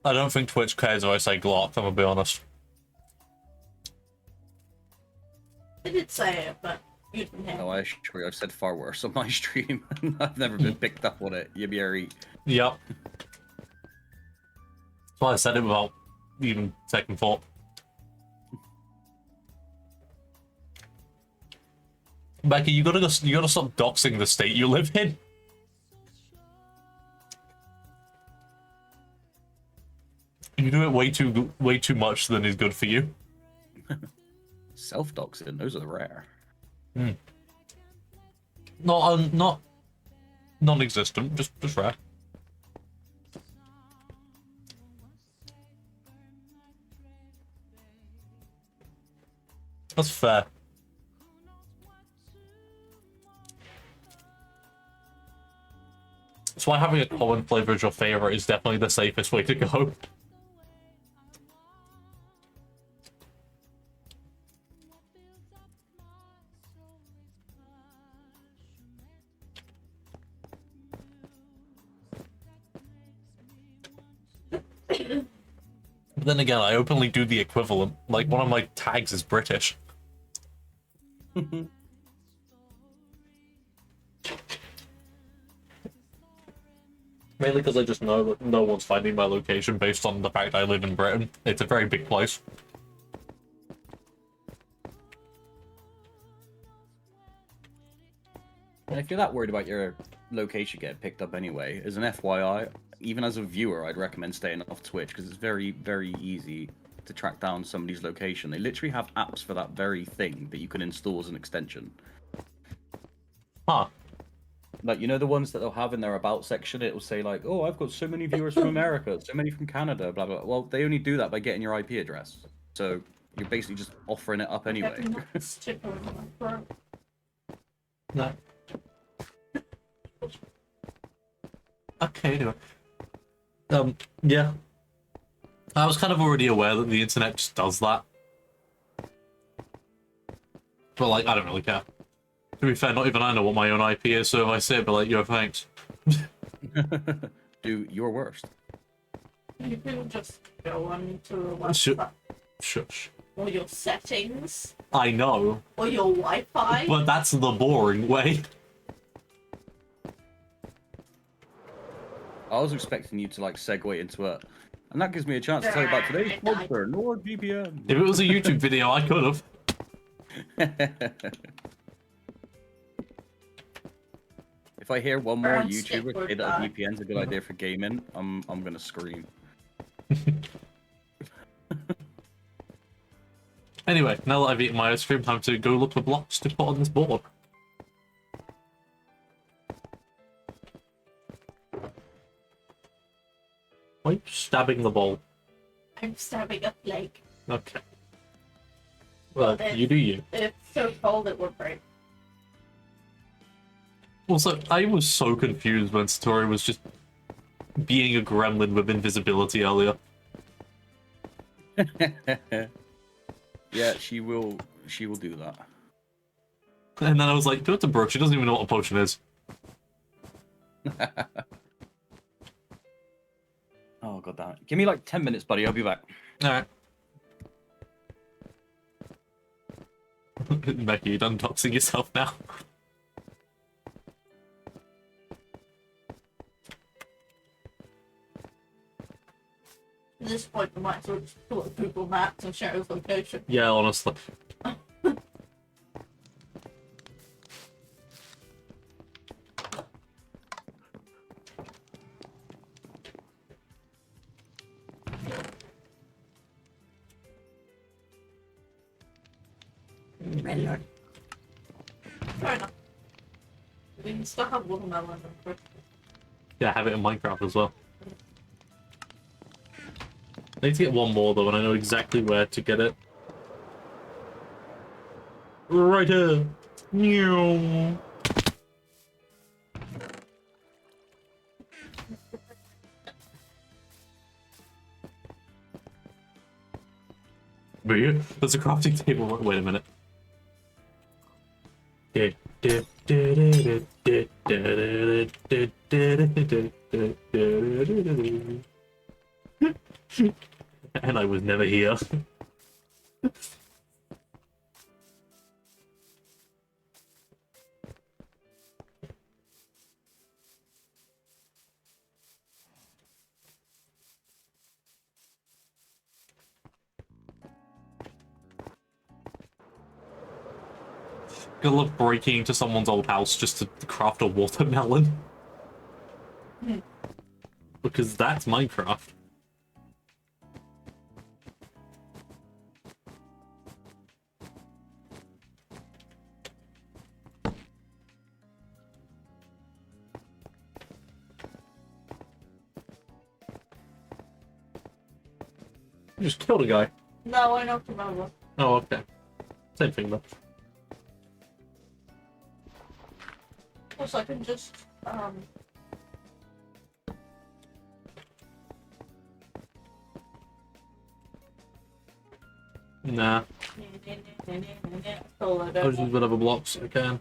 Speaker 1: I don't think Twitch cares if I say Glock, I'm gonna be honest.
Speaker 3: I did say it, but you didn't hear.
Speaker 2: No, I assure you, I've said far worse on my stream. I've never been picked up on it. Yibby.
Speaker 1: Yep. That's why I said it without even second thought. Becky, you gotta stop doxing the state you live in. You do it way too much than is good for you.
Speaker 2: Self-doxing, those are rare.
Speaker 1: Not Non-existent, just rare. That's fair. That's why having a common flavor as your favorite is definitely the safest way to go. But then again, I openly do the equivalent. Like, one of my tags is British. Mainly because I just know that no one's finding my location based on the fact I live in Britain. It's a very big place.
Speaker 2: And if you're that worried about your location getting picked up anyway, as an FYI, even as a viewer, I'd recommend staying off Twitch because it's very, very easy to track down somebody's location. They literally have apps for that very thing that you can install as an extension.
Speaker 1: Huh.
Speaker 2: Like, you know the ones that they'll have in their about section? It will say like, oh, I've got so many viewers from America, so many from Canada, blah, blah. Well, they only do that by getting your IP address. So you're basically just offering it up anyway.
Speaker 1: No. Okay, anyway. Yeah. I was kind of already aware that the internet just does that. But, like, I don't really care. To be fair, not even I know what my own IP is, so if I say it, but like, yo, thanks.
Speaker 2: Do your worst.
Speaker 3: You can just go on to a website.
Speaker 1: Shush.
Speaker 3: Or your settings.
Speaker 1: I know.
Speaker 3: Or your Wi-Fi.
Speaker 1: But that's the boring way.
Speaker 2: I was expecting you to like segue into it, and that gives me a chance to tell you about today's sponsor, NordVPN.
Speaker 1: If it was a YouTube video, I could have.
Speaker 2: If I hear one more YouTuber say that a VPN's a good idea for gaming, I'm gonna scream.
Speaker 1: Anyway, now that I've eaten my ice cream, time to go look for blocks to put on this board. Why are you stabbing the bowl?
Speaker 3: I'm stabbing a flake.
Speaker 1: Okay. Well, you do you.
Speaker 3: It's so cold it would break.
Speaker 1: Also, I was so confused when Satori was just being a gremlin with invisibility earlier.
Speaker 2: Yeah, she will do that.
Speaker 1: And then I was like, do it to Brooke, she doesn't even know what a potion is.
Speaker 2: Oh, god damn it. Give me like 10 minutes, buddy, I'll be back.
Speaker 1: Alright. Becky, you're done doxing yourself now.
Speaker 3: At this point, we might as well just pull up Google Maps and share his location.
Speaker 1: Yeah, honestly.
Speaker 3: Melon. Fair enough. We can still have watermelon.
Speaker 1: Yeah, have it in Minecraft as well. I need to get one more though, and I know exactly where to get it. Right here. Meow. But yeah, there's a crafting table. Wait a minute. And I was never here. I love breaking into someone's old house just to craft a watermelon. Because that's Minecraft. You just killed a guy.
Speaker 3: No, I knocked him over.
Speaker 1: Oh, okay. Same thing, though.
Speaker 3: Also, I can just,
Speaker 1: Nah.
Speaker 3: Stole the
Speaker 1: I'll just use
Speaker 3: donut.
Speaker 1: whatever blocks I can.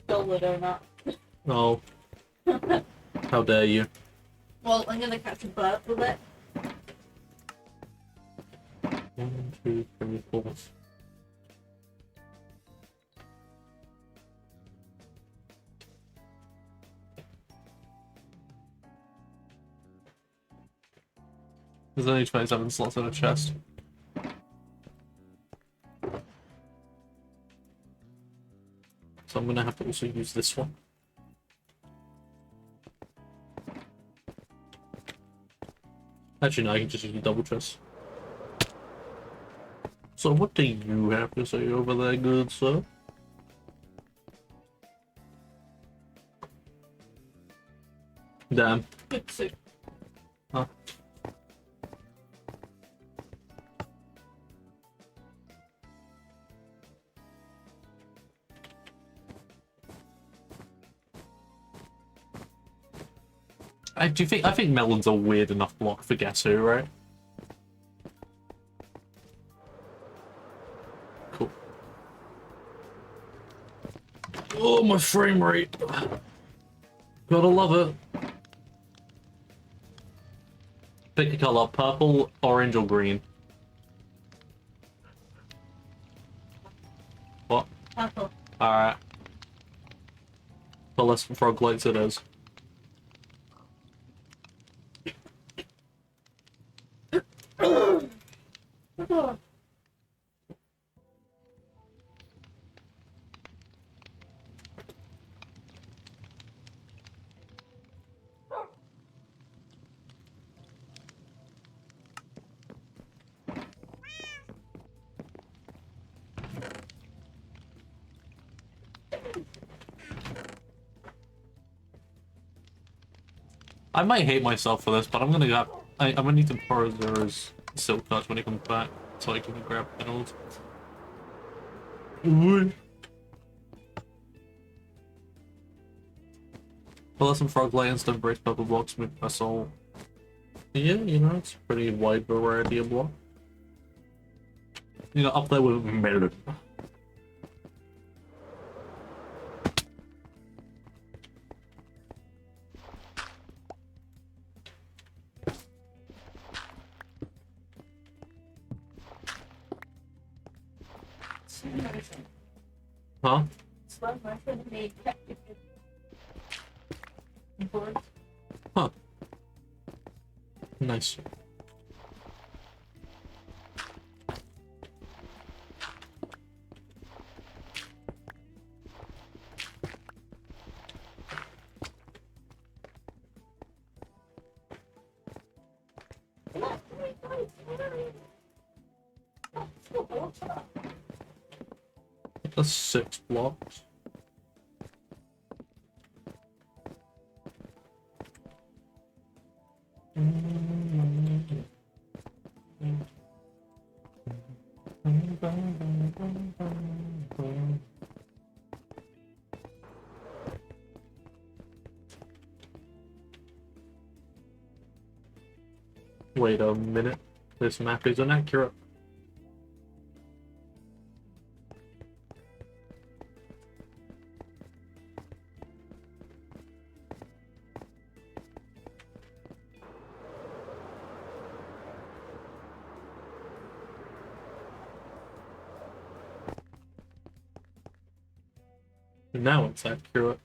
Speaker 3: Stole the donut.
Speaker 1: Oh. How dare you.
Speaker 3: Well, I'm gonna catch a bird with it.
Speaker 1: 1, 2, 3, 4. There's only 27 slots in a chest. So I'm gonna have to also use this one. Actually, no, I can just use the double chest. So what do you have to say over there, good sir? Damn.
Speaker 3: Good soup.
Speaker 1: Huh? I think melons are weird enough block for guess who, right? Cool. Oh, my frame rate. Gotta love it. Pick a color, purple, orange, or green. What?
Speaker 3: Apple.
Speaker 1: Alright. The less frog lights it is. I might hate myself for this, but I'm gonna need to borrow Zera's silk touch when he comes back, so I can grab emeralds. Well, there's some frog light and stuff, brace purple blocks, move vessel. Yeah, you know, it's a pretty wide variety of block. You know, up there with melon. Huh?
Speaker 3: Slow motion made technically.
Speaker 1: Huh. Nice. That's 6 blocks. Wait a minute. This map is inaccurate. Now it's accurate.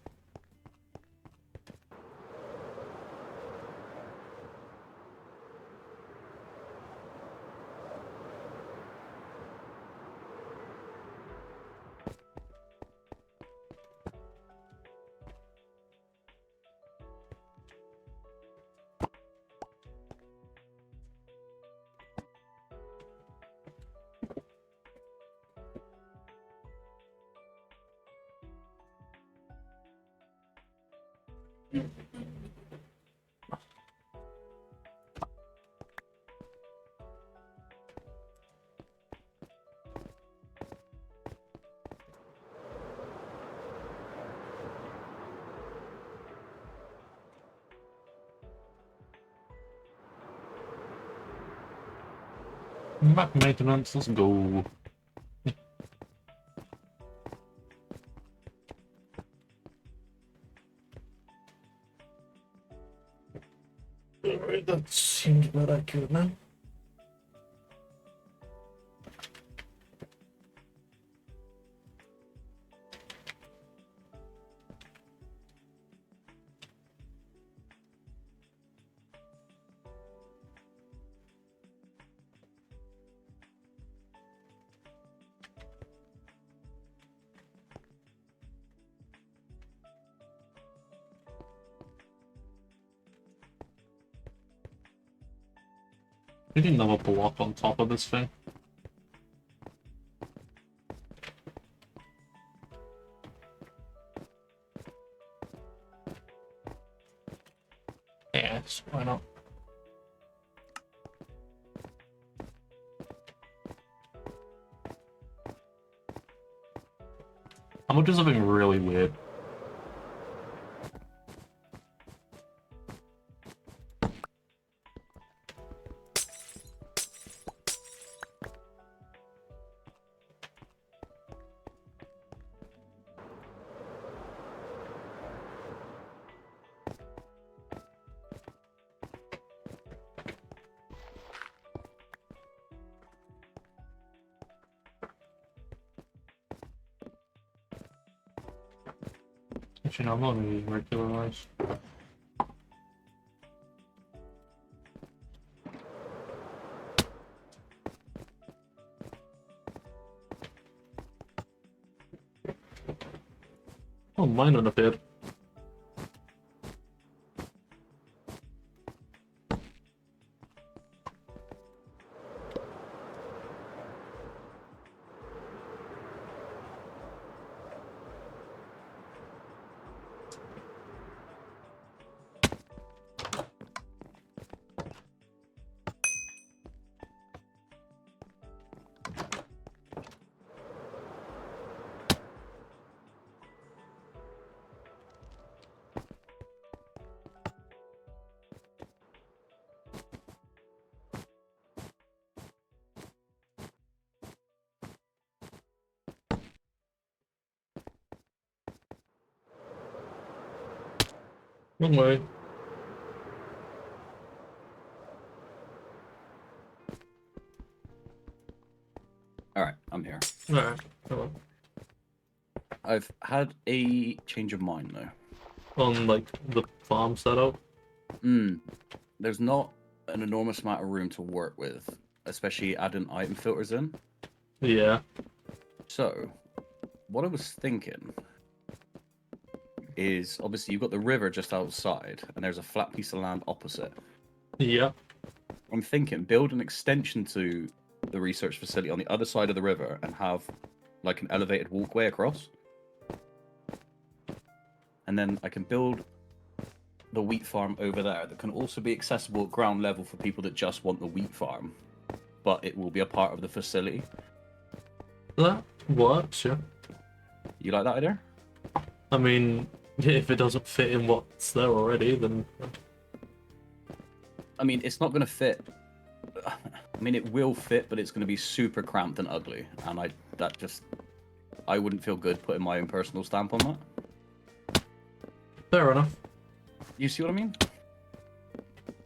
Speaker 1: Map maintenance, let's go. Alright, that seems about accurate now. We need another block on top of this thing. Yes, why not? I'm gonna do something really weird. Actually, no, I'm not gonna use regular rice. Oh, mine on a bit. Wrong way.
Speaker 2: Alright, I'm here.
Speaker 1: Alright, come on.
Speaker 2: I've had a change of mind though.
Speaker 1: On, like, the farm setup.
Speaker 2: There's not an enormous amount of room to work with, especially adding item filters in.
Speaker 1: Yeah.
Speaker 2: So, what I was thinking is obviously you've got the river just outside, and there's a flat piece of land opposite.
Speaker 1: Yeah.
Speaker 2: I'm thinking build an extension to the research facility on the other side of the river and have like an elevated walkway across. And then I can build the wheat farm over there that can also be accessible at ground level for people that just want the wheat farm, but it will be a part of the facility.
Speaker 1: That works, yeah.
Speaker 2: You like that idea?
Speaker 1: I mean, if it doesn't fit in what's there already, then...
Speaker 2: I mean, it's not going to fit. I mean, it will fit, but it's going to be super cramped and ugly, and I wouldn't feel good putting my own personal stamp on that.
Speaker 1: Fair enough.
Speaker 2: You see what I mean?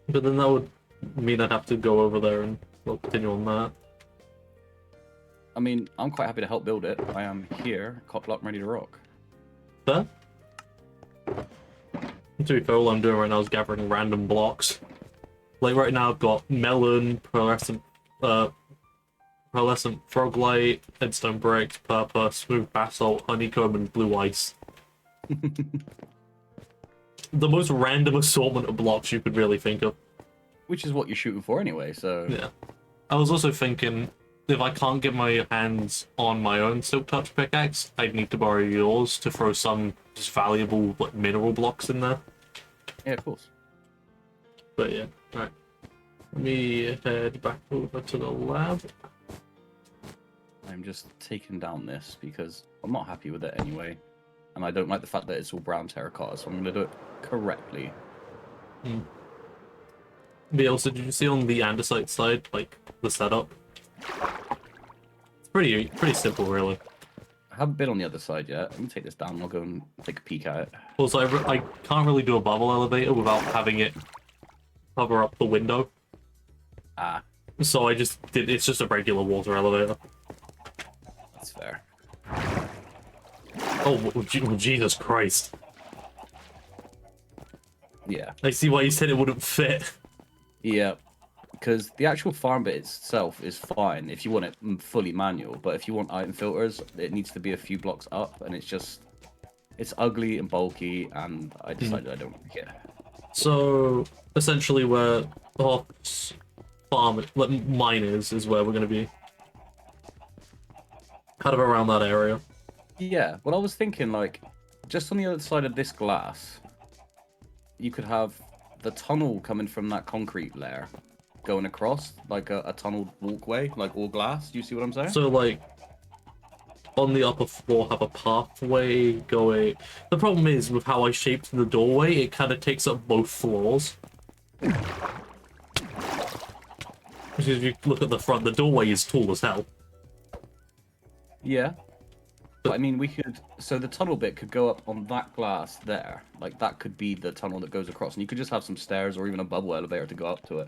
Speaker 1: But then that would mean I'd have to go over there and we'll continue on that.
Speaker 2: I mean, I'm quite happy to help build it. I am here, cock lock, ready to rock.
Speaker 1: Fair? To be fair, all I'm doing right now is gathering random blocks. Like right now I've got melon, pearlescent froglight, endstone bricks, purple, smooth basalt, honeycomb, and blue ice. The most random assortment of blocks you could really think of.
Speaker 2: Which is what you're shooting for anyway, so...
Speaker 1: Yeah. I was also thinking, if I can't get my hands on my own Silk Touch pickaxe, I'd need to borrow yours to throw some just valuable like, mineral blocks in there.
Speaker 2: Yeah, of course.
Speaker 1: But yeah, right. Let me head back over to the lab.
Speaker 2: I'm just taking down this because I'm not happy with it anyway. And I don't like the fact that it's all brown terracotta, so I'm going to do it correctly.
Speaker 1: But also, did you see on the andesite side, like, the setup? It's pretty simple, really.
Speaker 2: I haven't been on the other side yet. Let me take this down and I'll go and take a peek at it.
Speaker 1: Also, I can't really do a bubble elevator without having it cover up the window.
Speaker 2: Ah,
Speaker 1: So I just did. It's just a regular water elevator.
Speaker 2: that's fair.
Speaker 1: Oh, Jesus Christ!
Speaker 2: Yeah.
Speaker 1: I see why you said it wouldn't fit.
Speaker 2: Yeah. Because the actual farm bit itself is fine if you want it fully manual, but if you want item filters, it needs to be a few blocks up, and it's ugly and bulky, and I decided I don't like it.
Speaker 1: So essentially, where Hawk's farm, like mine is where we're going to be. Kind of around that area.
Speaker 2: Yeah, well, I was thinking, like, just on the other side of this glass, you could have the tunnel coming from that concrete layer going across, like a tunneled walkway, like all glass. Do you see what I'm saying?
Speaker 1: So like, on the upper floor, have a pathway going. The problem is with how I shaped the doorway, it kind of takes up both floors. Because if you look at the front, the doorway is tall as hell.
Speaker 2: Yeah. But I mean, we could. So the tunnel bit could go up on that glass there. Like, that could be the tunnel that goes across. And you could just have some stairs or even a bubble elevator to go up to it.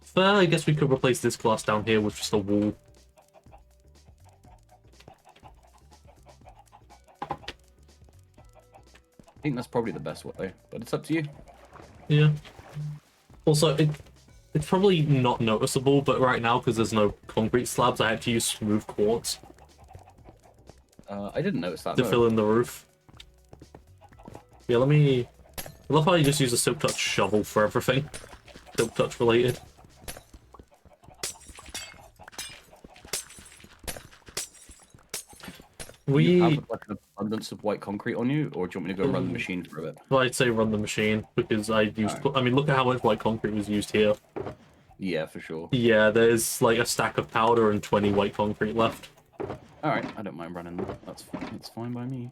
Speaker 1: Fair, I guess we could replace this glass down here with just a wall.
Speaker 2: I think that's probably the best way, but it's up to you.
Speaker 1: Yeah. Also, it's probably not noticeable, but right now, because there's no concrete slabs, I had to use smooth quartz
Speaker 2: I didn't notice that.
Speaker 1: to
Speaker 2: No.
Speaker 1: fill in the roof. Yeah, let me... I love how you just use a Silk Touch shovel for everything. Silk Touch related.
Speaker 2: Do you have like an abundance of white concrete on you, or do you want me to go and run the machine for a bit?
Speaker 1: Well, I'd say run the machine, because I used...
Speaker 2: Alright.
Speaker 1: I mean, look at how much white concrete was used here.
Speaker 2: Yeah, for sure.
Speaker 1: Yeah, there's like a stack of powder and 20 white concrete left.
Speaker 2: All right, I don't mind running that. That's fine by me.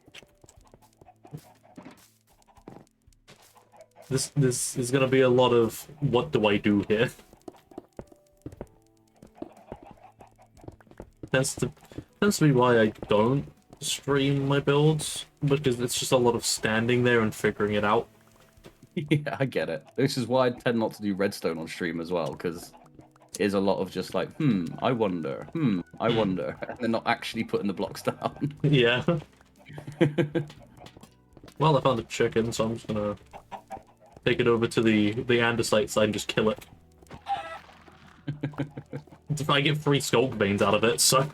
Speaker 1: This is gonna be a lot of what do I do here? Tends to be why I don't stream my builds, because it's just a lot of standing there and figuring it out.
Speaker 2: Yeah, I get it. This is why I tend not to do redstone on stream as well, because it's a lot of just like, I wonder, I wonder, and they're not actually putting the blocks down.
Speaker 1: Yeah. Well, I found a chicken, so I'm just gonna take it over to the andesite side and just kill it. If I get 3 Sculk veins out of it, so...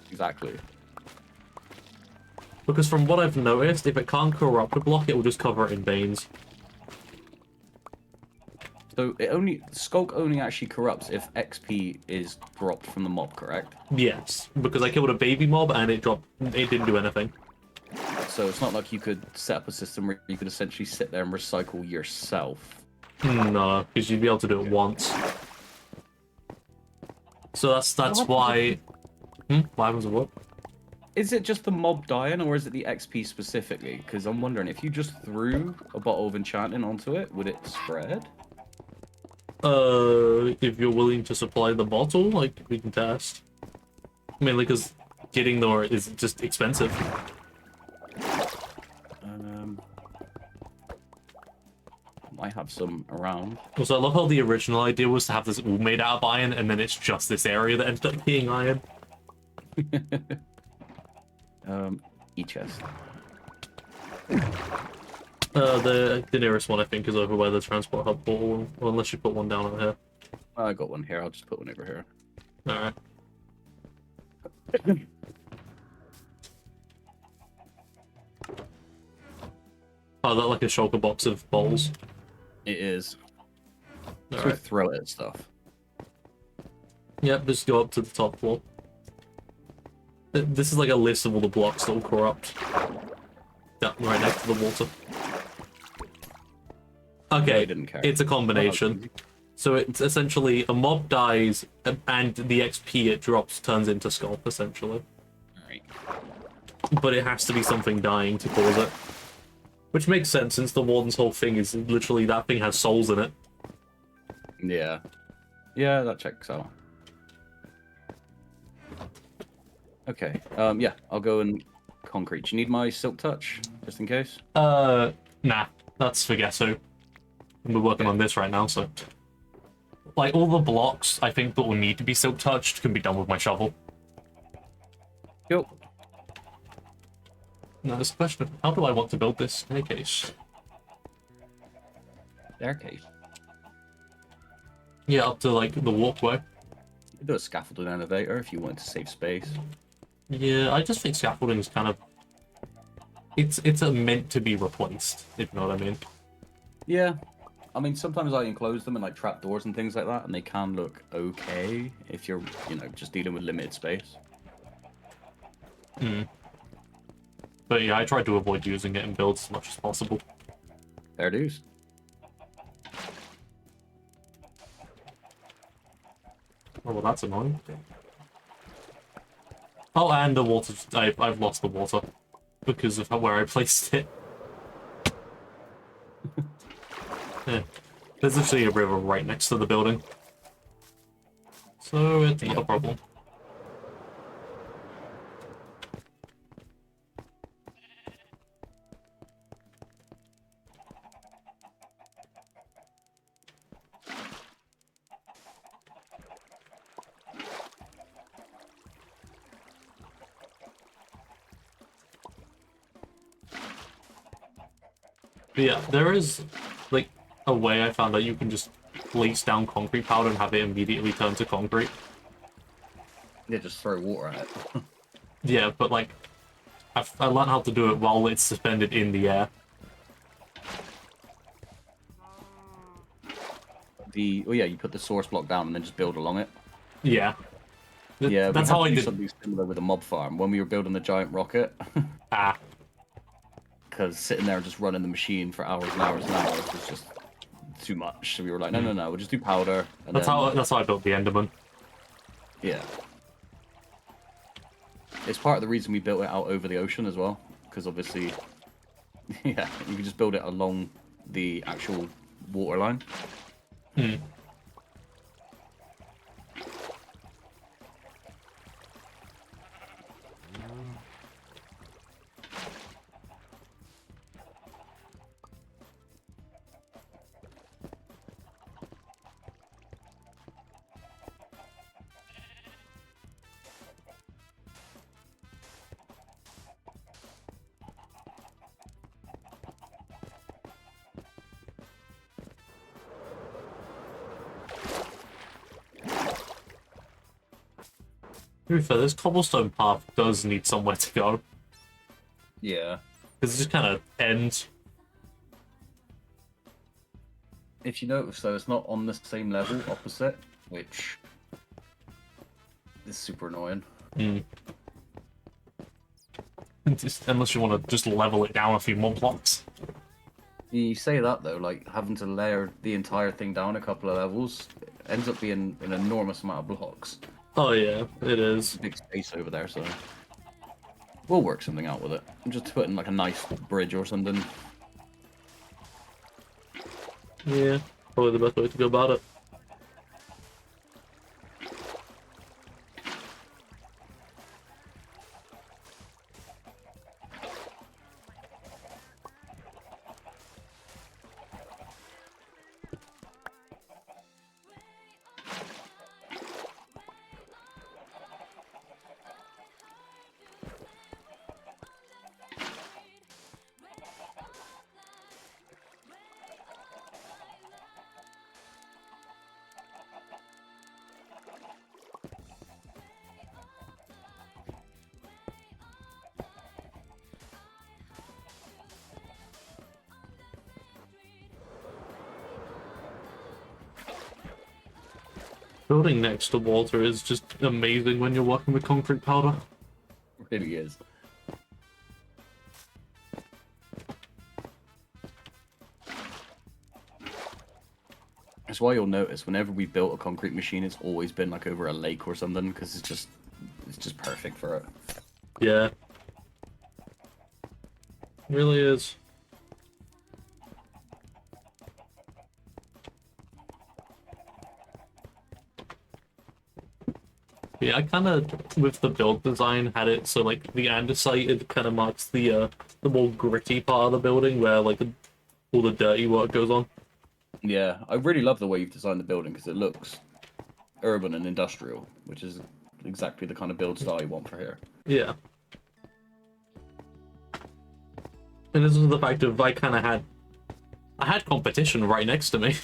Speaker 2: Exactly.
Speaker 1: Because from what I've noticed, if it can't corrupt a block, it will just cover it in veins.
Speaker 2: So Sculk only actually corrupts if XP is dropped from the mob, correct?
Speaker 1: Yes, because I killed a baby mob and it didn't do anything.
Speaker 2: So it's not like you could set up a system where you could essentially sit there and recycle yourself.
Speaker 1: No, because you'd be able to do it once. So that's why... What happens with what?
Speaker 2: Is it just the mob dying, or is it the XP specifically? Because I'm wondering, if you just threw a bottle of enchanting onto it, would it spread?
Speaker 1: If you're willing to supply the bottle, like, we can test. Mainly because getting there is just expensive.
Speaker 2: I have some around.
Speaker 1: Also, I love how the original idea was to have this all made out of iron, and then it's just this area that ended up being iron.
Speaker 2: E-chest.
Speaker 1: The nearest one, I think, is over by the transport hub portal, well, unless you put one down over here.
Speaker 2: I got one here, I'll just put one over here.
Speaker 1: Alright. Oh, that like a shulker box of bowls.
Speaker 2: It is. So
Speaker 1: Alright.
Speaker 2: throw it at stuff.
Speaker 1: Yep, just go up to the top floor. This is like a list of all the blocks that will corrupt. Yeah, right next to the water. Okay,
Speaker 2: didn't care.
Speaker 1: it's a combination. So it's essentially a mob dies, and the XP it drops turns into Sculk, essentially.
Speaker 2: Alright.
Speaker 1: But it has to be something dying to cause it. Which makes sense, since the Warden's whole thing is literally that thing has souls in it.
Speaker 2: Yeah. Yeah, that checks out. Okay. Yeah, I'll go and concrete. Do you need my silk touch, just in case?
Speaker 1: Nah, that's for Gesso. We're working on this right now, so like all the blocks I think that will need to be silk touched can be done with my shovel.
Speaker 2: Cool.
Speaker 1: Now there's a question of how do I want to build this staircase?
Speaker 2: Staircase.
Speaker 1: Yeah, up to like the walkway.
Speaker 2: You could do a scaffolded elevator if you wanted to save space.
Speaker 1: Yeah, I just think scaffolding is kind of it's a meant to be replaced, if you know what I mean.
Speaker 2: Yeah. I mean, sometimes I enclose them in like trapdoors and things like that, and they can look okay if you're, just dealing with limited space.
Speaker 1: But yeah, I tried to avoid using it in builds as much as possible.
Speaker 2: Fair dues.
Speaker 1: Oh, well, that's annoying. Oh, and the water. I've lost the water because of where I placed it. Yeah. There's actually a river right next to the building, so it's not a problem. But yeah, there is like a way I found that you can just place down concrete powder and have it immediately turn to concrete.
Speaker 2: Yeah, just throw water at it.
Speaker 1: Yeah, but like I learned how to do it while it's suspended in the air.
Speaker 2: Oh yeah, you put the source block down and then just build along it.
Speaker 1: Yeah.
Speaker 2: Yeah,
Speaker 1: That's
Speaker 2: we
Speaker 1: how
Speaker 2: had
Speaker 1: I
Speaker 2: to do
Speaker 1: did.
Speaker 2: something similar with a mob farm when we were building the giant rocket.
Speaker 1: Ah,
Speaker 2: Because sitting there just running the machine for hours and hours and hours was just too much. So we were like, no, we'll just do powder. And
Speaker 1: that's
Speaker 2: then,
Speaker 1: how I built the Enderman.
Speaker 2: Yeah. It's part of the reason we built it out over the ocean as well. Because obviously, yeah, you can just build it along the actual water line.
Speaker 1: To be fair, this cobblestone path does need somewhere to go
Speaker 2: Yeah.
Speaker 1: because it just kind of ends.
Speaker 2: If you notice, though, it's not on the same level opposite, which is super annoying.
Speaker 1: Unless you want to just level it down a few more blocks.
Speaker 2: You say that, though, like, having to layer the entire thing down a couple of levels ends up being an enormous amount of blocks.
Speaker 1: Oh yeah, it is.
Speaker 2: Big space over there, so we'll work something out with it. Just put in, like, a nice bridge or something.
Speaker 1: Yeah, probably the best way to go about it. Building next to water is just amazing when you're working with concrete powder.
Speaker 2: It really is. That's why you'll notice whenever we built a concrete machine, it's always been like over a lake or something, because it's just perfect for it.
Speaker 1: Yeah. It really is. Yeah, I kind of, with the build design, had it so like the andesite, it kind of marks the more gritty part of the building where like all the dirty work goes on.
Speaker 2: Yeah, I really love the way you've designed the building because it looks urban and industrial, which is exactly the kind of build style you want for here.
Speaker 1: Yeah. And this was the fact of I had competition right next to me.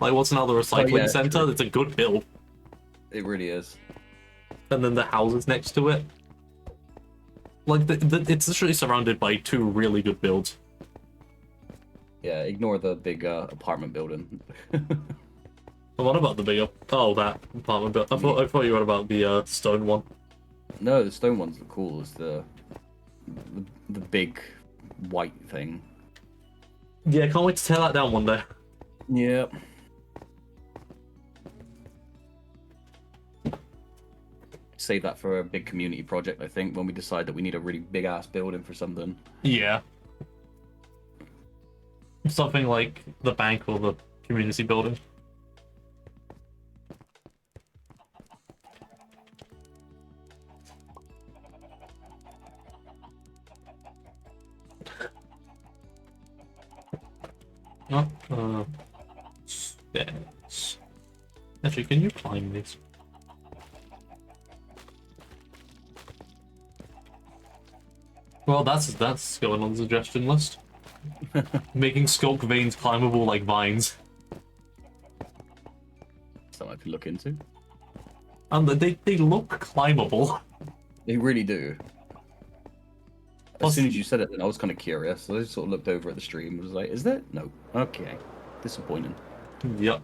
Speaker 1: Like, what's another recycling center?
Speaker 2: true.
Speaker 1: It's a good build.
Speaker 2: It really is.
Speaker 1: And then the houses next to it. Like, it's literally surrounded by two really good builds.
Speaker 2: Yeah, ignore the big apartment building.
Speaker 1: And what about the bigger? Oh, that apartment build. I thought you were about the stone one.
Speaker 2: No, the stone one's the cool. It's the big white thing.
Speaker 1: Yeah, can't wait to tear that down one day.
Speaker 2: Yep. Save that for a big community project, I think, when we decide that we need a really big ass building for something.
Speaker 1: Yeah. Something like the bank or the community building. Oh, stairs. Actually, can you climb these? Well, that's going on the suggestion list. Making Sculk veins climbable like vines.
Speaker 2: Something I could look into.
Speaker 1: And they look climbable.
Speaker 2: They really do.
Speaker 1: Plus-
Speaker 2: As soon as you said it, then I was kind of curious. So I just sort of looked over at the stream and was like, is there? No. Okay. Disappointing.
Speaker 1: Yep.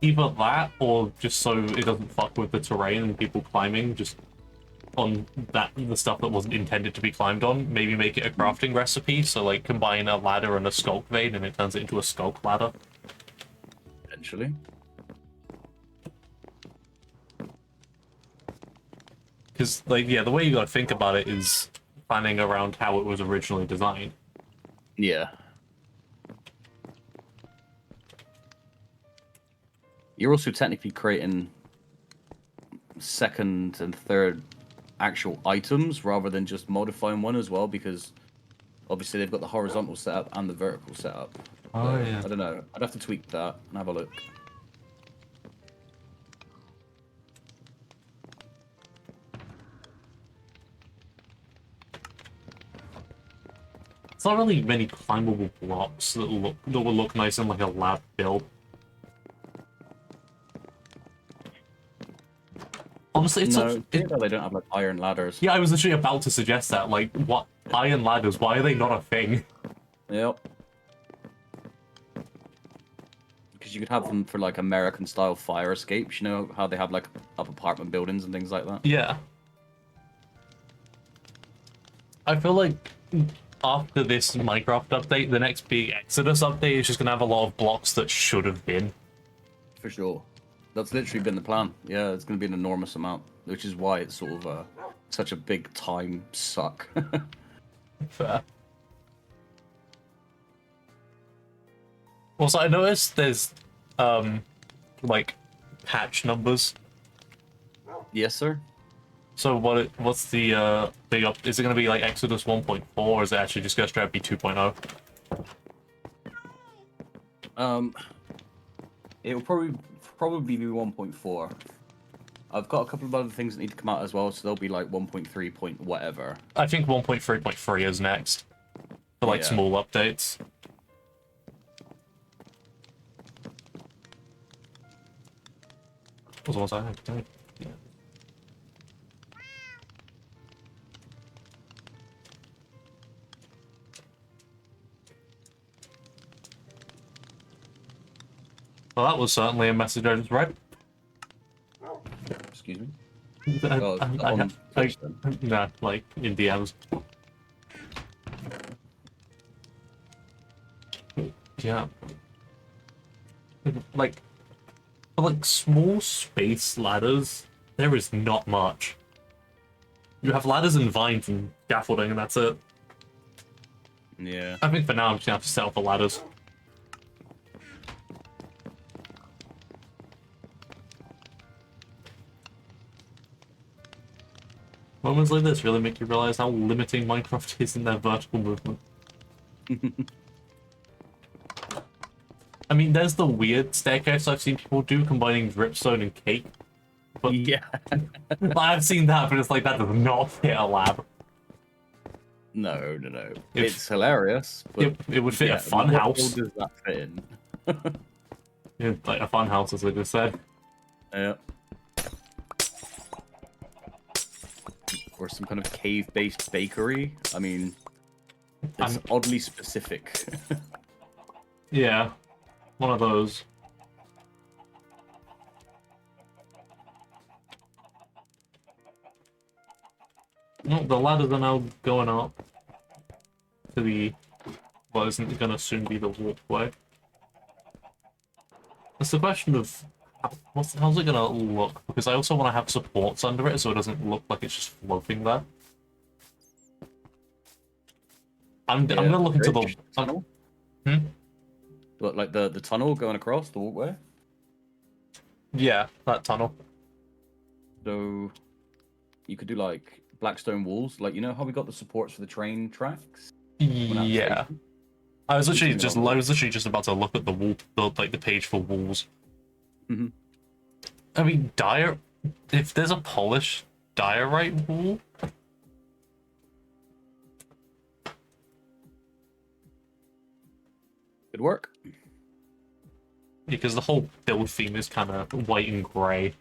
Speaker 1: Either that, or just so it doesn't fuck with the terrain and people climbing just on the stuff that wasn't intended to be climbed on. Maybe make it a crafting recipe, so like combine a ladder and a Sculk vein and it turns it into a Sculk ladder.
Speaker 2: Potentially.
Speaker 1: Because, like, yeah, the way you gotta think about it is planning around how it was originally designed.
Speaker 2: Yeah. You're also technically creating second and third actual items rather than just modifying one as well, because obviously they've got the horizontal setup and the vertical setup.
Speaker 1: Oh,
Speaker 2: So,
Speaker 1: yeah.
Speaker 2: I don't know. I'd have to tweak that and have a look.
Speaker 1: It's not really many climbable blocks that will look nice in like a lab build. Honestly, it's
Speaker 2: No,
Speaker 1: such...
Speaker 2: they don't have like iron ladders.
Speaker 1: Yeah, I was literally about to suggest that. Like, what? Iron ladders, why are they not a thing?
Speaker 2: Yep. Because you could have them for like American style fire escapes. You know how they have like up apartment buildings and things like that.
Speaker 1: Yeah. I feel like after this Minecraft update, the next big Exodus update is just gonna have a lot of blocks that should have been.
Speaker 2: For sure. That's literally been the plan. Yeah, it's going to be an enormous amount, which is why it's sort of such a big time suck.
Speaker 1: Fair. Also, I noticed there's like patch numbers.
Speaker 2: Yes, sir.
Speaker 1: So what's the big up? Is it gonna be like Exodus 1.4, or is it actually just gonna straight up be 2.0?
Speaker 2: It'll probably be 1.4. I've got a couple of other things that need to come out as well, so they'll be like 1.3 point whatever.
Speaker 1: I think 1.3.3 is next for like
Speaker 2: Yeah.
Speaker 1: small updates. What was I saying? Yeah. Well, that was certainly a message I just read.
Speaker 2: Excuse me.
Speaker 1: I,
Speaker 2: Oh,
Speaker 1: I,
Speaker 2: on Twitch, then.
Speaker 1: nah, like in DMs. Yeah. Like, for like small space ladders, there is not much. You have ladders and vines and scaffolding, and that's it.
Speaker 2: Yeah.
Speaker 1: I think for now I'm just gonna have to settle for ladders. Moments like this really make you realize how limiting Minecraft is in their vertical movement. I mean, there's the weird staircase I've seen people do combining dripstone and cake. But
Speaker 2: Yeah.
Speaker 1: I've seen that, but it's like that does not fit a lab.
Speaker 2: No. It's hilarious, but
Speaker 1: It would fit a
Speaker 2: yeah,
Speaker 1: fun
Speaker 2: what
Speaker 1: house.
Speaker 2: world does that fit in?
Speaker 1: Yeah, like a fun house, as I just said.
Speaker 2: Yeah. Or some kind of cave-based bakery. I mean, it's oddly specific.
Speaker 1: Yeah, one of those. Well, the ladders are now going up to the what isn't going to soon be the walkway. It's the question of how's it going to look, because I also want to have supports under it so it doesn't look like it's just floating there. I'm going to look into the
Speaker 2: tunnel. Look, like the tunnel going across the walkway.
Speaker 1: Yeah, that tunnel.
Speaker 2: So you could do like blackstone walls, like you know how we got the supports for the train tracks.
Speaker 1: Yeah, I was literally just about to look at the wall, the page for walls.
Speaker 2: Mm-hmm.
Speaker 1: I mean, if there's a polished diorite wall,
Speaker 2: could work.
Speaker 1: Because the whole build theme is kind of white and grey.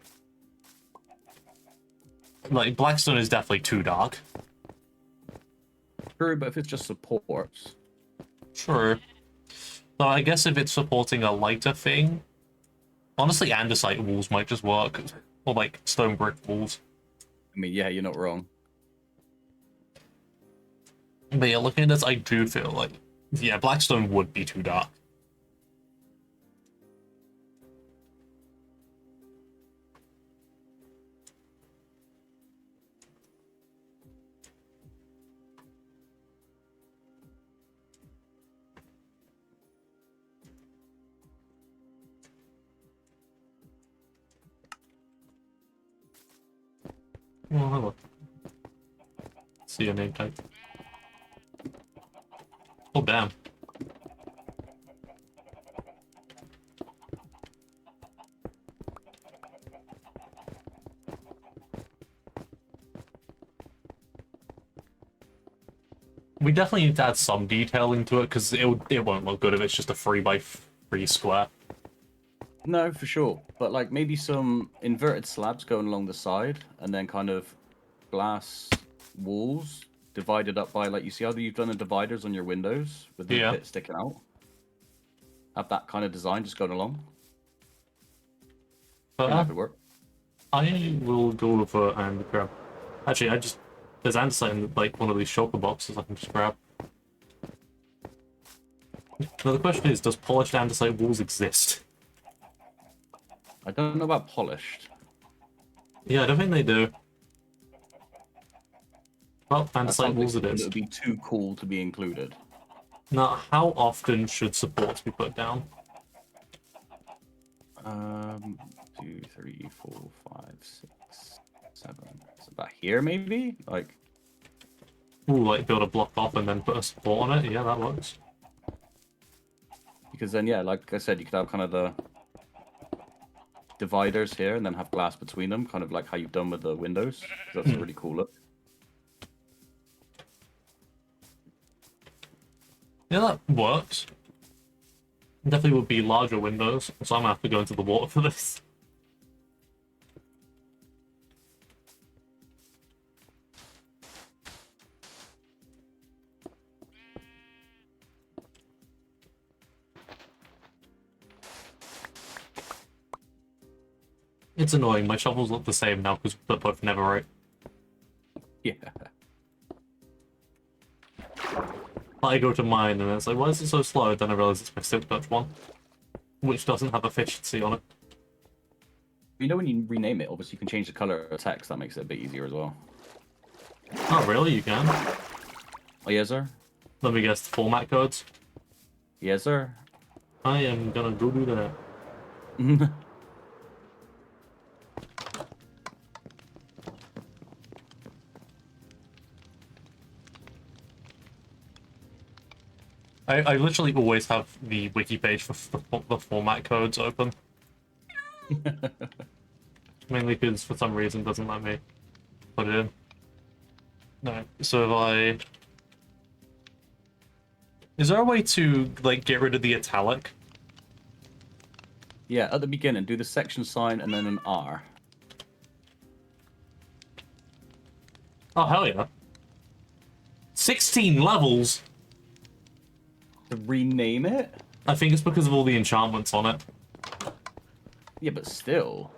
Speaker 1: Like, Blackstone is definitely too dark.
Speaker 2: True, but if it's just supports.
Speaker 1: Sure. So I guess if it's supporting a lighter thing, honestly, andesite walls might just work. Or, like, stone brick walls.
Speaker 2: I mean, yeah, you're not wrong.
Speaker 1: But yeah, looking at this, I do feel like, yeah, Blackstone would be too dark. Oh, hello. See your name tag. Oh, damn. We definitely need to add some detail into it, because it won't look good if it's just a 3x3 square.
Speaker 2: No, for sure. But like maybe some inverted slabs going along the side, and then kind of glass walls divided up by, like, you see how you've done the dividers on your windows with the bit sticking out? Have that kind of design just going along. That could work.
Speaker 1: I will go over and grab. Actually, there's andesite in like one of these shulker boxes I can just grab. Now the question is, does polished andesite walls exist?
Speaker 2: I don't know about polished.
Speaker 1: Yeah, I don't think they do. Well, andesite walls it is.
Speaker 2: It would be too cool to be included.
Speaker 1: Now, how often should supports be put down?
Speaker 2: 2, 3, 4, 5, 6, 7. It's about here, maybe? Like,
Speaker 1: Ooh, like build a block off and then put a support on it? Yeah, that works.
Speaker 2: because then, yeah, like I said, you could have kind of the dividers here and then have glass between them, kind of like how you've done with the windows. That's a really cool look.
Speaker 1: Yeah, that works. Definitely would be larger windows, so I'm gonna have to go into the water for this. It's annoying, my shovels look the same now because they're both netherite.
Speaker 2: Yeah.
Speaker 1: I go to mine and it's like, why is it so slow? Then I realize it's my silk touch one, which doesn't have efficiency on it.
Speaker 2: You know, when you rename it, obviously you can change the color of text. That makes it a bit easier as well.
Speaker 1: Oh, really? You can?
Speaker 2: Oh, yes, sir?
Speaker 1: Let me guess the format codes.
Speaker 2: Yes, sir.
Speaker 1: I am gonna go do that. I literally always have the wiki page for the format codes open. Mainly because for some reason it doesn't let me put it in. No. So if I... Is there a way to, like, get rid of the italic?
Speaker 2: Yeah, at the beginning, do the section sign and then an R.
Speaker 1: Oh, hell yeah. 16 levels?
Speaker 2: To rename it?
Speaker 1: I think it's because of all the enchantments on it.
Speaker 2: Yeah, but still.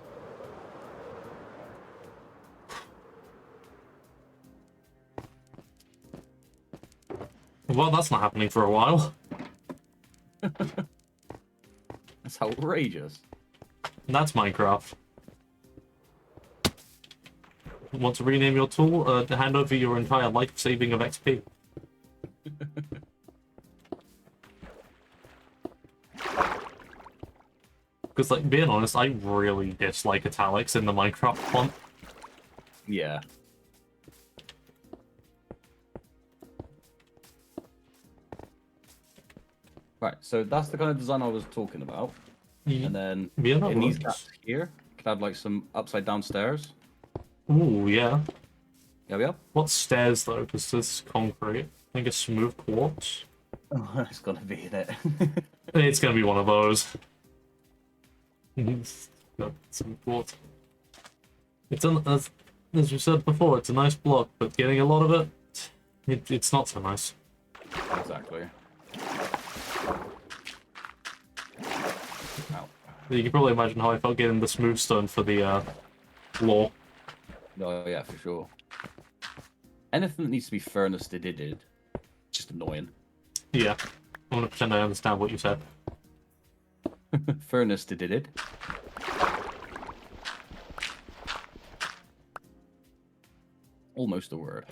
Speaker 1: Well, that's not happening for a while.
Speaker 2: That's outrageous.
Speaker 1: That's Minecraft. Want to rename your tool? Hand over your entire life saving of XP. Because, like, being honest, I really dislike italics in the Minecraft font.
Speaker 2: Yeah. Right, so that's the kind of design I was talking about. And then
Speaker 1: Yeah, that
Speaker 2: in these
Speaker 1: works.
Speaker 2: gaps here, could have like some upside down stairs.
Speaker 1: Ooh, yeah.
Speaker 2: Yeah, we are.
Speaker 1: What stairs, though? Because this is concrete. I think a smooth quartz.
Speaker 2: Oh, it's gonna be in it.
Speaker 1: It's gonna be one of those. No, smooth quartz. It's as we said before, it's a nice block, but getting a lot of it's not so nice.
Speaker 2: Exactly. Ow.
Speaker 1: You can probably imagine how I felt getting the smooth stone for the floor.
Speaker 2: Oh yeah, for sure. Anything that needs to be furnace did, just annoying.
Speaker 1: Yeah, I'm gonna pretend I understand what you said.
Speaker 2: Furnace did. Almost a word.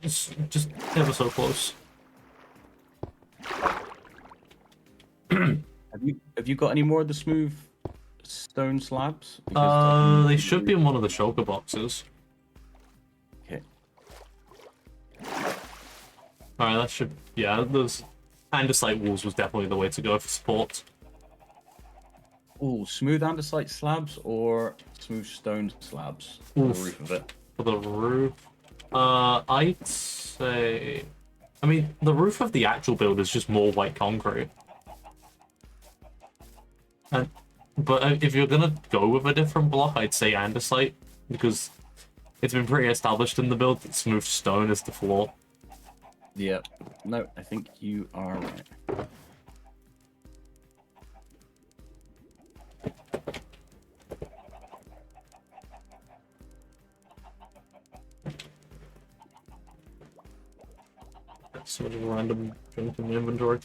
Speaker 1: It's just ever so close.
Speaker 2: Have you got any more of the smooth stone slabs? Because
Speaker 1: They should be in one of the shulker boxes.
Speaker 2: Okay.
Speaker 1: Alright, that should... Yeah, those andesite walls was definitely the way to go for support.
Speaker 2: Oh, smooth andesite slabs or smooth stone slabs for the
Speaker 1: Oof.
Speaker 2: roof of it?
Speaker 1: For the roof... I'd say... I mean, the roof of the actual build is just more white concrete. But if you're gonna go with a different block, I'd say andesite, because it's been pretty established in the build that smooth stone is the floor.
Speaker 2: Yeah. No, I think you are right.
Speaker 1: That's sort of random junk in the inventory.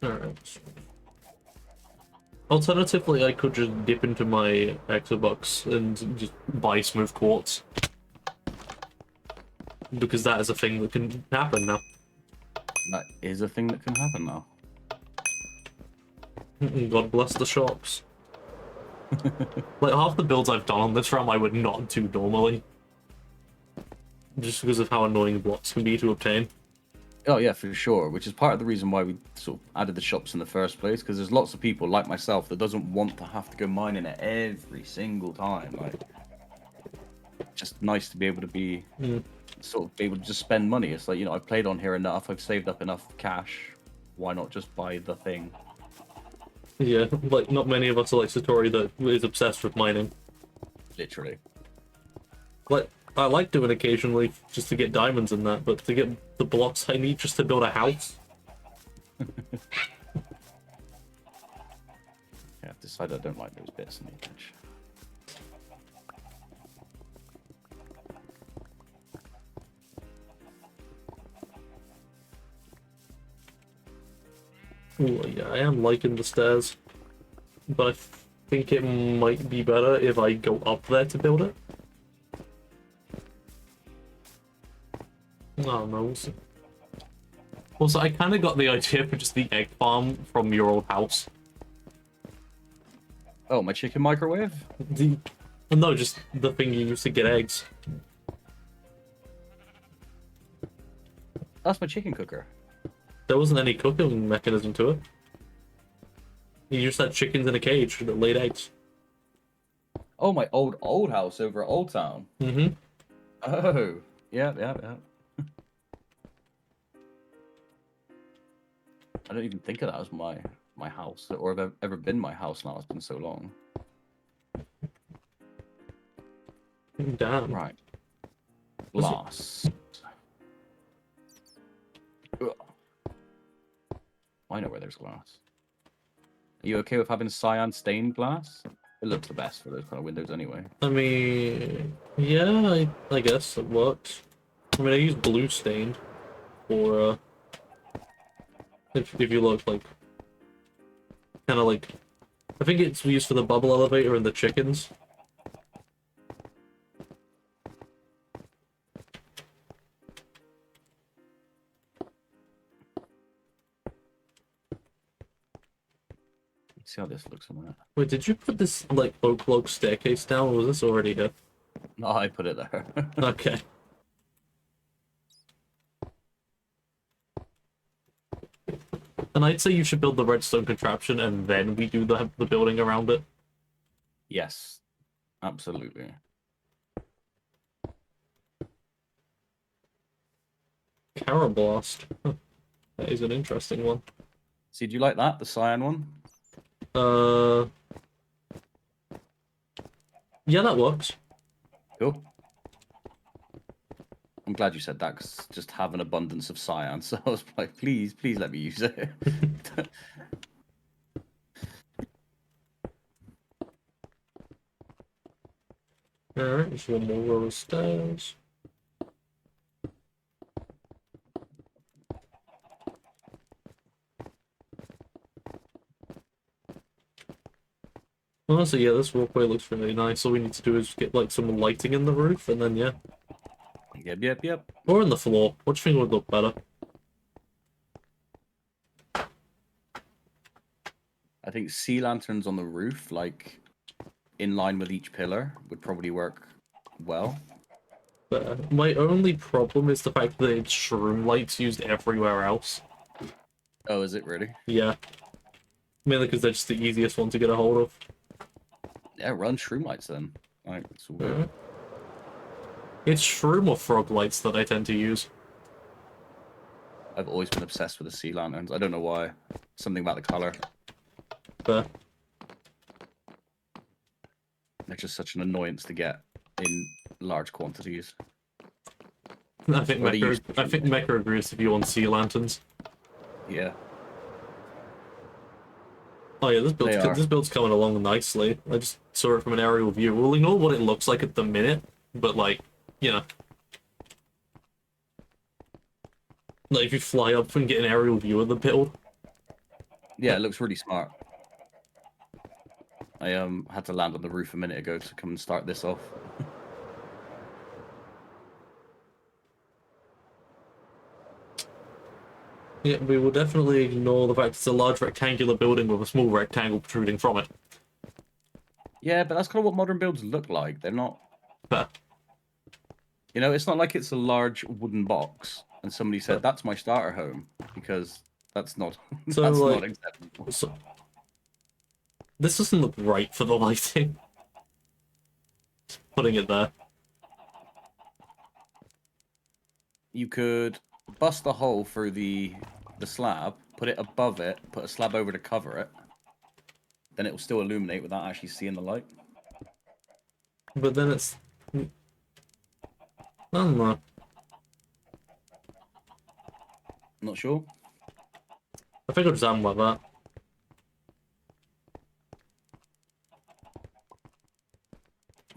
Speaker 1: Alright. Alternatively, I could just dip into my Exobox and just buy smooth quartz. Because that is a thing that can happen now.
Speaker 2: That is a thing that can happen now.
Speaker 1: God bless the shops. Like, half the builds I've done on this RAM I would not do normally. Just because of how annoying blocks can be to obtain.
Speaker 2: Oh yeah, for sure. Which is part of the reason why we sort of added the shops in the first place, because there's lots of people like myself that doesn't want to have to go mining it every single time. Like, just nice to be able to be sort of be able to just spend money. It's like, you know, I've played on here enough, I've saved up enough cash. Why not just buy the thing?
Speaker 1: Yeah, like, not many of us are like Satori that is obsessed with mining.
Speaker 2: Literally.
Speaker 1: Like, I like doing occasionally just to get diamonds in that, but to get the blocks I need just to build a house.
Speaker 2: Yeah, I've decided I don't like those bits in the edge.
Speaker 1: Ooh, yeah, I am liking the stairs. But I think it might be better if I go up there to build it. Oh no. Also, I kind of got the idea for just the egg farm from your old house.
Speaker 2: Oh, my chicken microwave?
Speaker 1: No, just the thing you used to get eggs.
Speaker 2: That's my chicken cooker.
Speaker 1: There wasn't any cooking mechanism to it. You just had chickens in a cage that laid eggs.
Speaker 2: Oh, my old house over at Old Town.
Speaker 1: Mm-hmm.
Speaker 2: Oh, yeah. I don't even think of that as my house, or have ever been my house now. It's been so long.
Speaker 1: Damn.
Speaker 2: Right.
Speaker 1: Was it-
Speaker 2: Glass. Ugh. I know where there's glass. Are you okay with having cyan stained glass? It looks the best for those kind of windows anyway.
Speaker 1: I mean, yeah, I guess it works. I mean, I use blue stained for, if you look, like, kind of like, I think it's used for the bubble elevator and the chickens.
Speaker 2: See how this looks on that.
Speaker 1: Wait, did you put this, like, oak log staircase down, or was this already here?
Speaker 2: No, I put it there.
Speaker 1: Okay. And I'd say you should build the redstone contraption, and then we do the building around it.
Speaker 2: Yes, absolutely.
Speaker 1: Carablast. Huh. That is an interesting one.
Speaker 2: See, do you like that? The cyan one?
Speaker 1: Yeah, that works.
Speaker 2: Cool. I'm glad you said that, because just have an abundance of cyan. So I was like, please let me use it.
Speaker 1: Alright, there's one more row of stairs. Honestly, yeah, this walkway looks really nice. All we need to do is get, like, some lighting in the roof, and then, yeah.
Speaker 2: Yep.
Speaker 1: Or in the floor. What do you think would look better?
Speaker 2: I think sea lanterns on the roof, like in line with each pillar, would probably work well.
Speaker 1: My only problem is the fact that it's shroom lights used everywhere else.
Speaker 2: Oh, is it really?
Speaker 1: Yeah. Mainly because they're just the easiest one to get a hold of.
Speaker 2: Yeah, run shroom lights then. Like, it's all good.
Speaker 1: It's shroom or frog lights that I tend to use.
Speaker 2: I've always been obsessed with the sea lanterns. I don't know why. Something about the color.
Speaker 1: But
Speaker 2: They're just such an annoyance to get in large quantities.
Speaker 1: I think
Speaker 2: Or they used
Speaker 1: Mecha agrees with you on sea lanterns.
Speaker 2: Yeah.
Speaker 1: Oh yeah,
Speaker 2: They are.
Speaker 1: this build's coming along nicely. I just saw it from an aerial view. We'll ignore what it looks like at the minute, but like, you know. Like if you fly up and get an aerial view of the build.
Speaker 2: Yeah, it looks really smart. I had to land on the roof a minute ago to come and start this off.
Speaker 1: Yeah, we will definitely ignore the fact it's a large rectangular building with a small rectangle protruding from it.
Speaker 2: Yeah, but that's kind of what modern builds look like. They're not...
Speaker 1: But
Speaker 2: You know, it's not like it's a large wooden box and somebody said, that's my starter home, because that's not,
Speaker 1: So,
Speaker 2: that's
Speaker 1: like,
Speaker 2: not acceptable.
Speaker 1: so, this doesn't look right for the lighting. Putting it there.
Speaker 2: You could bust a hole through the slab, put it above it, put a slab over to cover it, then it will still illuminate without actually seeing the light.
Speaker 1: But then it's... I don't know.
Speaker 2: Not sure.
Speaker 1: I think I'll just have them like that.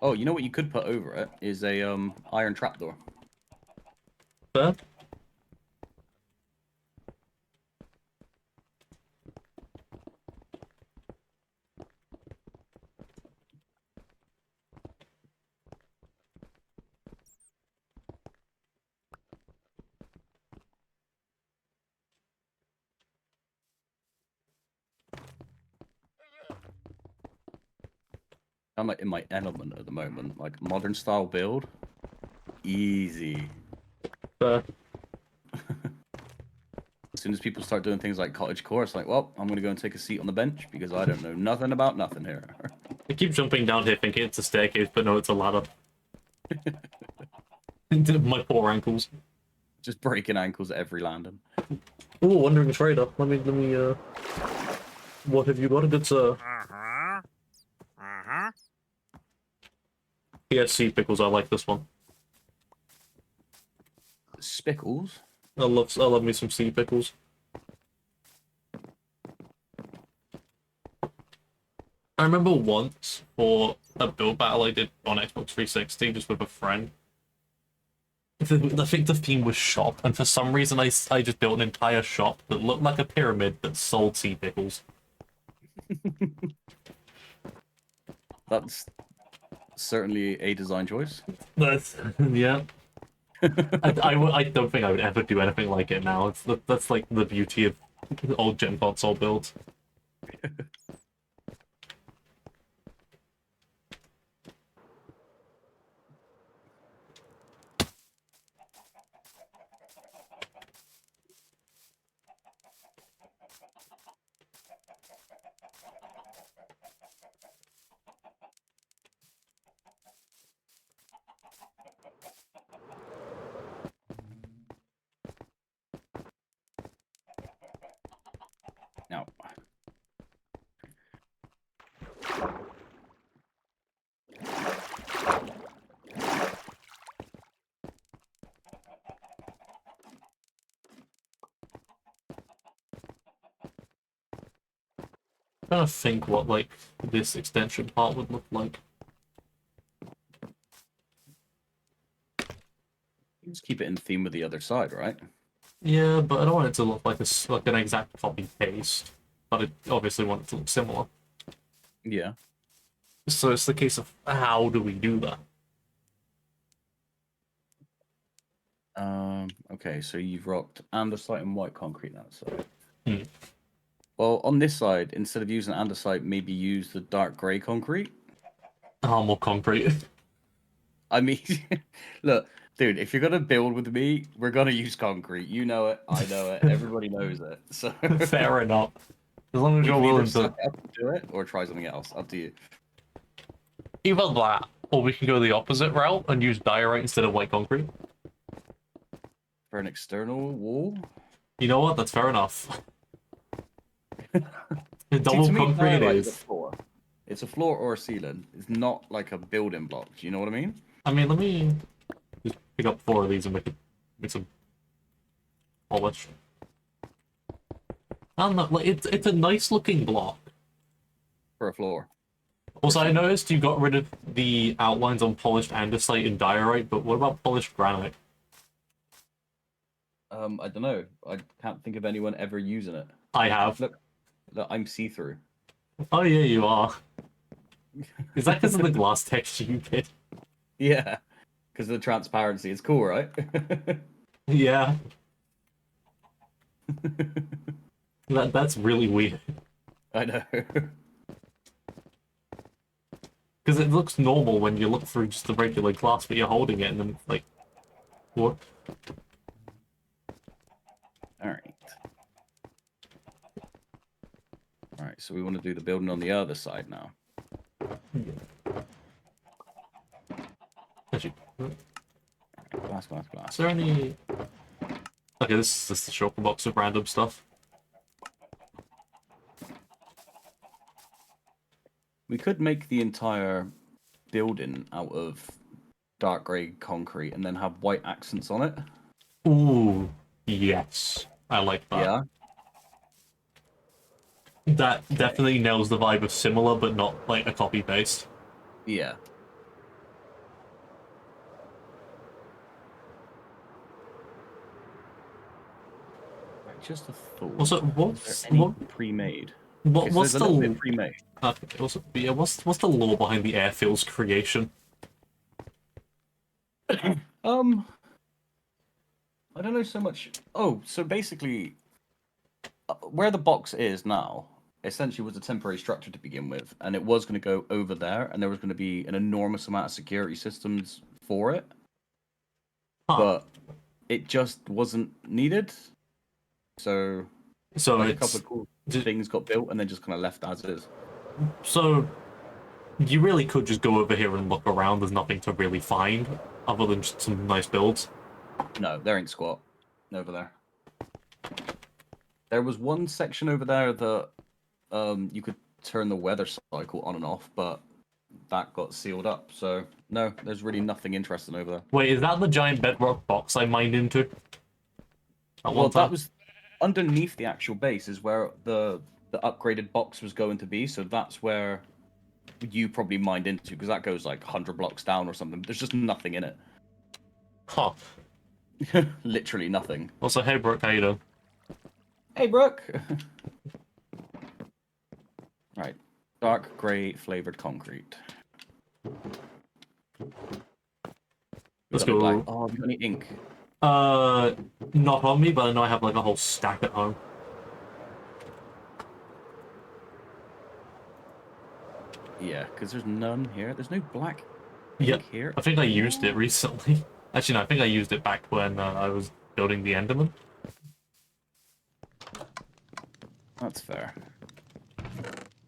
Speaker 2: Oh, you know what you could put over it is a iron trapdoor.
Speaker 1: Fair?
Speaker 2: I'm like in my element at the moment, like modern style build, easy.
Speaker 1: Fair.
Speaker 2: soon as people start doing things like cottage core, it's like, well, I'm gonna go and take a seat on the bench because I don't know nothing about nothing here.
Speaker 1: I keep jumping down here thinking it's a staircase, but no, it's a ladder. My poor ankles.
Speaker 2: Just breaking ankles at every landing.
Speaker 1: Oh, wandering trader. Let me. What have you got, good sir? Yes, sea pickles. I like this one.
Speaker 2: Spickles.
Speaker 1: I love me some sea pickles. I remember once for a build battle I did on Xbox 360 just with a friend. I think the theme was shop, and for some reason I just built an entire shop that looked like a pyramid that sold sea pickles.
Speaker 2: That's certainly a design choice.
Speaker 1: That's yeah. I don't think I would ever do anything like it now. That's like the beauty of old gen console builds.
Speaker 2: Now,
Speaker 1: I'm trying to think what like this extension part would look like.
Speaker 2: you just keep it in theme with the other side, right?
Speaker 1: Yeah, but I don't want it to look like like an exact copy paste. But I obviously want it to look similar.
Speaker 2: Yeah.
Speaker 1: So it's the case of how do we do that?
Speaker 2: Okay, so you've rocked andesite and white concrete that side.
Speaker 1: Hmm.
Speaker 2: Well, on this side, instead of using andesite, maybe use the dark grey concrete.
Speaker 1: Oh, more concrete.
Speaker 2: I mean, look, dude, if you're gonna build with me, we're gonna use concrete. You know it, I know it, everybody knows it. So
Speaker 1: Fair enough. As long as
Speaker 2: we
Speaker 1: you're
Speaker 2: can either
Speaker 1: willing to
Speaker 2: suck it up and do it or try something else. Up to you.
Speaker 1: either that, or we can go the opposite route and use diorite instead of white concrete.
Speaker 2: For an external wall.
Speaker 1: You know what? That's fair enough.
Speaker 2: See,
Speaker 1: Double
Speaker 2: to me,
Speaker 1: concrete
Speaker 2: diorite is a
Speaker 1: is.
Speaker 2: floor. It's a floor or a ceiling. It's not like a building block. Do you know what I mean?
Speaker 1: I mean, let me just pick up 4 of these and make some polish. I don't know, like it's a nice looking block.
Speaker 2: For a floor.
Speaker 1: Also, I noticed you got rid of the outlines on polished andesite and diorite, but what about polished granite?
Speaker 2: I don't know. I can't think of anyone ever using it.
Speaker 1: I have.
Speaker 2: Look, I'm see-through.
Speaker 1: Oh yeah, you are. Is that because of the glass texture you did?
Speaker 2: Yeah, because of the transparency. It's cool, right?
Speaker 1: Yeah. That's really weird.
Speaker 2: I know.
Speaker 1: Because it looks normal when you look through just the regular glass, but you're holding it and then like, what?
Speaker 2: All right. All right. So we want to do the building on the other side now.
Speaker 1: Actually,
Speaker 2: Glass, glass,
Speaker 1: is
Speaker 2: glass.
Speaker 1: there any? Okay, this is just a shulker box of random stuff.
Speaker 2: We could make the entire building out of dark grey concrete and then have white accents on it.
Speaker 1: Ooh, yes, I like that.
Speaker 2: Yeah.
Speaker 1: That definitely nails the vibe of similar, but not like a copy paste.
Speaker 2: Yeah. Right, just a thought.
Speaker 1: Also,
Speaker 2: Is there any pre-made?
Speaker 1: what's
Speaker 2: there's a little bit
Speaker 1: the
Speaker 2: pre-made.
Speaker 1: okay, also, yeah, what's the lore behind the airfield's creation?
Speaker 2: I don't know so much. Oh, so basically, where the box is now essentially was a temporary structure to begin with, and it was going to go over there, and there was going to be an enormous amount of security systems for it,
Speaker 1: Huh.
Speaker 2: but it just wasn't needed. So
Speaker 1: So
Speaker 2: like a
Speaker 1: it's
Speaker 2: couple of cool things got built and then just kind of left as is.
Speaker 1: so you really could just go over here and look around. There's nothing to really find other than just some nice builds.
Speaker 2: No, there ain't squat over there. There was one section over there that you could turn the weather cycle on and off, but that got sealed up. So no, there's really nothing interesting over there.
Speaker 1: Wait, is that the giant bedrock box I mined into? At
Speaker 2: Well,
Speaker 1: one time?
Speaker 2: that was underneath the actual base is where the upgraded box was going to be. So that's where you probably mined into because that goes like 100 blocks down or something. There's just nothing in it.
Speaker 1: Huh.
Speaker 2: Literally nothing.
Speaker 1: Also, hey Brooke, how you doing?
Speaker 2: Hey, Brooke. Right. Dark gray flavored concrete.
Speaker 1: Let's
Speaker 2: Got any black-
Speaker 1: go.
Speaker 2: Oh, have you got any ink?
Speaker 1: Not on me, but I know I have like a whole stack at home.
Speaker 2: Yeah, because there's none here. There's no black
Speaker 1: Yeah,
Speaker 2: ink here.
Speaker 1: I think I used it recently. Actually, no, I think I used it back when I was building the Enderman.
Speaker 2: That's fair. I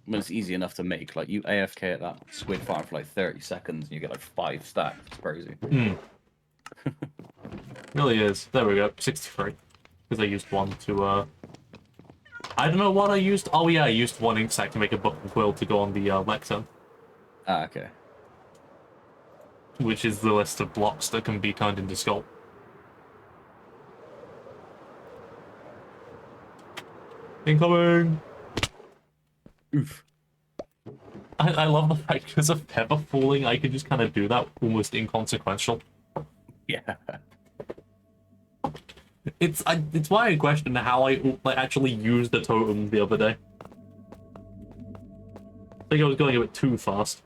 Speaker 2: mean, it's easy enough to make. Like, you AFK at that squid farm for like 30 seconds and you get like 5 stacks. It's crazy.
Speaker 1: Really is. There we go, 63. Because I used one to, I don't know what I used. Oh yeah, I used one ink sac to make a book and quill to go on the lectern.
Speaker 2: Ah, okay.
Speaker 1: Which is the list of blocks that can be turned into Sculk. Incoming!
Speaker 2: Oof.
Speaker 1: I love the fact because of pepper falling, I can just kind of do that almost inconsequential.
Speaker 2: Yeah.
Speaker 1: It's why I questioned how I like actually used the totem the other day. I think I was going a bit too fast.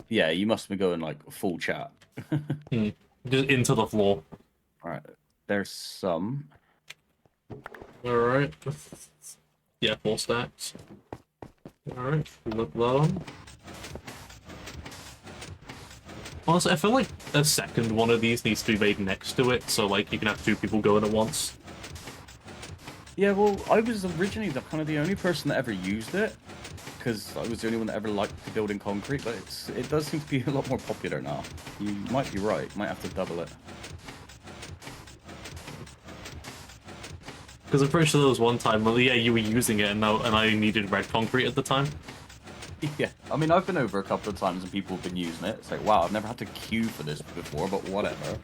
Speaker 2: Yeah, you must have been going like full chat.
Speaker 1: Just into the floor.
Speaker 2: Alright. There's some.
Speaker 1: Alright. Yeah, 4 stacks. Alright, look that on. Honestly, I feel like a second one of these needs to be made next to it, so like you can have 2 people going at once.
Speaker 2: Yeah, well, I was originally kind of the only person that ever used it, because I was the only one that ever liked to build in concrete, but it does seem to be a lot more popular now. You might be right, might have to double it.
Speaker 1: Because I'm pretty sure there was one time, well, yeah, you were using it, and I needed red concrete at the time.
Speaker 2: Yeah, I mean, I've been over a couple of times and people have been using it. It's like, wow, I've never had to queue for this before, but whatever.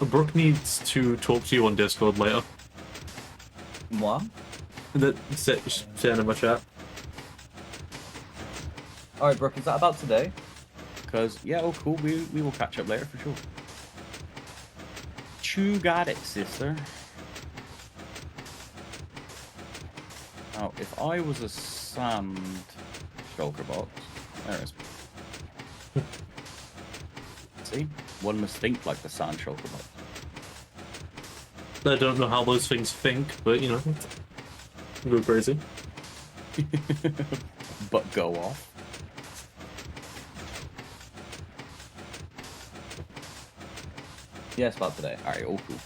Speaker 1: Brooke needs to talk to you on Discord later.
Speaker 2: What?
Speaker 1: Say in my chat.
Speaker 2: Alright, Brooke, is that about today? Because, yeah, oh, cool, we will catch up later for sure. You got it, sister. Now, if I was a sand shulker box, there it is. See? One must think like the sand shulker box.
Speaker 1: I don't know how those things think, but you know, go crazy.
Speaker 2: But go off. Yes, about today. Alright, all cool.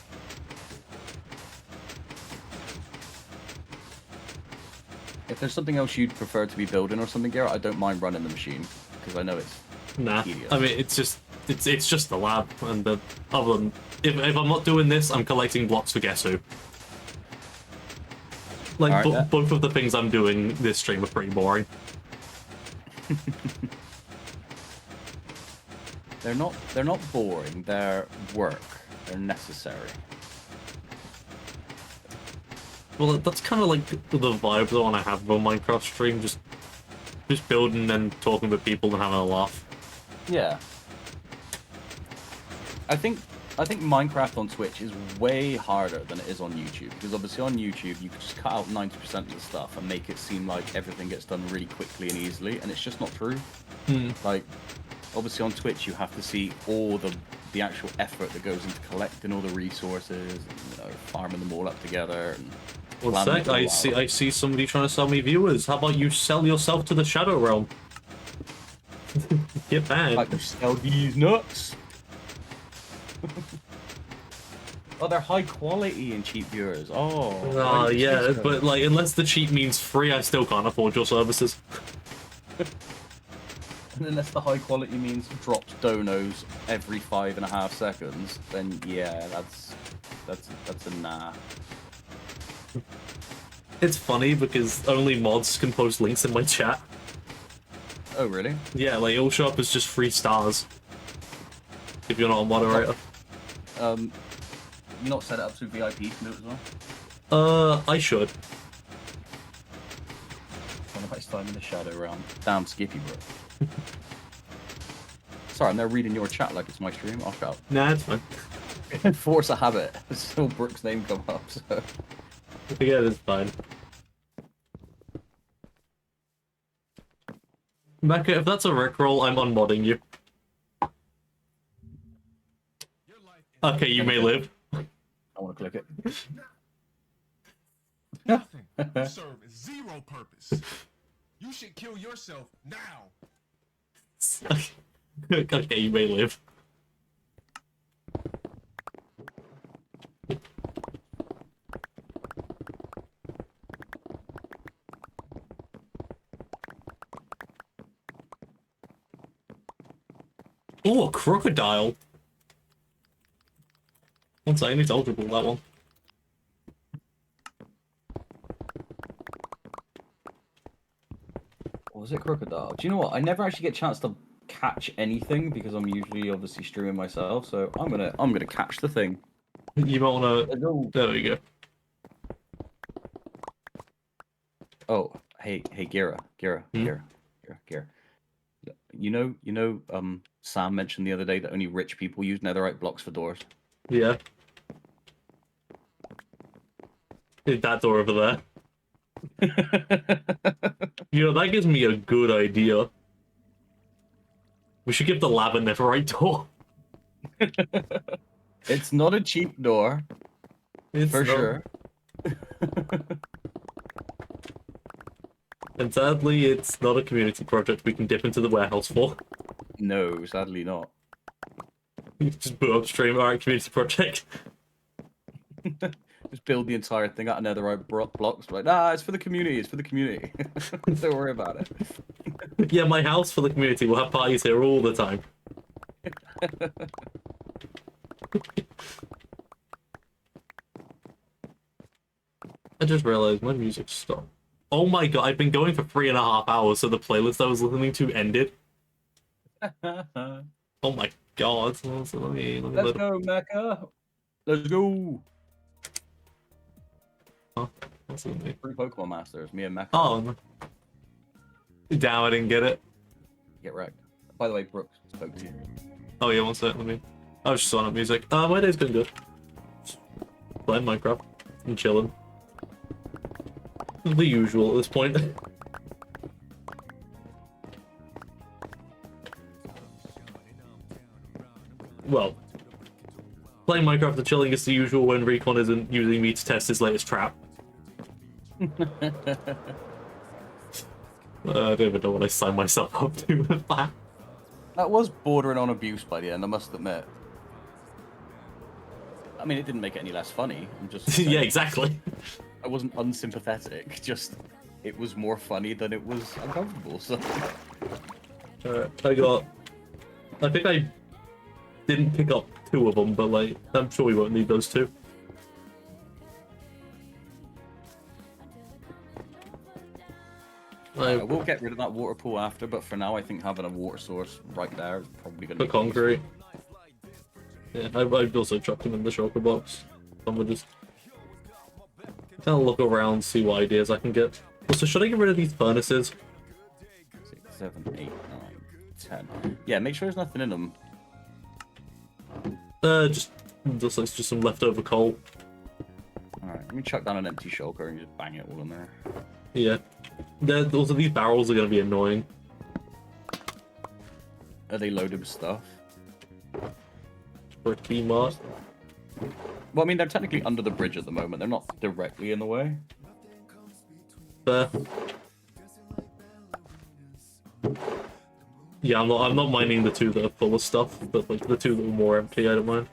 Speaker 2: If there's something else you'd prefer to be building or something, Garrett, I don't mind running the machine because I know it's tedious.
Speaker 1: I mean, it's just the lab, and the other than if I'm not doing this, I'm collecting blocks for guess who. Like
Speaker 2: Alright,
Speaker 1: both of the things I'm doing this stream are pretty boring.
Speaker 2: They're not boring. They're work. They're necessary.
Speaker 1: Well, that's kind of like the vibe that I want to have of a Minecraft stream, just building and talking with people and having a laugh.
Speaker 2: Yeah. I think Minecraft on Twitch is way harder than it is on YouTube because obviously on YouTube you can just cut out 90% of the stuff and make it seem like everything gets done really quickly and easily, and it's just not true. Like, obviously on Twitch you have to see all the actual effort that goes into collecting all the resources, and, you know, farming them all up together. And
Speaker 1: one sec, I see somebody trying to sell me viewers. How about you sell yourself to the Shadow Realm? Get banned.
Speaker 2: I can sell these nuts. Oh, they're high quality and cheap viewers. Oh.
Speaker 1: Oh, yeah,
Speaker 2: Jesus.
Speaker 1: but like, unless the cheap means free, I still can't afford your services.
Speaker 2: And unless the high quality means drops donos every 5.5 seconds, then yeah, that's a nah.
Speaker 1: It's funny because only mods can post links in my chat.
Speaker 2: Oh really?
Speaker 1: Yeah, like it'll show up as just 3 stars if you're not a moderator.
Speaker 2: You not set it up so VIP can do it as well?
Speaker 1: I should.
Speaker 2: One of my time in the shadow realm. Damn Skippy, bro. Sorry, I'm there reading your chat like it's my stream. I'll shout.
Speaker 1: Nah, it's fine.
Speaker 2: Force a habit. Still Brooke's name come up, so.
Speaker 1: Yeah, it's fine. Becca, if that's a rickroll, I'm unmodding you. Okay, you may live.
Speaker 2: I want to click it.
Speaker 4: Nothing. You serve zero purpose. You should kill yourself now.
Speaker 1: Okay, you may live. Oh, a crocodile. One second, it's eligible, that one.
Speaker 2: What was it, crocodile? Do you know what? I never actually get a chance to catch anything because I'm usually obviously streaming myself. So I'm gonna catch the thing.
Speaker 1: You might wanna.
Speaker 2: Go.
Speaker 1: There we go.
Speaker 2: Oh, hey, Gira. You know, Sam mentioned the other day that only rich people use netherite blocks for doors.
Speaker 1: Yeah. That door over there. You know, that gives me a good idea. We should give the lab a netherite door.
Speaker 2: It's not a cheap door,
Speaker 1: It's
Speaker 2: for
Speaker 1: not.
Speaker 2: sure.
Speaker 1: And sadly, it's not a community project we can dip into the warehouse for.
Speaker 2: No, sadly not.
Speaker 1: Just put upstream, alright, community project.
Speaker 2: Just build the entire thing out of netherite blocks. Like, nah, it's for the community. It's for the community. Don't worry about it.
Speaker 1: Yeah, my house for the community. We'll have parties here all the time. I just realized my music stopped. Oh my god, I've been going for 3.5 hours, so the playlist I was listening to ended. Oh my god. So let me
Speaker 2: Let's go, Mecca. Let's go.
Speaker 1: Huh? What's it mean?
Speaker 2: 3 Pokemon Masters, me and Mecca.
Speaker 1: Oh, no. Damn, I didn't get it.
Speaker 2: Get wrecked. By the way, Brooks spoke to you.
Speaker 1: Oh yeah, one sec, let me... I was just on up music. My day's been good. Just playing Minecraft and chilling. The usual at this point. Well, playing Minecraft and chilling is the usual when Recon isn't using me to test his latest trap. I don't even know what I signed myself up to with that.
Speaker 2: That was bordering on abuse by the end, I must admit. I mean, it didn't make it any less funny. I'm just
Speaker 1: Yeah, exactly.
Speaker 2: I wasn't unsympathetic. Just it was more funny than it was uncomfortable. So
Speaker 1: I think I didn't pick up 2 of them, but like I'm sure we won't need those 2.
Speaker 2: we'll get rid of that water pool after, but for now, I think having a water source right there is probably going to
Speaker 1: For concrete. Yeah, I've also chucked them in the shulker box. I'm gonna just kind of look around, see what ideas I can get. Also, should I get rid of these furnaces?
Speaker 2: 6, 7, 8, 9, 10. Yeah, make sure there's nothing in them.
Speaker 1: Just looks like it's just some leftover coal.
Speaker 2: Alright, let me chuck down an empty shulker and just bang it all in there.
Speaker 1: Yeah. Also, these barrels are gonna be annoying.
Speaker 2: Are they loaded with stuff?
Speaker 1: Pretty much.
Speaker 2: Well, I mean, they're technically under the bridge at the moment. They're not directly in the way.
Speaker 1: Fair. Yeah, I'm not minding the two that are full of stuff, but like the two that are more empty, I don't mind.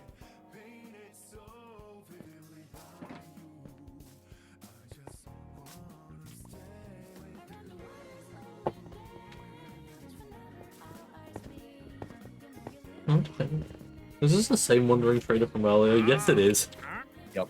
Speaker 1: Okay. Is this the same wandering trader from earlier? Yes, it is.
Speaker 2: Yep.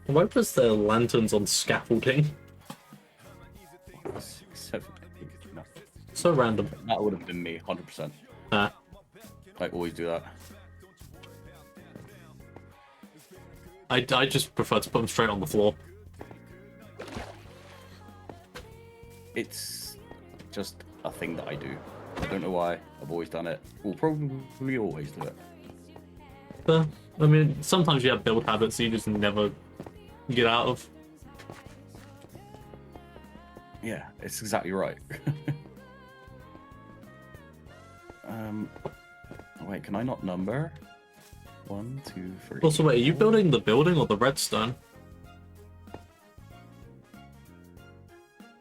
Speaker 1: Why was there lanterns on scaffolding?
Speaker 2: 7. No.
Speaker 1: So random.
Speaker 2: That would have been me, 100%.
Speaker 1: Ah.
Speaker 2: I always do that.
Speaker 1: I just prefer to put them straight on the floor.
Speaker 2: It's just a thing that I do. I don't know why. I've always done it. We'll probably always do it.
Speaker 1: I mean, sometimes you have build habits you just never get out of.
Speaker 2: Yeah, it's exactly right. Wait, can I not number? 1, 2, 3.
Speaker 1: Also, wait, are you building the building or the redstone?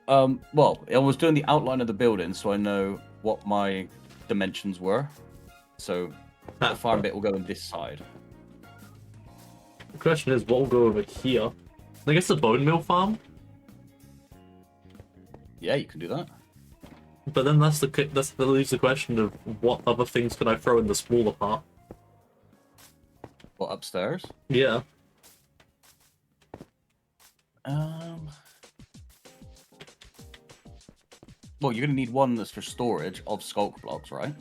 Speaker 2: Well, I was doing the outline of the building, so I know what my dimensions were. So the farm bit will go on this side.
Speaker 1: The question is, what will go over here? I guess the bone meal farm?
Speaker 2: Yeah, you can do that.
Speaker 1: But then that leaves the question of what other things could I throw in the smaller part?
Speaker 2: What, upstairs?
Speaker 1: Yeah.
Speaker 2: Well, you're gonna need one that's for storage of sculk blocks, right?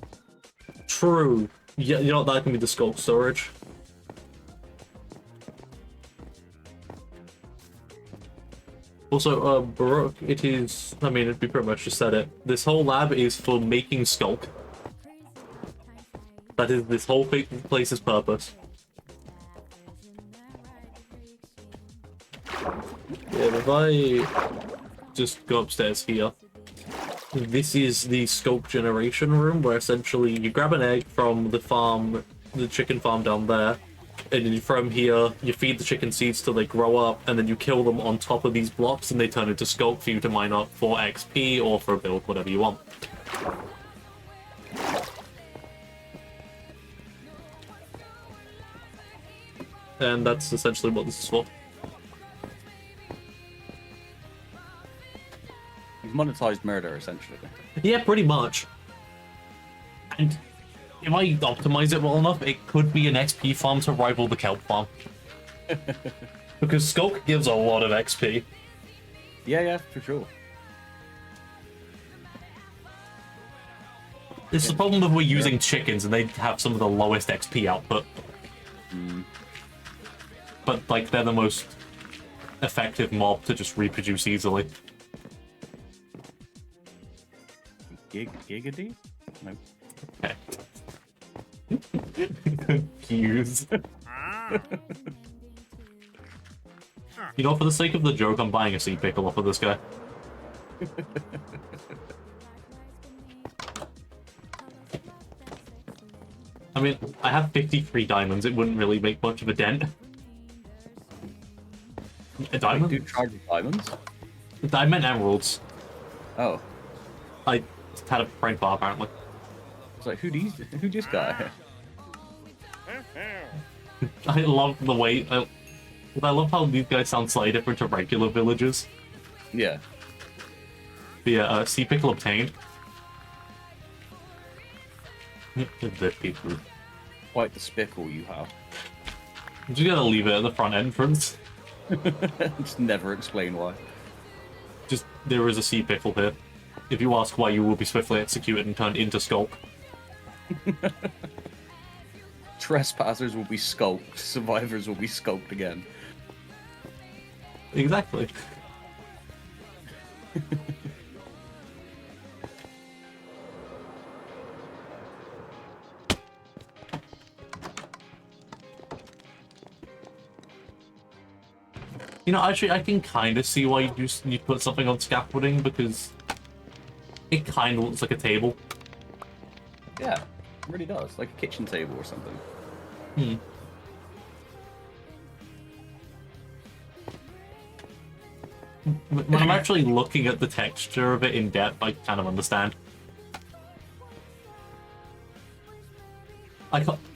Speaker 1: True. Yeah, you know what? That can be the Sculk storage. Also, Baroque, it is... I mean, we pretty much just said it. This whole lab is for making Sculk. That is this whole place's purpose. Yeah, if I just go upstairs here, this is the Sculk generation room, where essentially you grab an egg from the farm, the chicken farm down there, and then from here, you feed the chicken seeds till they grow up, and then you kill them on top of these blocks, and they turn into Sculk for you to mine up for XP or for a build, whatever you want. And that's essentially what this is for.
Speaker 2: You've monetized murder, essentially.
Speaker 1: Yeah, pretty much. And if I optimize it well enough, it could be an XP farm to rival the kelp farm. Because Sculk gives a lot of XP.
Speaker 2: Yeah, for sure.
Speaker 1: It's the problem that we're using chickens and they have some of the lowest XP output. But, like, they're the most effective mob to just reproduce easily.
Speaker 2: Giggity? No.
Speaker 1: Okay. Confused. You know, for the sake of the joke, I'm buying a sea pickle off of this guy. I mean, I have 53 diamonds. It wouldn't really make much of a dent. A diamond?
Speaker 2: Do charge diamonds?
Speaker 1: I meant emeralds.
Speaker 2: Oh.
Speaker 1: I had a brain fart, apparently.
Speaker 2: It's like, who this guy?
Speaker 1: I love the way... I love how these guys sound slightly different to regular villagers.
Speaker 2: Yeah.
Speaker 1: But yeah, sea pickle obtained. The people.
Speaker 2: Quite the spickle you have.
Speaker 1: You just gotta leave it at the front entrance.
Speaker 2: Just never explain why.
Speaker 1: Just, there is a sea pickle here. If you ask why, you will be swiftly executed and turned into Sculk.
Speaker 2: Trespassers will be skulked. Survivors will be skulked again.
Speaker 1: Exactly. You know, actually, I can kind of see why you put something on scaffolding, because it kind of looks like a table.
Speaker 2: Yeah. It really does, like a kitchen table or something.
Speaker 1: Hmm. When I'm actually looking at the texture of it in depth, I kind of understand.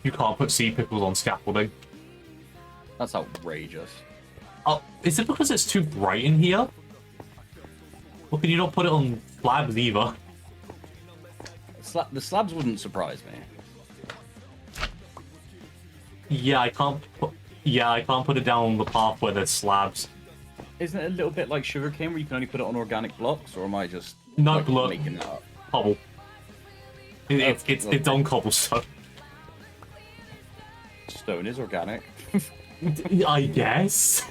Speaker 1: You can't put sea pickles on scaffolding.
Speaker 2: That's outrageous.
Speaker 1: Oh, is it because it's too bright in here? Or can you not put it on slabs either?
Speaker 2: The slabs wouldn't surprise me.
Speaker 1: Yeah, I can't put it down on the path where there's slabs.
Speaker 2: Isn't it a little bit like sugarcane where you can only put it on organic blocks, or am I just
Speaker 1: No,
Speaker 2: like,
Speaker 1: look,
Speaker 2: making that up?
Speaker 1: cobble. It's on cobblestone.
Speaker 2: Stone is organic.
Speaker 1: I guess.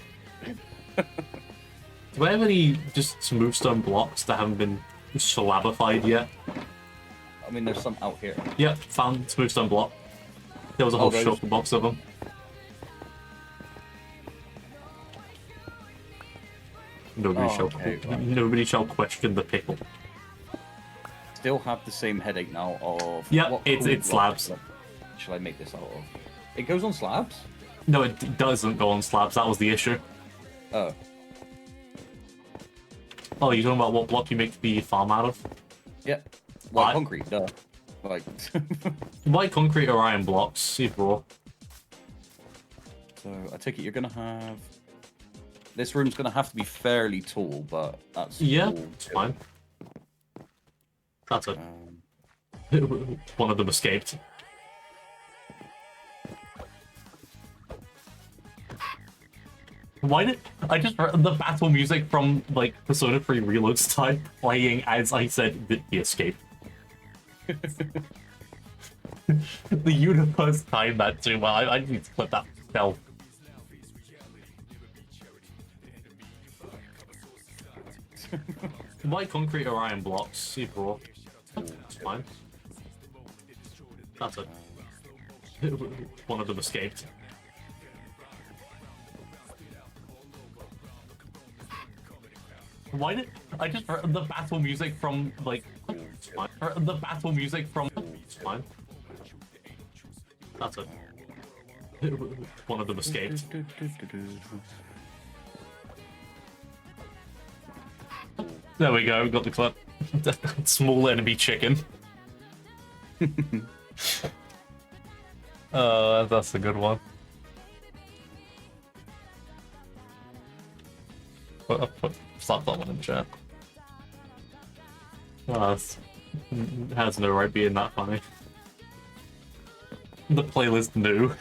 Speaker 1: Do I have any just smooth stone blocks that haven't been slabified yet?
Speaker 2: I mean, there's some out here.
Speaker 1: Yep, found smooth stone block. There was a whole shulker box of them. Nobody shall question the pickle.
Speaker 2: Still have the same headache now of...
Speaker 1: Yep, it's slabs.
Speaker 2: Shall I make this out of? It goes on slabs?
Speaker 1: No, it doesn't go on slabs. That was the issue.
Speaker 2: Oh.
Speaker 1: Oh, you're talking about what block you make the farm out of?
Speaker 2: Yep. White concrete, duh. Like...
Speaker 1: White concrete or iron blocks, either or.
Speaker 2: So, I take it you're gonna have... This room's gonna have to be fairly tall, but that's...
Speaker 1: Yeah,
Speaker 2: cool.
Speaker 1: it's fine. That's it. One of them escaped. Why did I just heard the battle music from like Persona 3 Reload started playing as I said that he escaped? The universe timed that too well. I need to clip that myself. White concrete or iron blocks, either or. It's fine. That's it. One of them escaped. Why did I just heard the battle music from like the battle music from it's fine. That's it. One of them escaped. There we go, got the clip. Small enemy chicken. That's a good one. Slap that one in chat. Has no right being that funny. The playlist new.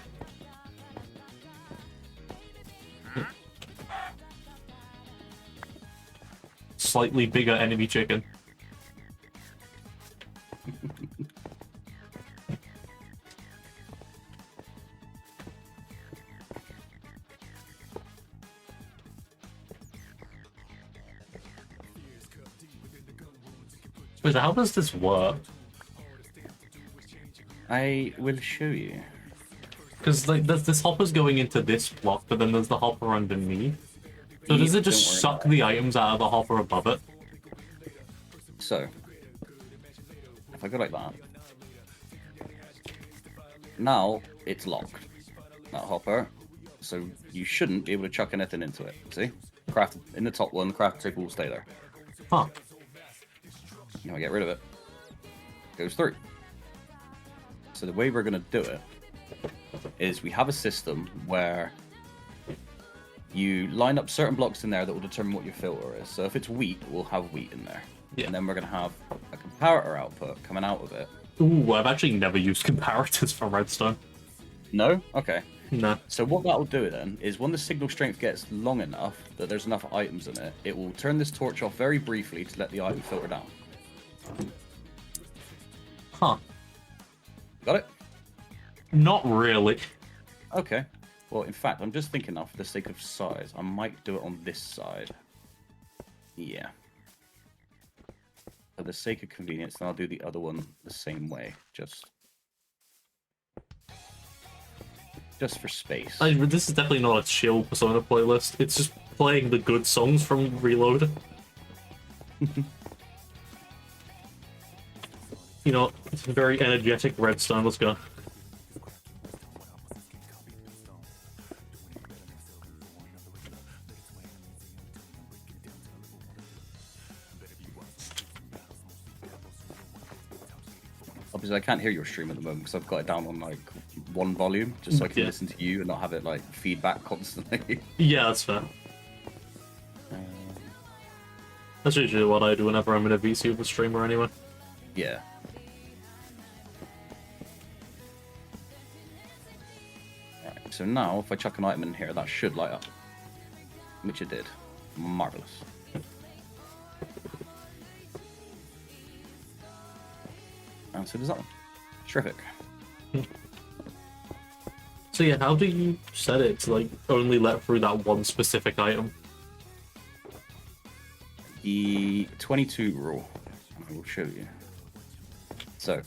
Speaker 1: Slightly bigger enemy chicken. Wait, how does this work?
Speaker 2: I will show you.
Speaker 1: Because like this hopper's going into this block, but then there's the hopper underneath. So does it just suck the items out of the hopper above it?
Speaker 2: So, if I go like that, now it's locked, that hopper, so you shouldn't be able to chuck anything into it, see? Craft in the top one, the craft table will stay there.
Speaker 1: Huh.
Speaker 2: Now I get rid of it. Goes through. So the way we're going to do it is we have a system where you line up certain blocks in there that will determine what your filter is. So if it's wheat, we'll have wheat in there.
Speaker 1: Yeah.
Speaker 2: And then we're going to have a comparator output coming out of it.
Speaker 1: Ooh, I've actually never used comparators for redstone.
Speaker 2: No? Okay.
Speaker 1: No.
Speaker 2: So what that will do then is when the signal strength gets long enough that there's enough items in it, it will turn this torch off very briefly to let the item filter down.
Speaker 1: Huh.
Speaker 2: Got it?
Speaker 1: Not really.
Speaker 2: Okay. Well, in fact, I'm just thinking now, for the sake of size, I might do it on this side. Yeah. For the sake of convenience, then I'll do the other one the same way. Just for space.
Speaker 1: This is definitely not a chill Persona playlist. It's just playing the good songs from Reload. You know, It's a very energetic redstone. Let's go.
Speaker 2: Obviously, I can't hear your stream at the moment because I've got it down on like one volume, just so I can
Speaker 1: Yeah.
Speaker 2: listen to you and not have it like feedback constantly.
Speaker 1: Yeah, that's fair. That's usually what I do whenever I'm in a VC with a streamer anyway.
Speaker 2: Yeah. Right, so now if I chuck an item in here, that should light up. Which it did. Marvelous. And so does that one. Terrific.
Speaker 1: So yeah, how do you set it to like only let through that one specific item?
Speaker 2: The 22 rule. I will show you. So,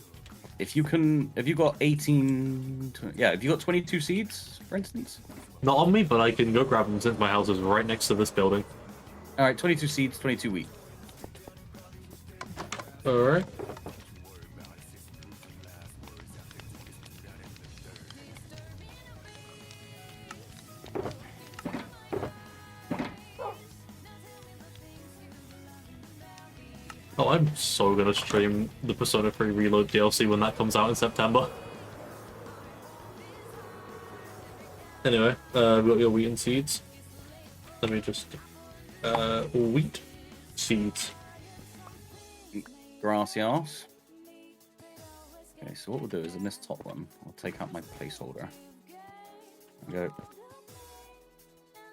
Speaker 2: if you got 18, if you got 22 seeds, for instance.
Speaker 1: Not on me, but I can go grab them since my house is right next to this building.
Speaker 2: All right, 22 seeds, 22 wheat.
Speaker 1: Alright. Oh, I'm so gonna stream the Persona 3 Reload DLC when that comes out in September. Anyway, we've got your wheat and seeds. Let me just... wheat seeds.
Speaker 2: Gracias. Okay, so what we'll do is in this top one, I'll take out my placeholder. And go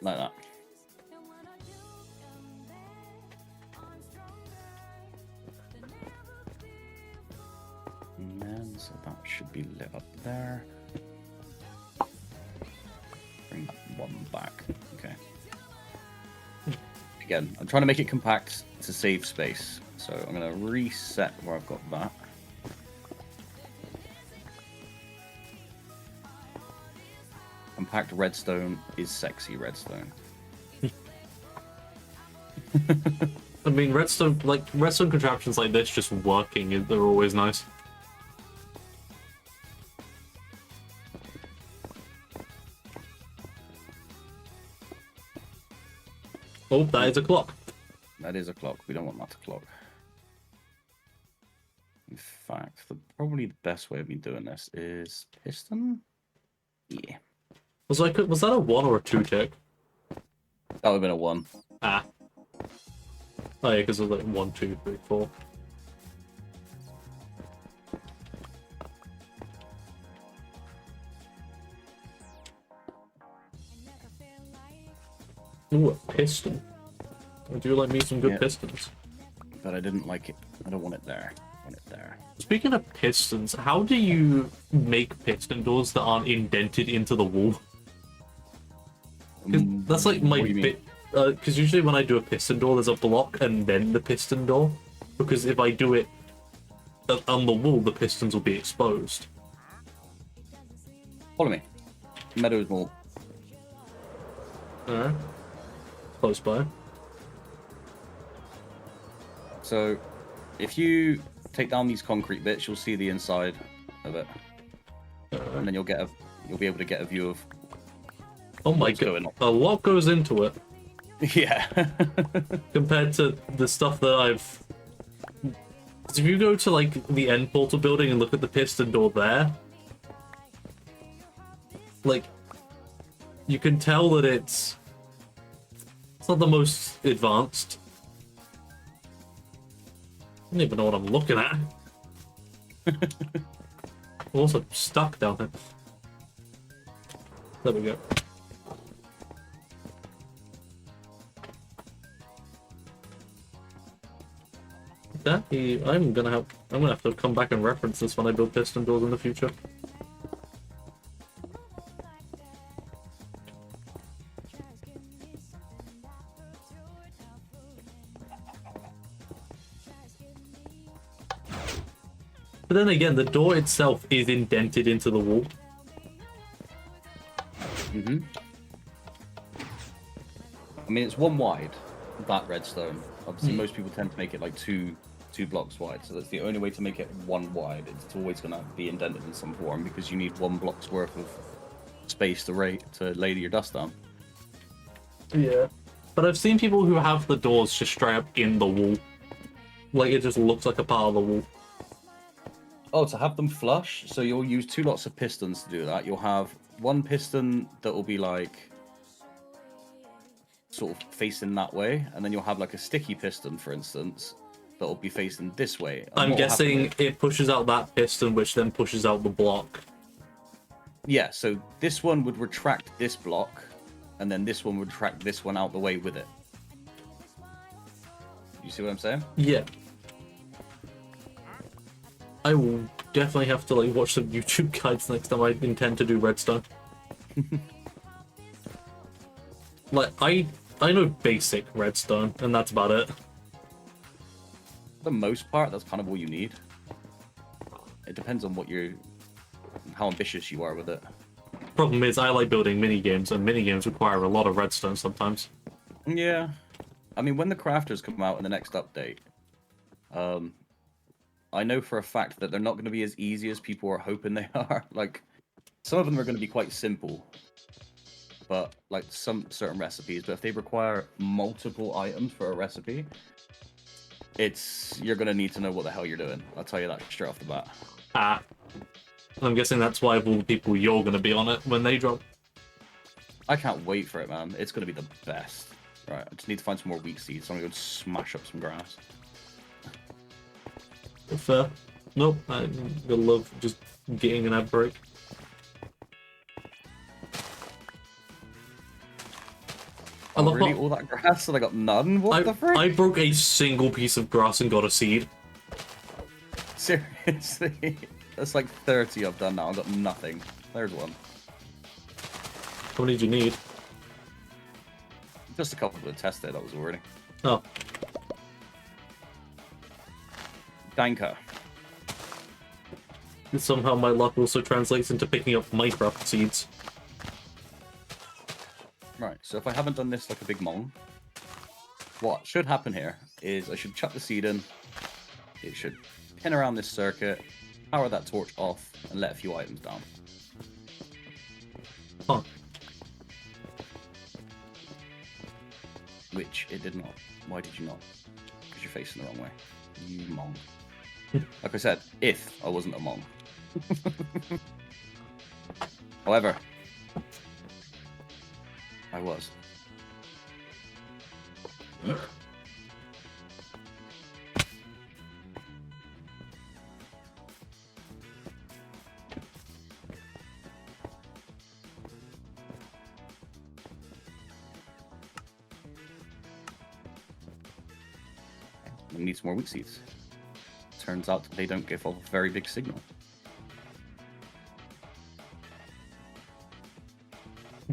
Speaker 2: like that. And then, so that should be lit up there. Bring that one back. Okay. Again, I'm trying to make it compact to save space. So I'm going to reset where I've got that. Compact redstone is sexy redstone.
Speaker 1: I mean, redstone contraptions like this just working, they're always nice. Oh, that is a clock.
Speaker 2: That is a clock. We don't want that to clock. In fact, probably the best way of me doing this is piston. Yeah.
Speaker 1: Was that a 1 or a 2 tick?
Speaker 2: That would have been a 1.
Speaker 1: Ah. Oh yeah, because it was like 1, 2, 3, 4. Ooh, a piston. I do like me some good pistons.
Speaker 2: But I didn't like it. I don't want it there. I want it there.
Speaker 1: Speaking of pistons, how do you make piston doors that aren't indented into the wall? 'Cause that's like my
Speaker 2: what do you mean?
Speaker 1: bit. Because usually when I do a piston door, there's a block and then the piston door. Because if I do it on the wall, the pistons will be exposed.
Speaker 2: Follow me. Meadows Mall.
Speaker 1: Alright. Close by.
Speaker 2: So, if you take down these concrete bits, you'll see the inside of it, and then you'll be able to get a view of.
Speaker 1: Oh my
Speaker 2: what's going
Speaker 1: god!
Speaker 2: on.
Speaker 1: A lot goes into it
Speaker 2: Yeah.
Speaker 1: compared to the stuff that I've. If you go to like the end portal building and look at the piston door there, like you can tell that it's not the most advanced. I don't even know what I'm looking at. I'm also stuck down here. There we go. I'm gonna have to come back and reference this when I build piston doors in the future. But then again, the door itself is indented into the wall.
Speaker 2: I mean, it's one wide, that redstone. Obviously, most people tend to make it like two 2 blocks wide, so that's the only way to make it 1 wide. It's always going to be indented in some form because you need 1 block's worth of space to lay your dust down.
Speaker 1: Yeah. But I've seen people who have the doors just straight up in the wall. Like, it just looks like a part of the wall.
Speaker 2: Oh, to have them flush, so you'll use 2 lots of pistons to do that. You'll have 1 piston that will be like sort of facing that way, and then you'll have like a sticky piston, for instance, that will be facing this way. And
Speaker 1: I'm
Speaker 2: what will
Speaker 1: guessing
Speaker 2: happen
Speaker 1: it pushes out that piston, which then pushes out the block.
Speaker 2: yeah, so this one would retract this block, and then this one would retract this one out the way with it. You see what I'm saying?
Speaker 1: Yeah. I will definitely have to like watch some YouTube guides next time I intend to do redstone. Like, I know basic redstone, and that's about it.
Speaker 2: For the most part, that's kind of all you need. It depends on how ambitious you are with it.
Speaker 1: Problem is, I like building minigames, and minigames require a lot of redstone sometimes.
Speaker 2: Yeah. I mean, when the crafters come out in the next update, I know for a fact that they're not going to be as easy as people are hoping they are. Like, some of them are going to be quite simple, but like some certain recipes. But if they require multiple items for a recipe, you're going to need to know what the hell you're doing. I'll tell you that straight off the bat.
Speaker 1: Ah. I'm guessing that's why of all the people you're going to be on it when they drop.
Speaker 2: I can't wait for it, man. It's going to be the best. Right, I just need to find some more wheat seeds. So I'm going to go smash up some grass.
Speaker 1: Fair. Nope, I'm gonna love just getting an ad break. I
Speaker 2: Oh,
Speaker 1: love
Speaker 2: really?
Speaker 1: how
Speaker 2: All that grass and I got none? What the frick?
Speaker 1: I broke a single piece of grass and got a seed.
Speaker 2: Seriously? That's like 30 I've done now. I've got nothing. There's one.
Speaker 1: How many do you need?
Speaker 2: Just a couple to test it, that was already.
Speaker 1: Oh,
Speaker 2: Danka.
Speaker 1: and somehow my luck also translates into picking up Minecraft seeds.
Speaker 2: Right, so if I haven't done this like a big mong, what should happen here is I should chuck the seed in, it should pin around this circuit, power that torch off, and let a few items down.
Speaker 1: Huh.
Speaker 2: Which it did not. Why did you not? Because you're facing the wrong way. You mong. Like I said, if I wasn't a mong. However, I was. We need some more wheat seeds. Turns out they don't give off a very big signal.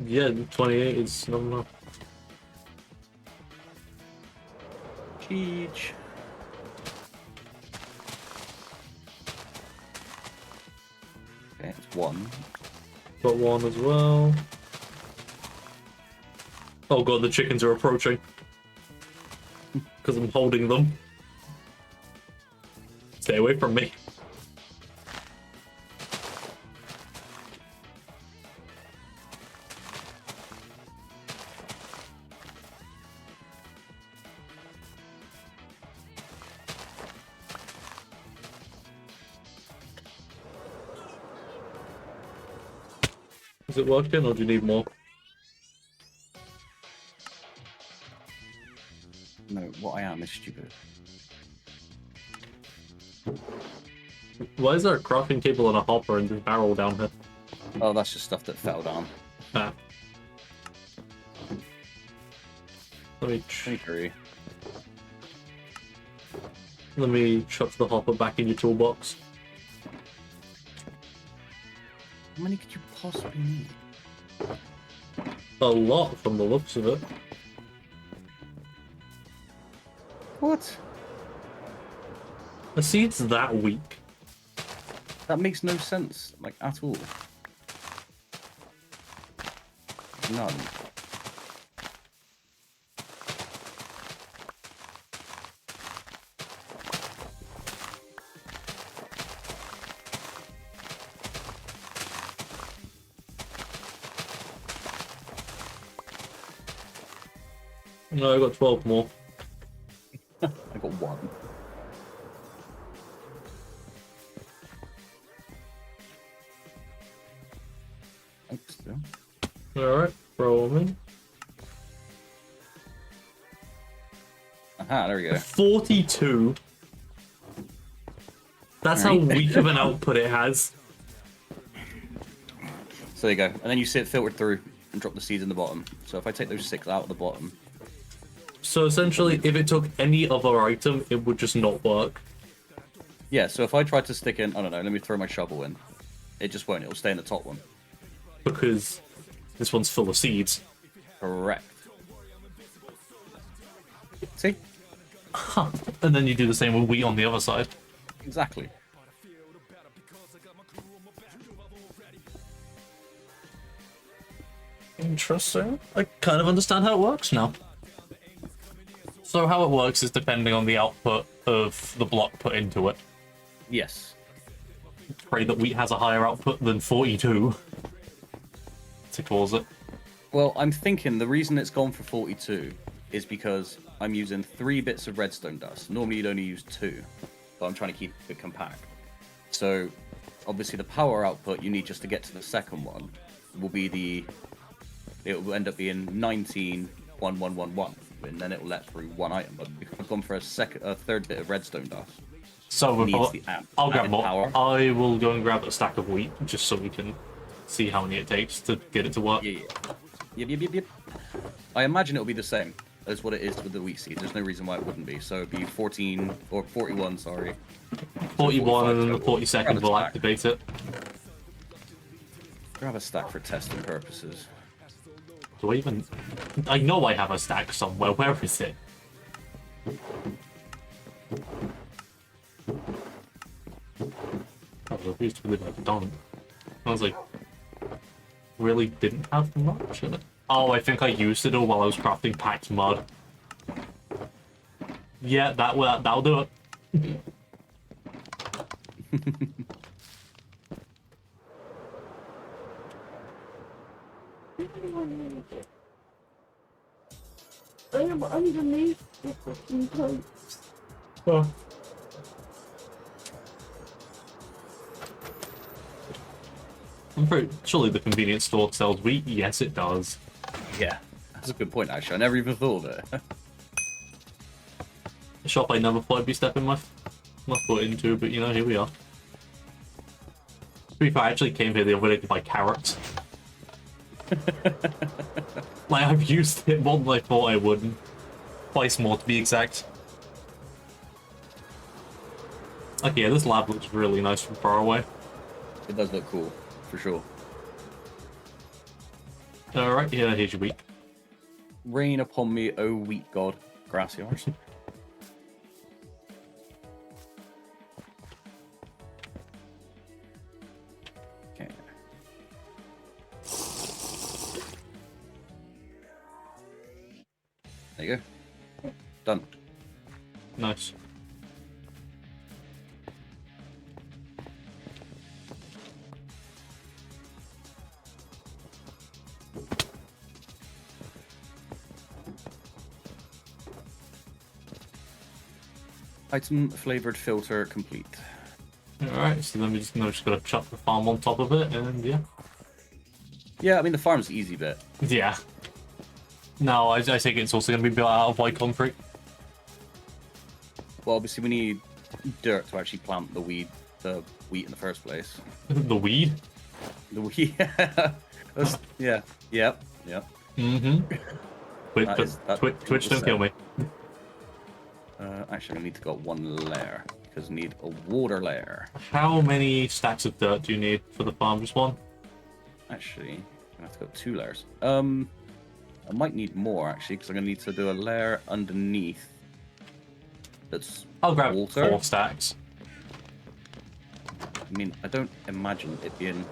Speaker 1: Yeah, 28 is not enough.
Speaker 2: Cheech. Okay, it's one.
Speaker 1: Got one as well. Oh god, the chickens are approaching. Because I'm holding them. Stay away from me. Is it working or do you need more?
Speaker 2: No, what I am is stupid.
Speaker 1: Why is there a crafting table and a hopper and this barrel down here?
Speaker 2: Oh, that's just stuff that fell down.
Speaker 1: Ah. Let me
Speaker 2: 23.
Speaker 1: let me chuck the hopper back in your toolbox.
Speaker 2: How many could you possibly need?
Speaker 1: A lot from the looks of it.
Speaker 2: What?
Speaker 1: The seed's that weak.
Speaker 2: That makes no sense, like, at all. None.
Speaker 1: No, I got 12 more.
Speaker 2: I got one. Thanks, though.
Speaker 1: Alright, throw them in.
Speaker 2: Aha, there we go.
Speaker 1: 42. That's how
Speaker 2: Alright.
Speaker 1: weak of an output it has.
Speaker 2: So there you go. And then you see it filtered through and drop the seeds in the bottom. So if I take those 6 out of the bottom,
Speaker 1: So essentially, if it took any other item, it would just not work.
Speaker 2: yeah, so if I tried to stick in, I don't know, let me throw my shovel in. It just won't, it'll stay in the top one.
Speaker 1: Because this one's full of seeds.
Speaker 2: Correct. See?
Speaker 1: Huh. And then you do the same with wheat on the other side.
Speaker 2: Exactly.
Speaker 1: Interesting. I kind of understand how it works now. So how it works is depending on the output of the block put into it.
Speaker 2: Yes.
Speaker 1: Pray that wheat has a higher output than 42 to cause it.
Speaker 2: Well, I'm thinking the reason it's gone for 42 is because I'm using 3 bits of redstone dust. Normally you'd only use 2, but I'm trying to keep it compact. So, obviously the power output you need just to get to the second one will be it will end up being 191111, and then it will let through one item. But because I've gone for a third bit of redstone dust,
Speaker 1: So
Speaker 2: needs the
Speaker 1: I'll grab
Speaker 2: added
Speaker 1: more.
Speaker 2: power.
Speaker 1: I will go and grab a stack of wheat just so we can see how many it takes to get it to work.
Speaker 2: Yeah. Yep. I imagine it'll be the same as what it is with the wheat seed. There's no reason why it wouldn't be. So it'd be 14 or 41, sorry.
Speaker 1: 41 and then the
Speaker 2: 45
Speaker 1: 42nd
Speaker 2: Grab a
Speaker 1: will
Speaker 2: stack.
Speaker 1: activate it.
Speaker 2: Grab a stack for testing purposes.
Speaker 1: Do I even... I know I have a stack somewhere. Where is it? I was used to believe I don't. I was like... Really didn't have much in it. Oh, I think I used it all while I was crafting packed mud. Yeah, that'll do it.
Speaker 3: I am underneath the fucking post.
Speaker 1: Oh. I'm pretty... Surely the convenience store sells wheat? Yes, it does.
Speaker 2: Yeah, that's a good point, actually. I never even thought of it.
Speaker 1: A shop I never thought I'd be stepping my foot into, but you know, here we are. To be fair, I actually came here the other day to buy carrots. Like, I've used it more than I thought I would. Twice more, to be exact. Okay, yeah, this lab looks really nice from far away.
Speaker 2: It does look cool, for sure.
Speaker 1: Alright, yeah, here's your wheat.
Speaker 2: Rain upon me, O wheat god. Grassy arse. Okay. There you go. Done.
Speaker 1: Nice.
Speaker 2: Item flavored filter complete.
Speaker 1: Alright, so then we just gotta chuck the farm on top of it, and yeah.
Speaker 2: Yeah, I mean the farm's the easy bit.
Speaker 1: Yeah. No, I think it's also gonna be built out of white concrete.
Speaker 2: Well, obviously we need dirt to actually plant the wheat in the first place.
Speaker 1: The weed?
Speaker 2: The wheat. Yeah. Yep.
Speaker 1: Mm-hmm. Wait,
Speaker 2: That is-
Speaker 1: Twitch, don't kill me.
Speaker 2: Actually, I need to go one layer because I need a water layer.
Speaker 1: How many stacks of dirt do you need for the farm? Just one?
Speaker 2: Actually, I have to go 2 layers. I might need more actually because I'm gonna need to do a layer underneath. That's
Speaker 1: I'll grab
Speaker 2: water.
Speaker 1: 4 stacks.
Speaker 2: I mean, I don't imagine it being a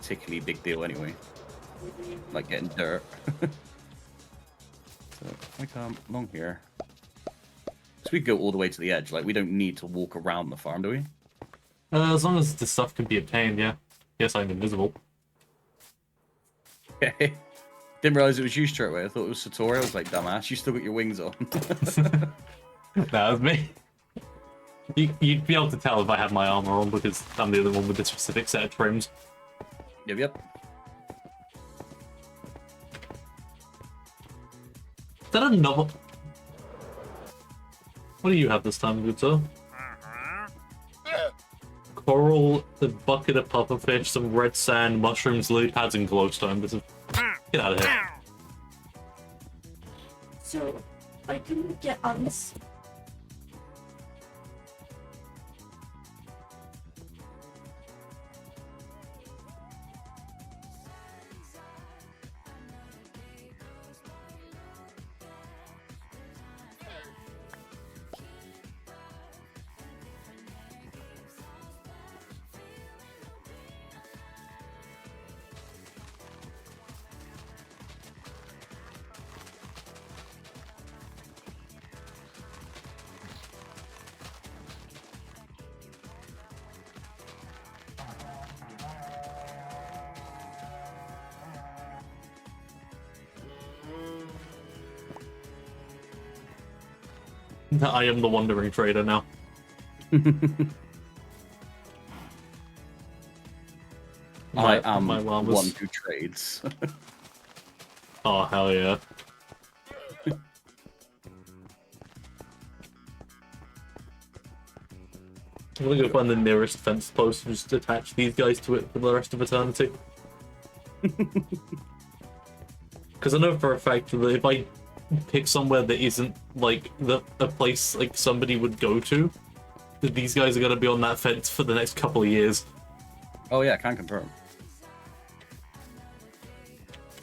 Speaker 2: particularly big deal anyway. Like getting dirt. So if I come along here. So we go all the way to the edge. Like we don't need to walk around the farm, do we?
Speaker 1: As long as the stuff can be obtained, yeah. Yes, I'm invisible.
Speaker 2: Okay. Didn't realize it was you straight away. I thought it was Satori. I was like, dumbass, you still got your wings on.
Speaker 1: That was me. You'd be able to tell if I had my armor on because I'm the other one with the specific set of trims.
Speaker 2: Yep.
Speaker 1: Is that another? What do you have this time, good sir? Coral, the bucket of pufferfish, some red sand, mushrooms, lily pads, and glowstone. Get out of here.
Speaker 3: So I can get uns.
Speaker 1: I am the wandering trader now.
Speaker 2: I am
Speaker 1: my llamas.
Speaker 2: one who trades.
Speaker 1: Oh, hell yeah. I'm gonna go find the nearest fence post and just attach these guys to it for the rest of eternity. Because I know for a fact that if I pick somewhere that isn't like a place like somebody would go to, that these guys are gonna be on that fence for the next couple of years.
Speaker 2: Oh yeah, I can confirm.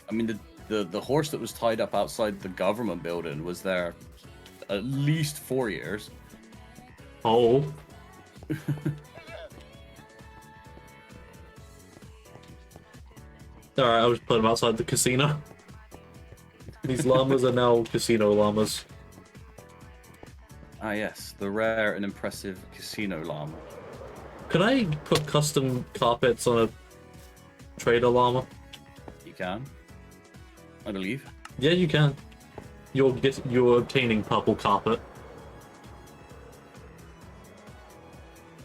Speaker 2: I mean, the horse that was tied up outside the government building was there at least 4 years.
Speaker 1: Oh. Alright, I was putting them outside the casino. These llamas are now casino llamas.
Speaker 2: Ah yes, the rare and impressive casino llama.
Speaker 1: Can I put custom carpets on a trader llama?
Speaker 2: You can, I believe.
Speaker 1: Yeah, you can. You're obtaining purple carpet.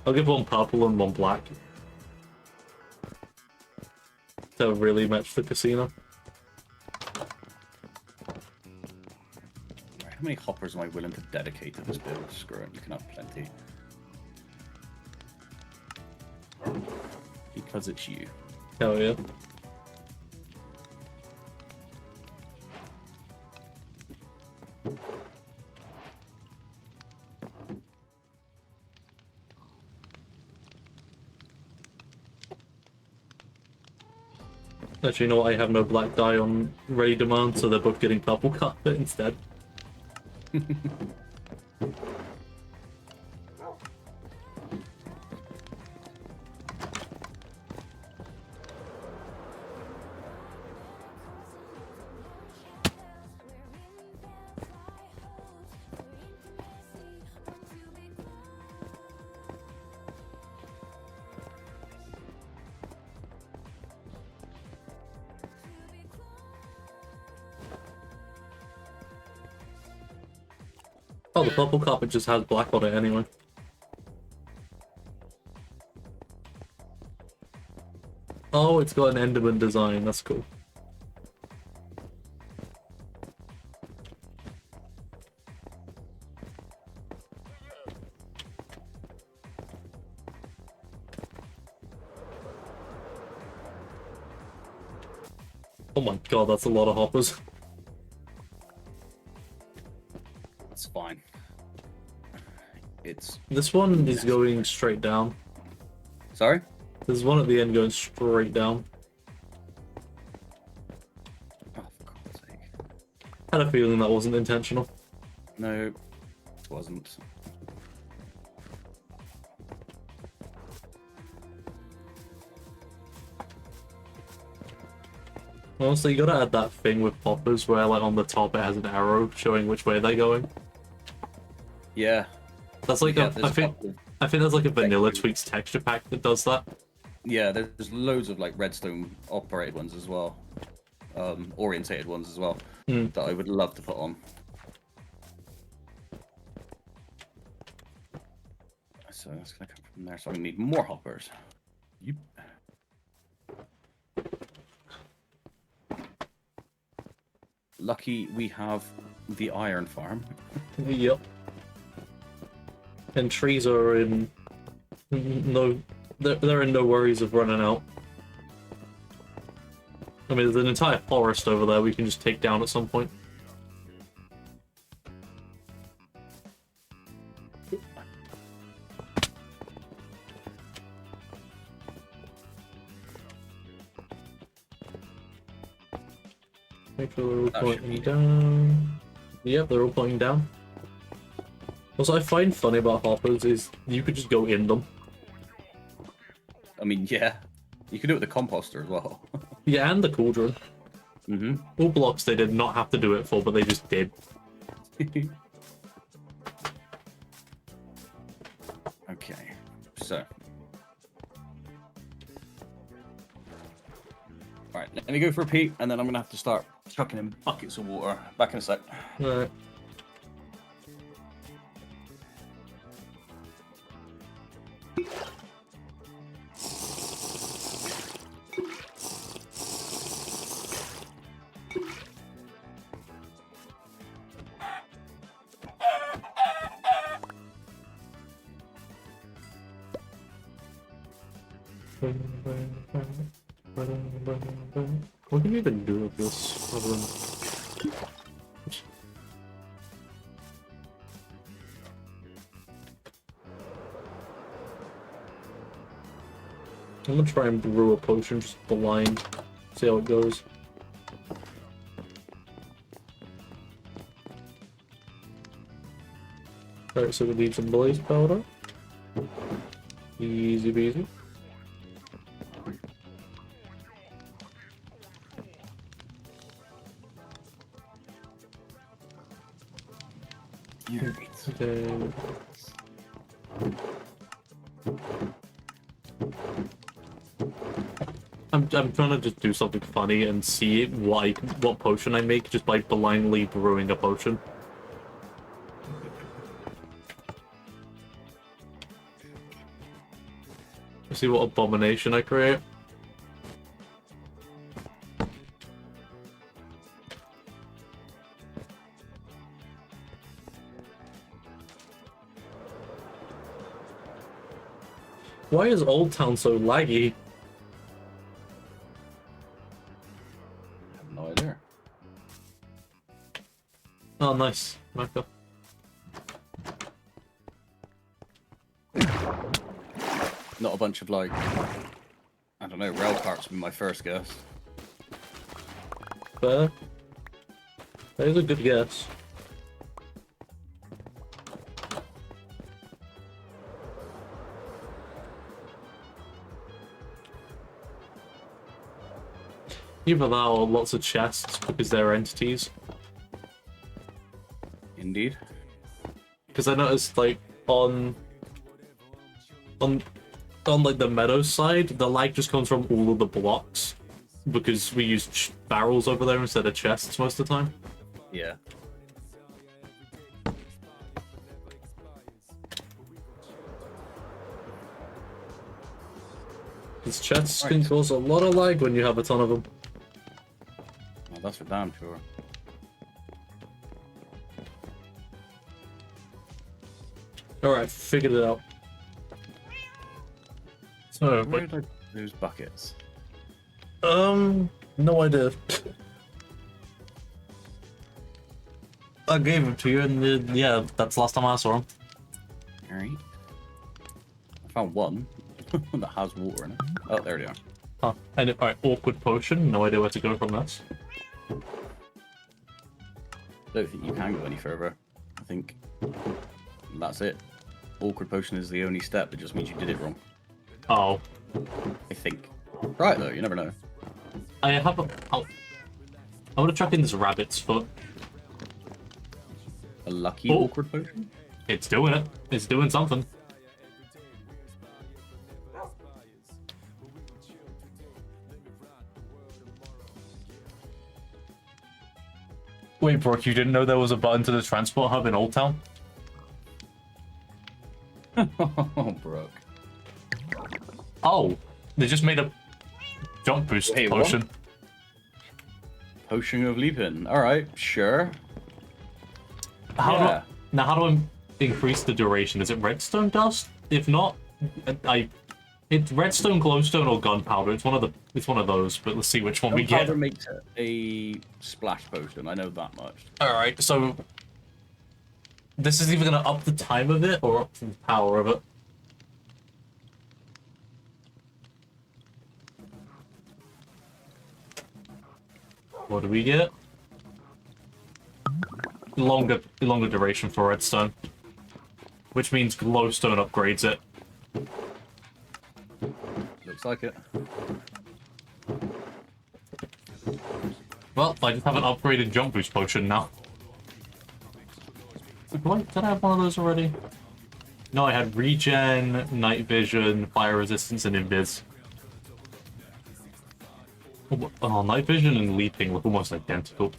Speaker 1: I'll give one purple and one black. To really match the casino.
Speaker 2: How many hoppers am I willing to dedicate to this build? Screw it, you can have plenty. Because it's you.
Speaker 1: Hell yeah. Actually, you know what? I have no black dye on ready demand, so they're both getting purple carpet instead. Oh, the purple carpet just has black on it anyway. Oh, it's got an Enderman design, that's cool. Oh my god, that's a lot of hoppers.
Speaker 2: It's fine. It's...
Speaker 1: This one is going straight down.
Speaker 2: Sorry?
Speaker 1: There's one at the end going straight down.
Speaker 2: Oh, for God's sake.
Speaker 1: I had a feeling that wasn't intentional.
Speaker 2: No, it wasn't.
Speaker 1: Honestly, you gotta add that thing with poppers where, like, on the top it has an arrow showing which way they're going.
Speaker 2: Yeah.
Speaker 1: That's like
Speaker 2: Yeah,
Speaker 1: I think there's like a vanilla tweaks texture pack that does that.
Speaker 2: Yeah, there's loads of like redstone operated ones as well. orientated ones as well
Speaker 1: Mm.
Speaker 2: that I would love to put on. So that's gonna come from there. So I'm gonna need more hoppers. Yep. Lucky we have the iron farm.
Speaker 1: Yep. And trees are in no, they're in no worries of running out. I mean, there's an entire forest over there we can just take down at some point. Make sure they're all
Speaker 2: That should
Speaker 1: pointing
Speaker 2: be-
Speaker 1: down. Yep, they're all pointing down. What I find funny about hoppers is you could just go in them.
Speaker 2: I mean, yeah. You can do it with the composter as well.
Speaker 1: Yeah, and the cauldron.
Speaker 2: Mm-hmm.
Speaker 1: All blocks they did not have to do it for, but they just did.
Speaker 2: Okay, so. Alright, let me go for a pee, and then I'm gonna have to start chucking in buckets of water. Back in a sec.
Speaker 1: Alright. What can you even do with this other than... I'm gonna try and brew a potion just blind, see how it goes. Alright, so we need some blaze powder. Easy peasy. Okay. I'm trying to just do something funny and see what potion I make just by blindly brewing a potion. See what abomination I create. Why is Old Town so laggy?
Speaker 2: I have no idea.
Speaker 1: Oh, nice. Mecca.
Speaker 2: Not a bunch of, like, I don't know, rail carts would be my first guess.
Speaker 1: Fair. That is a good guess. Either that or lots of chests because they're entities.
Speaker 2: Indeed.
Speaker 1: Because I noticed, like, on like the meadow side, the lag just comes from all of the blocks because we use barrels over there instead of chests most of the time.
Speaker 2: Yeah.
Speaker 1: Because chests can cause a lot of lag when you have a ton of them.
Speaker 2: Well, that's for damn sure.
Speaker 1: Alright, figured it out. So,
Speaker 2: Where did I put those buckets?
Speaker 1: no idea. I gave them to you, and yeah, that's the last time I saw them.
Speaker 2: Alright. I found one that has water in it. Oh, there they are.
Speaker 1: Huh. And alright, awkward potion. No idea where to go from this.
Speaker 2: Don't think you can go any further. I think that's it. Awkward potion is the only step. It just means you did it wrong.
Speaker 1: Oh,
Speaker 2: I think. Right though, you never know.
Speaker 1: I have a. Oh, I want to chuck in this rabbit's foot.
Speaker 2: A lucky
Speaker 1: Oh.
Speaker 2: awkward potion?
Speaker 1: It's doing it. It's doing something. Wait, Brooke, you didn't know there was a button to the transport hub in Old Town?
Speaker 2: Oh, Brooke.
Speaker 1: Oh, they just made a jump boost
Speaker 2: Wait, what?
Speaker 1: potion.
Speaker 2: Potion of leaping. All right, sure.
Speaker 1: How do I increase the duration? Is it redstone dust? If not, it's redstone, glowstone, or gunpowder. It's one of those. But let's see which one we get.
Speaker 2: Gunpowder makes it a splash potion. I know that much.
Speaker 1: All right, so this is either gonna up the time of it or up the power of it. What do we get? Longer duration for redstone, which means glowstone upgrades it.
Speaker 2: Looks like it.
Speaker 1: Well, I just have an upgraded jump boost potion now. What? Did I have one of those already? No, I had regen, night vision, fire resistance, and invis. Oh, night vision and leaping look almost identical.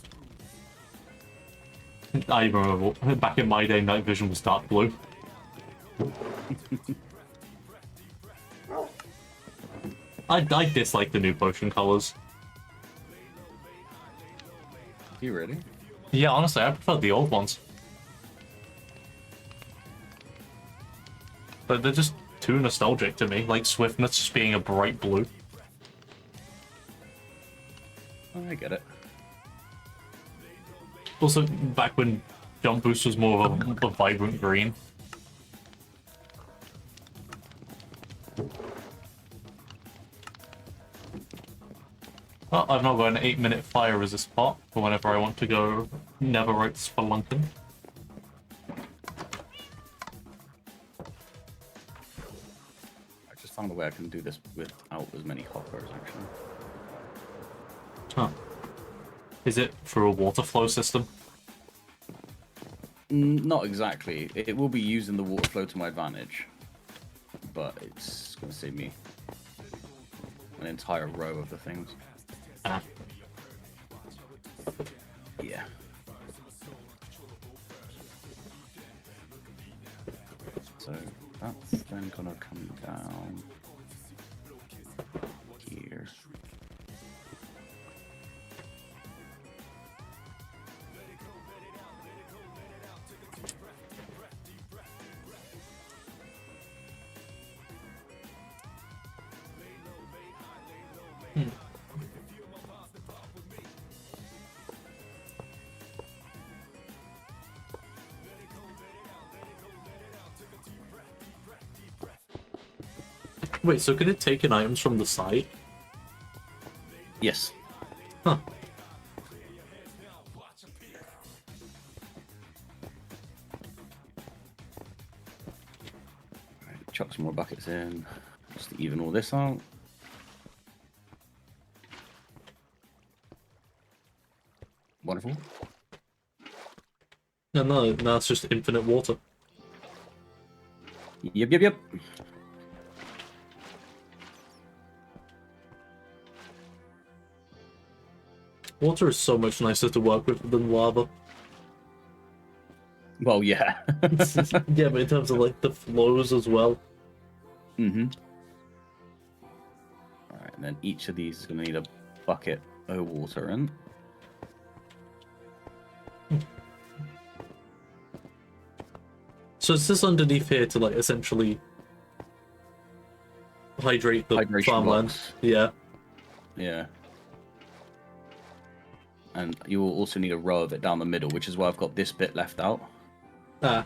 Speaker 1: I remember back in my day, night vision was dark blue. I dislike the new potion colors.
Speaker 2: You ready?
Speaker 1: Yeah, honestly, I prefer the old ones. But they're just too nostalgic to me, like swiftness just being a bright blue.
Speaker 2: Oh, I get it.
Speaker 1: Also, back when jump boost was more of a vibrant green. Well, I've now got an 8-minute fire resist pot for whenever I want to go netherite spelunking.
Speaker 2: I just found a way I can do this without as many hoppers, actually.
Speaker 1: Huh. Is it through a water flow system?
Speaker 2: Not exactly. It will be using the water flow to my advantage, but it's going to save me an entire row of the things.
Speaker 1: Ah.
Speaker 2: Yeah. So that's then going to come down here.
Speaker 1: Wait, so can it take in items from the side?
Speaker 2: Yes.
Speaker 1: Huh.
Speaker 2: Right, chuck some more buckets in, just to even all this out. Wonderful.
Speaker 1: No, it's just infinite water.
Speaker 2: Yep.
Speaker 1: Water is so much nicer to work with than lava.
Speaker 2: Well, yeah.
Speaker 1: Yeah, but in terms of like the flows as well.
Speaker 2: Mm-hmm. Alright, and then each of these is going to need a bucket of water in.
Speaker 1: So is this underneath here to like essentially hydrate the
Speaker 2: Hydration
Speaker 1: farmland?
Speaker 2: blocks.
Speaker 1: Yeah.
Speaker 2: Yeah. And you will also need a row of it down the middle, which is why I've got this bit left out.
Speaker 1: Ah.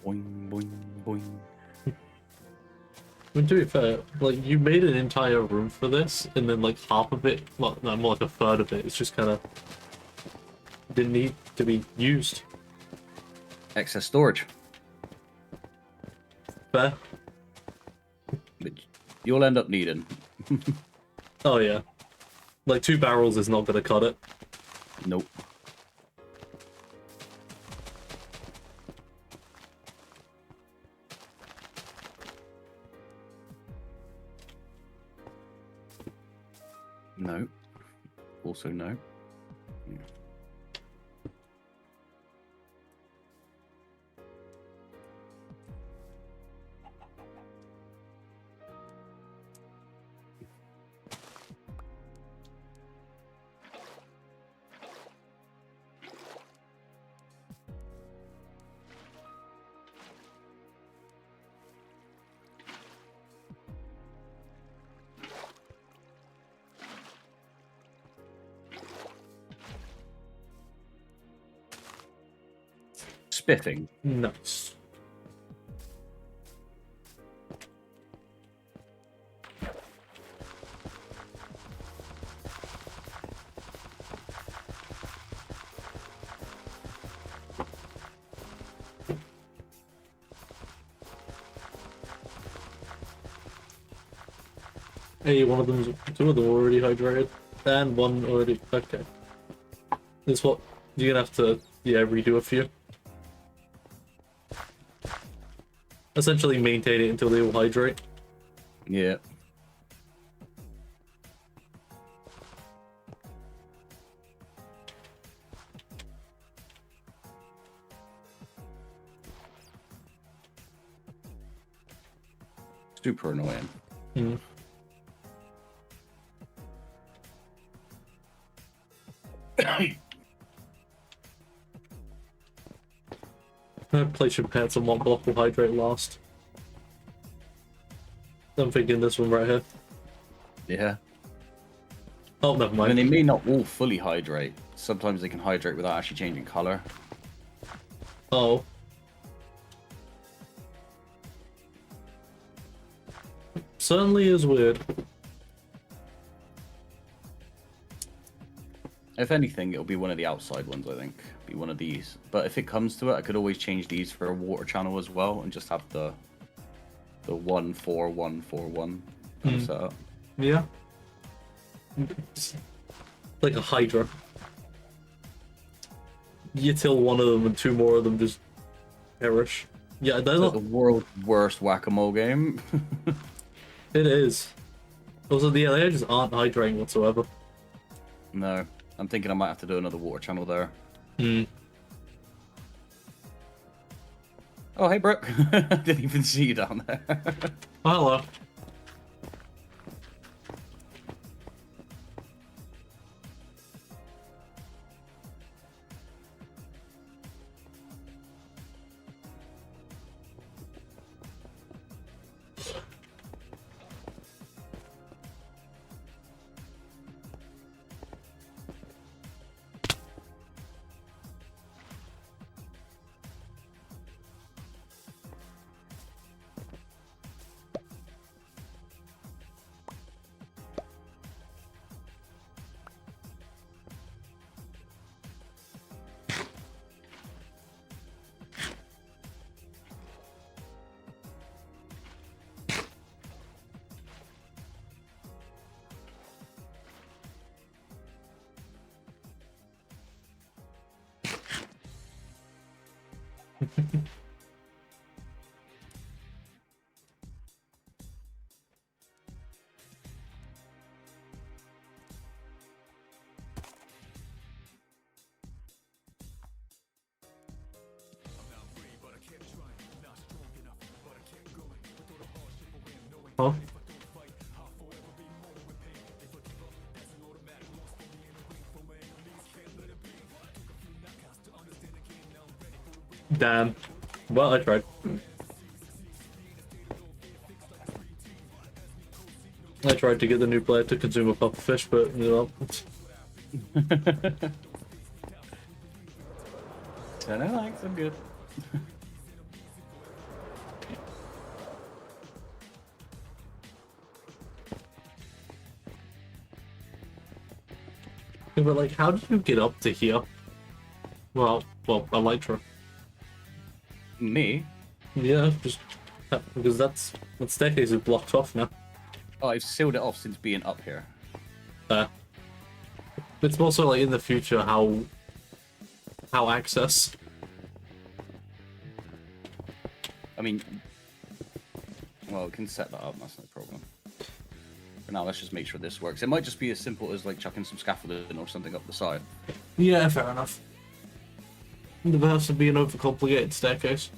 Speaker 2: Boing, boing, boing.
Speaker 1: I mean, to be fair, like, you made an entire room for this, and then, like, half of it, well, no, more like a third of it, it's just kind of didn't need to be used.
Speaker 2: Excess storage.
Speaker 1: Fair.
Speaker 2: You'll end up needing.
Speaker 1: Oh yeah. Like 2 barrels is not gonna cut it.
Speaker 2: Nope. No. Also no. Yeah. Spiffing.
Speaker 1: Nice. Hey, two of them already hydrated, and one already. Okay. This what you're gonna have to redo a few. Essentially, maintain it until they all hydrate.
Speaker 2: Yeah. Super annoying.
Speaker 1: Mm. Place your pants on one block will hydrate last. I'm thinking this one right here.
Speaker 2: Yeah.
Speaker 1: Oh, never
Speaker 2: I
Speaker 1: mind.
Speaker 2: mean, they may not all fully hydrate. Sometimes they can hydrate without actually changing color.
Speaker 1: Oh. Certainly is weird.
Speaker 2: If anything, it'll be one of the outside ones, I think. Be one of these. But if it comes to it, I could always change these for a water channel as well, and just have the 1-4-1-4-1 kind of setup.
Speaker 1: Yeah. Like a Hydra. You till one of them and 2 more of them just perish. Yeah, they're
Speaker 2: It's like
Speaker 1: not...
Speaker 2: the world's worst whack-a-mole game.
Speaker 1: It is. Also, the they just aren't hydrating whatsoever.
Speaker 2: No, I'm thinking I might have to do another water channel there.
Speaker 1: Hmm.
Speaker 2: Oh, hey, Brooke. I didn't even see you down there.
Speaker 1: Oh, hello. Huh? Damn. Well, I tried. I tried to get the new player to consume a puffer fish, but you know.
Speaker 2: 10 likes, I'm good.
Speaker 1: Yeah, but like, how did you get up to here? Well, Elytra.
Speaker 2: Me?
Speaker 1: Yeah, just because that staircase is blocked off now.
Speaker 2: Oh, I've sealed it off since being up here.
Speaker 1: It's also like in the future how access.
Speaker 2: I mean, well, we can set that up. That's no problem. For now, let's just make sure this works. It might just be as simple as like chucking some scaffolding or something up the side.
Speaker 1: Yeah, fair enough. Never has to be an overcomplicated staircase.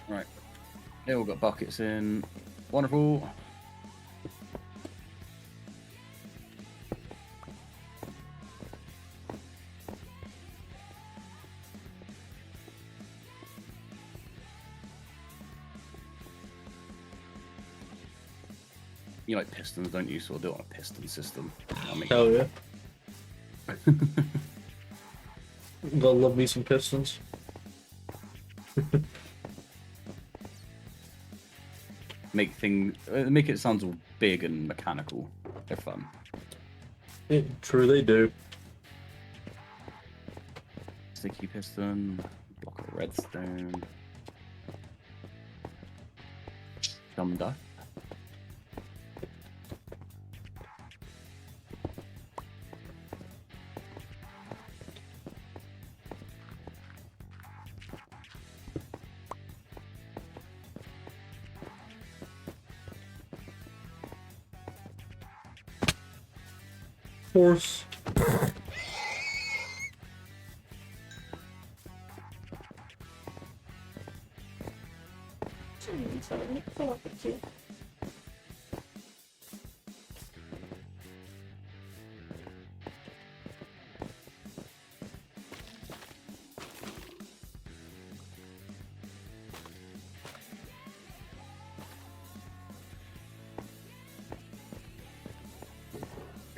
Speaker 2: Right. Yeah, we've got buckets in. Wonderful. You like pistons, don't you? So we'll do it on a piston system.
Speaker 1: Hell yeah. Gotta love me some pistons.
Speaker 2: Make it sound all big and mechanical. They're fun.
Speaker 1: True, they do.
Speaker 2: Sticky piston, block of redstone. Gummed up.
Speaker 1: Horse.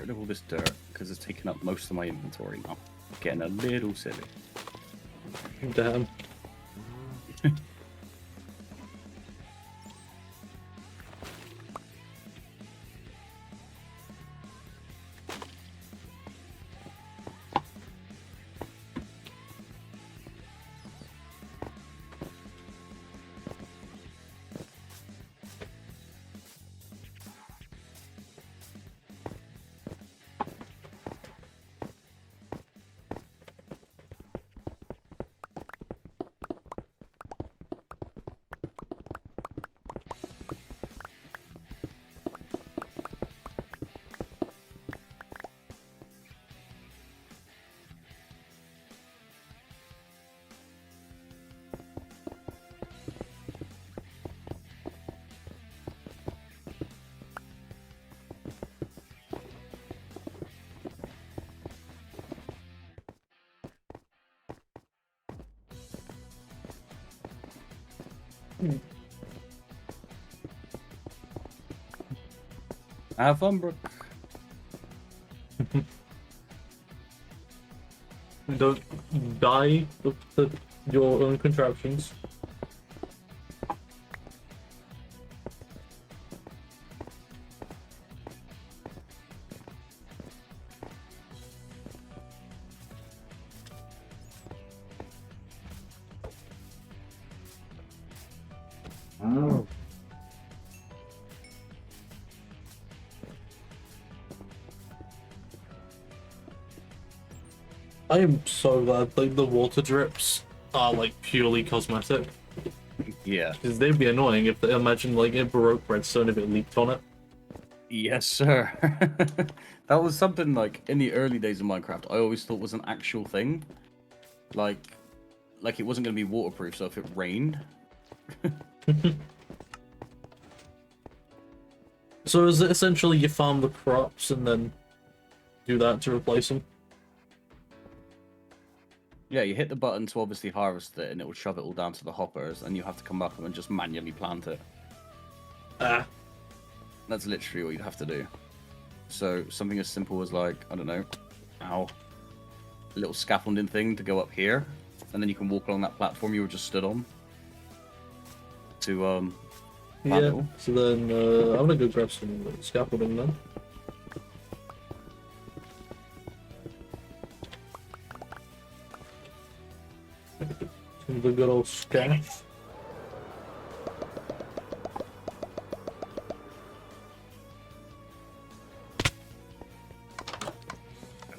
Speaker 2: Get rid of all this dirt because it's taking up most of my inventory now. Getting a little silly.
Speaker 1: Damn.
Speaker 2: Have fun, Brooke.
Speaker 1: Don't die with your own contraptions. I am so glad like the water drips are like purely cosmetic.
Speaker 2: Yeah.
Speaker 1: Because they'd be annoying if they imagine like it broke redstone if it leaked on it.
Speaker 2: Yes, sir. That was something like in the early days of Minecraft I always thought was an actual thing. Like it wasn't going to be waterproof, so if it rained.
Speaker 1: So is it essentially you farm the crops and then do that to replace them?
Speaker 2: Yeah, you hit the button to obviously harvest it, and it will shove it all down to the hoppers, and you have to come back and just manually plant it.
Speaker 1: Ah.
Speaker 2: That's literally what you'd have to do. So something as simple as like, I don't know, a little scaffolding thing to go up here, and then you can walk along that platform you were just stood on. To plant it
Speaker 1: Yeah.
Speaker 2: all.
Speaker 1: So then I'm gonna go grab some scaffolding then. The good old scaff.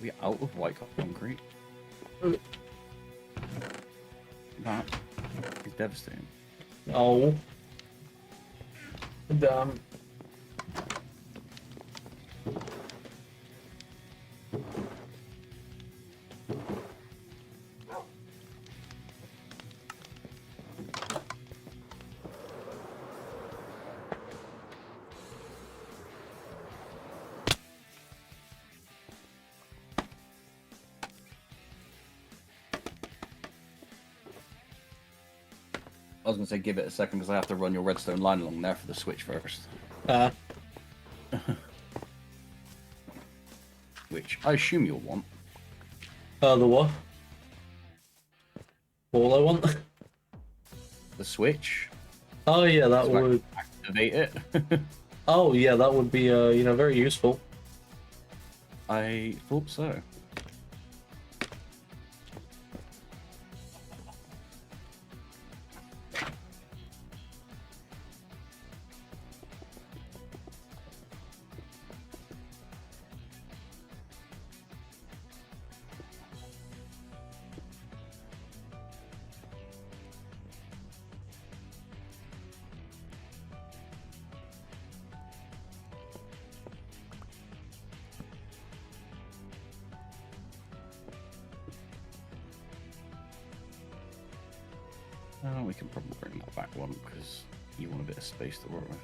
Speaker 2: we out of white concrete? That is devastating.
Speaker 1: Oh. Damn.
Speaker 2: I was gonna say give it a second because I have to run your redstone line along there for the switch first. Which I assume you'll want.
Speaker 1: The what? All I want?
Speaker 2: The switch.
Speaker 1: Oh yeah, that
Speaker 2: So I
Speaker 1: would...
Speaker 2: can activate it.
Speaker 1: Oh yeah, that would be, you know, very useful.
Speaker 2: I thought so. We can probably bring that back one because you want a bit of space to work with.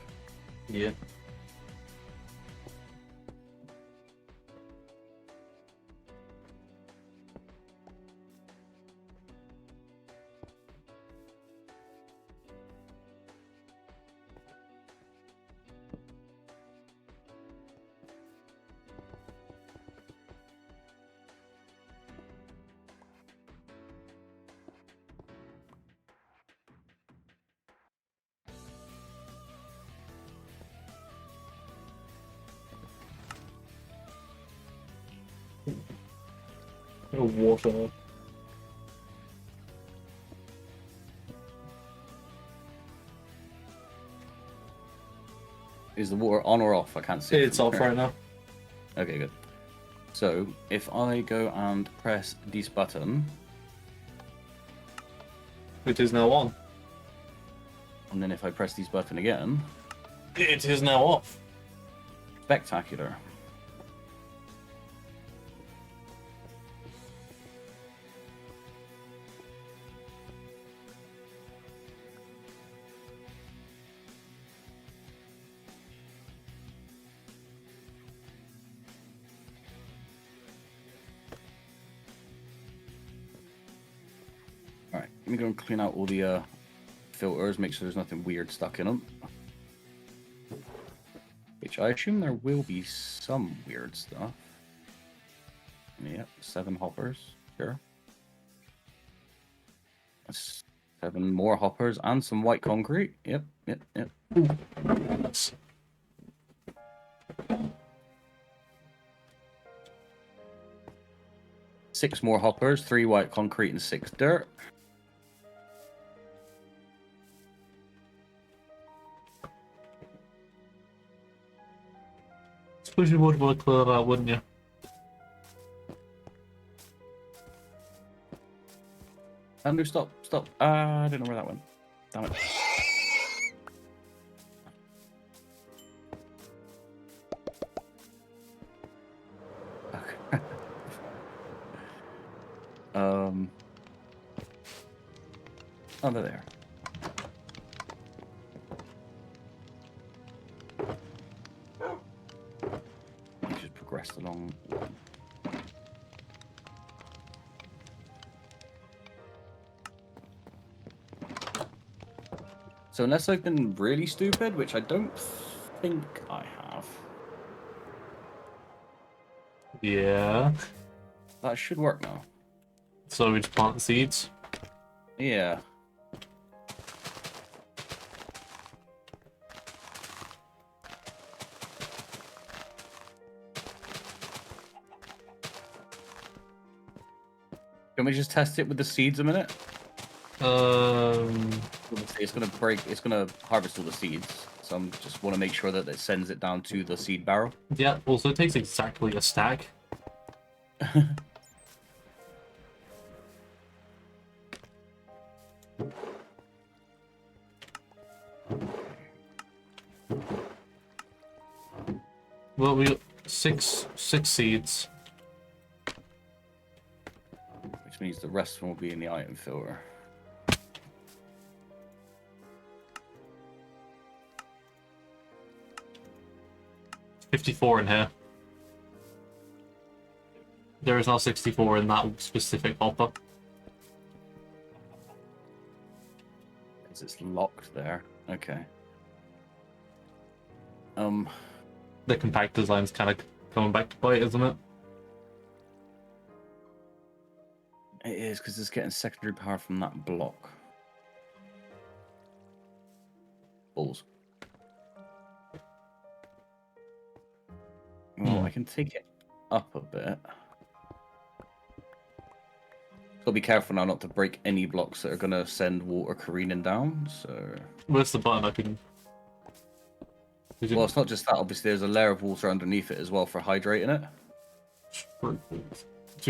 Speaker 1: Yeah. Oh, water.
Speaker 2: Is the water on or off? I can't see.
Speaker 1: It's off right now.
Speaker 2: Okay, good. So if I go and press this button,
Speaker 1: It is now on.
Speaker 2: and then if I press this button again,
Speaker 1: It is now off.
Speaker 2: spectacular. Alright, let me go and clean out all the filters, make sure there's nothing weird stuck in them. Which I assume there will be some weird stuff. Yep, 7 hoppers, sure. That's 7 more hoppers and some white concrete. Yep. 6 more hoppers, 3 white concrete, and 6 dirt.
Speaker 1: Suppose you would want to clear that, wouldn't you?
Speaker 2: Andrew, stop. I don't know where that went. Damn it. Okay. Oh, they're there. We just progressed along. So unless I've been really stupid, which I don't think I have,
Speaker 1: Yeah.
Speaker 2: that should work now.
Speaker 1: So we just plant the seeds.
Speaker 2: Yeah. Can we just test it with the seeds a minute? It's gonna break. It's gonna harvest all the seeds. So I just want to make sure that it sends it down to the seed barrel.
Speaker 1: Yeah, also it takes exactly a stack. Well, we got six seeds.
Speaker 2: Which means the rest of them will be in the item filter.
Speaker 1: $54 in here. There is now 64 in that specific hopper.
Speaker 2: Because it's locked there. Okay.
Speaker 1: The compact design's kind of coming back to bite, isn't it?
Speaker 2: It is, because it's getting secondary power from that block. Balls. Well, I can take it up a bit. Gotta be careful now not to break any blocks that are gonna send water careening down, so...
Speaker 1: Where's the button I can...
Speaker 2: Well, it's not just that, obviously there's a layer of water underneath it as well for hydrating it.
Speaker 1: To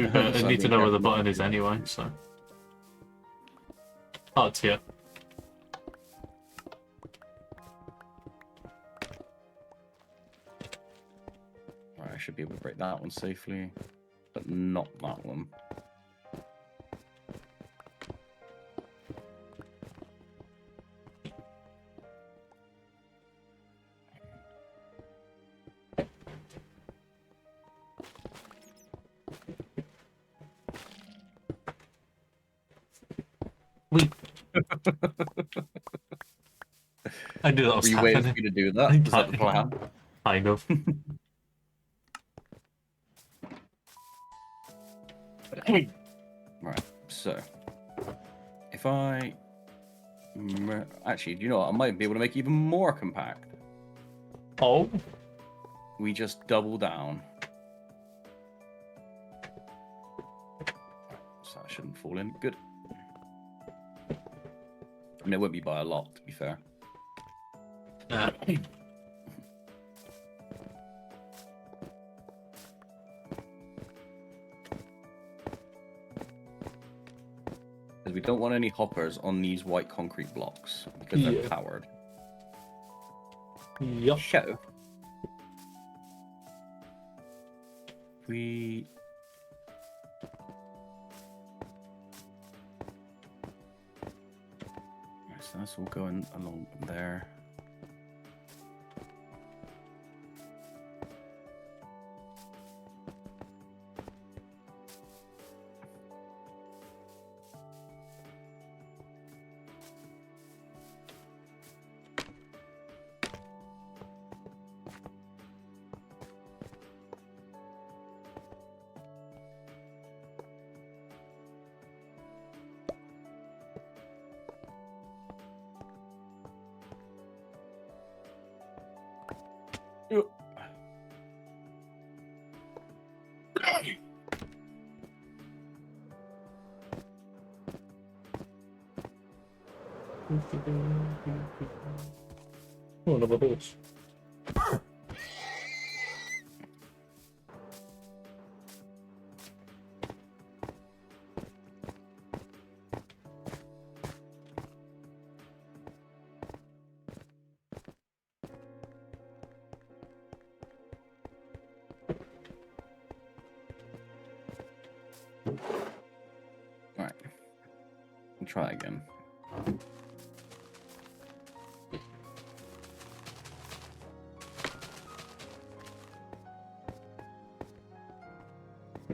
Speaker 1: be fair, I need to know where the button is anyway, so... Oh, it's here.
Speaker 2: Right, I should be able to break that one safely, but not that one.
Speaker 1: We... I knew that was
Speaker 2: Were you waiting
Speaker 1: happening.
Speaker 2: for me to do that? Was that the plan?
Speaker 1: Kind of.
Speaker 2: Right, so... If I... Actually, do you know what? I might be able to make even more compact.
Speaker 1: Oh?
Speaker 2: We just double down. So that shouldn't fall in. Good. I mean, it won't be by a lot, to be fair. Because we don't want any hoppers on these white concrete blocks, because they're powered.
Speaker 1: Yup.
Speaker 2: So, we... Right, so that's all going along there.
Speaker 1: Oh, another horse.
Speaker 2: Right. We'll try again.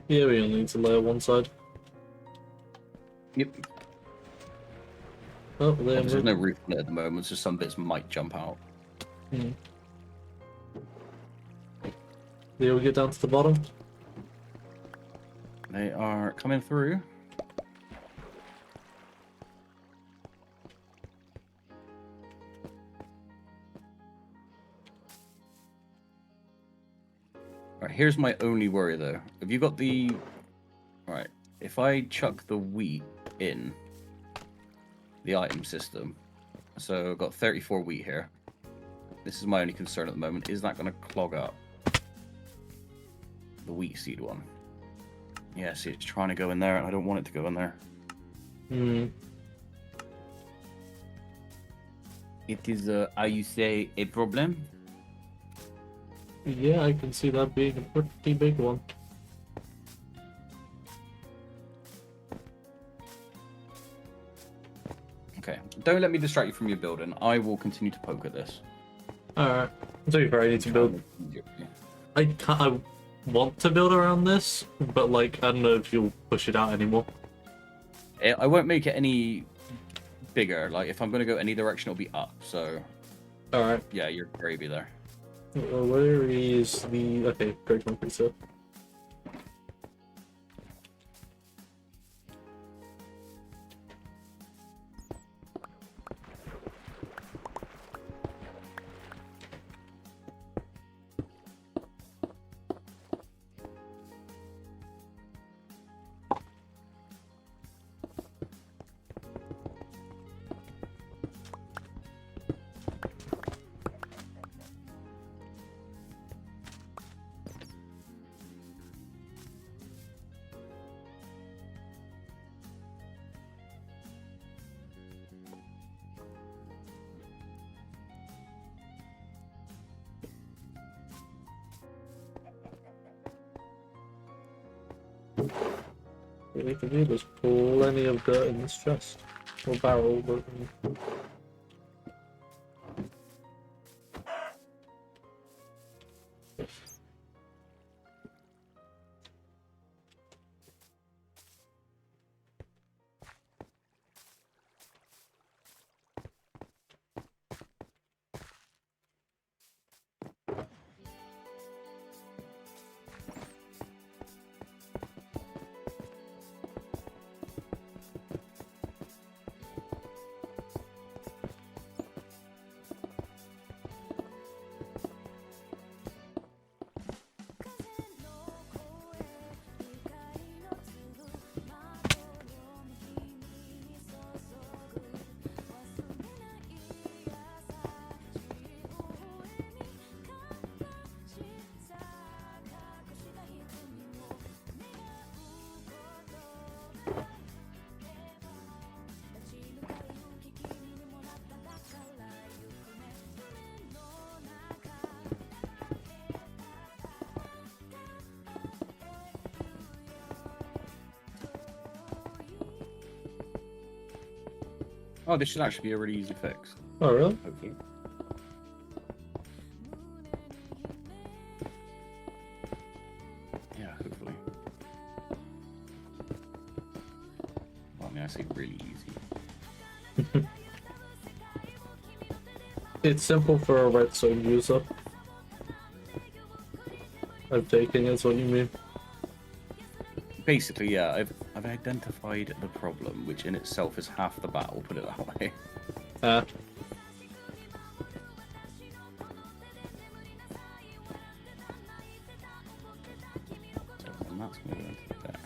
Speaker 1: Yeah, we only need to layer one side.
Speaker 2: Yep.
Speaker 1: Oh, there
Speaker 2: There's no roof on it at the moment, so some bits might jump out.
Speaker 1: There we get down to the bottom.
Speaker 2: They are coming through. Alright, here's my only worry though. Have you got the... Alright, if I chuck the wheat in the item system, so I've got 34 wheat here. This is my only concern at the moment. Is that going to clog up the wheat seed one? Yeah, see, it's trying to go in there, and I don't want it to go in there.
Speaker 1: Hmm.
Speaker 2: It is, how you say, a problem?
Speaker 1: Yeah, I can see that being a pretty big one.
Speaker 2: Okay, don't let me distract you from your building. I will continue to poke at this.
Speaker 1: Alright. To be fair, I need to build. I can't. I want to build around this, but like, I don't know if you'll push it out anymore.
Speaker 2: I won't make it any bigger. Like, if I'm going to go any direction, it'll be up. So,
Speaker 1: Alright.
Speaker 2: yeah, you're gravy there.
Speaker 1: Where is the. Okay, great concrete stuff. What we can do is plenty of dirt in this chest. Or barrel, but.
Speaker 2: Oh, this should actually be a really easy fix.
Speaker 1: Oh, really?
Speaker 2: Hopefully. Yeah, hopefully. Well, I mean, I say really easy.
Speaker 1: It's simple for a redstone user. I'm taking it's what you mean.
Speaker 2: Basically, yeah, I've identified the problem, which in itself is half the battle, put it that way.
Speaker 1: Ah.
Speaker 2: So, and that's going to go into there.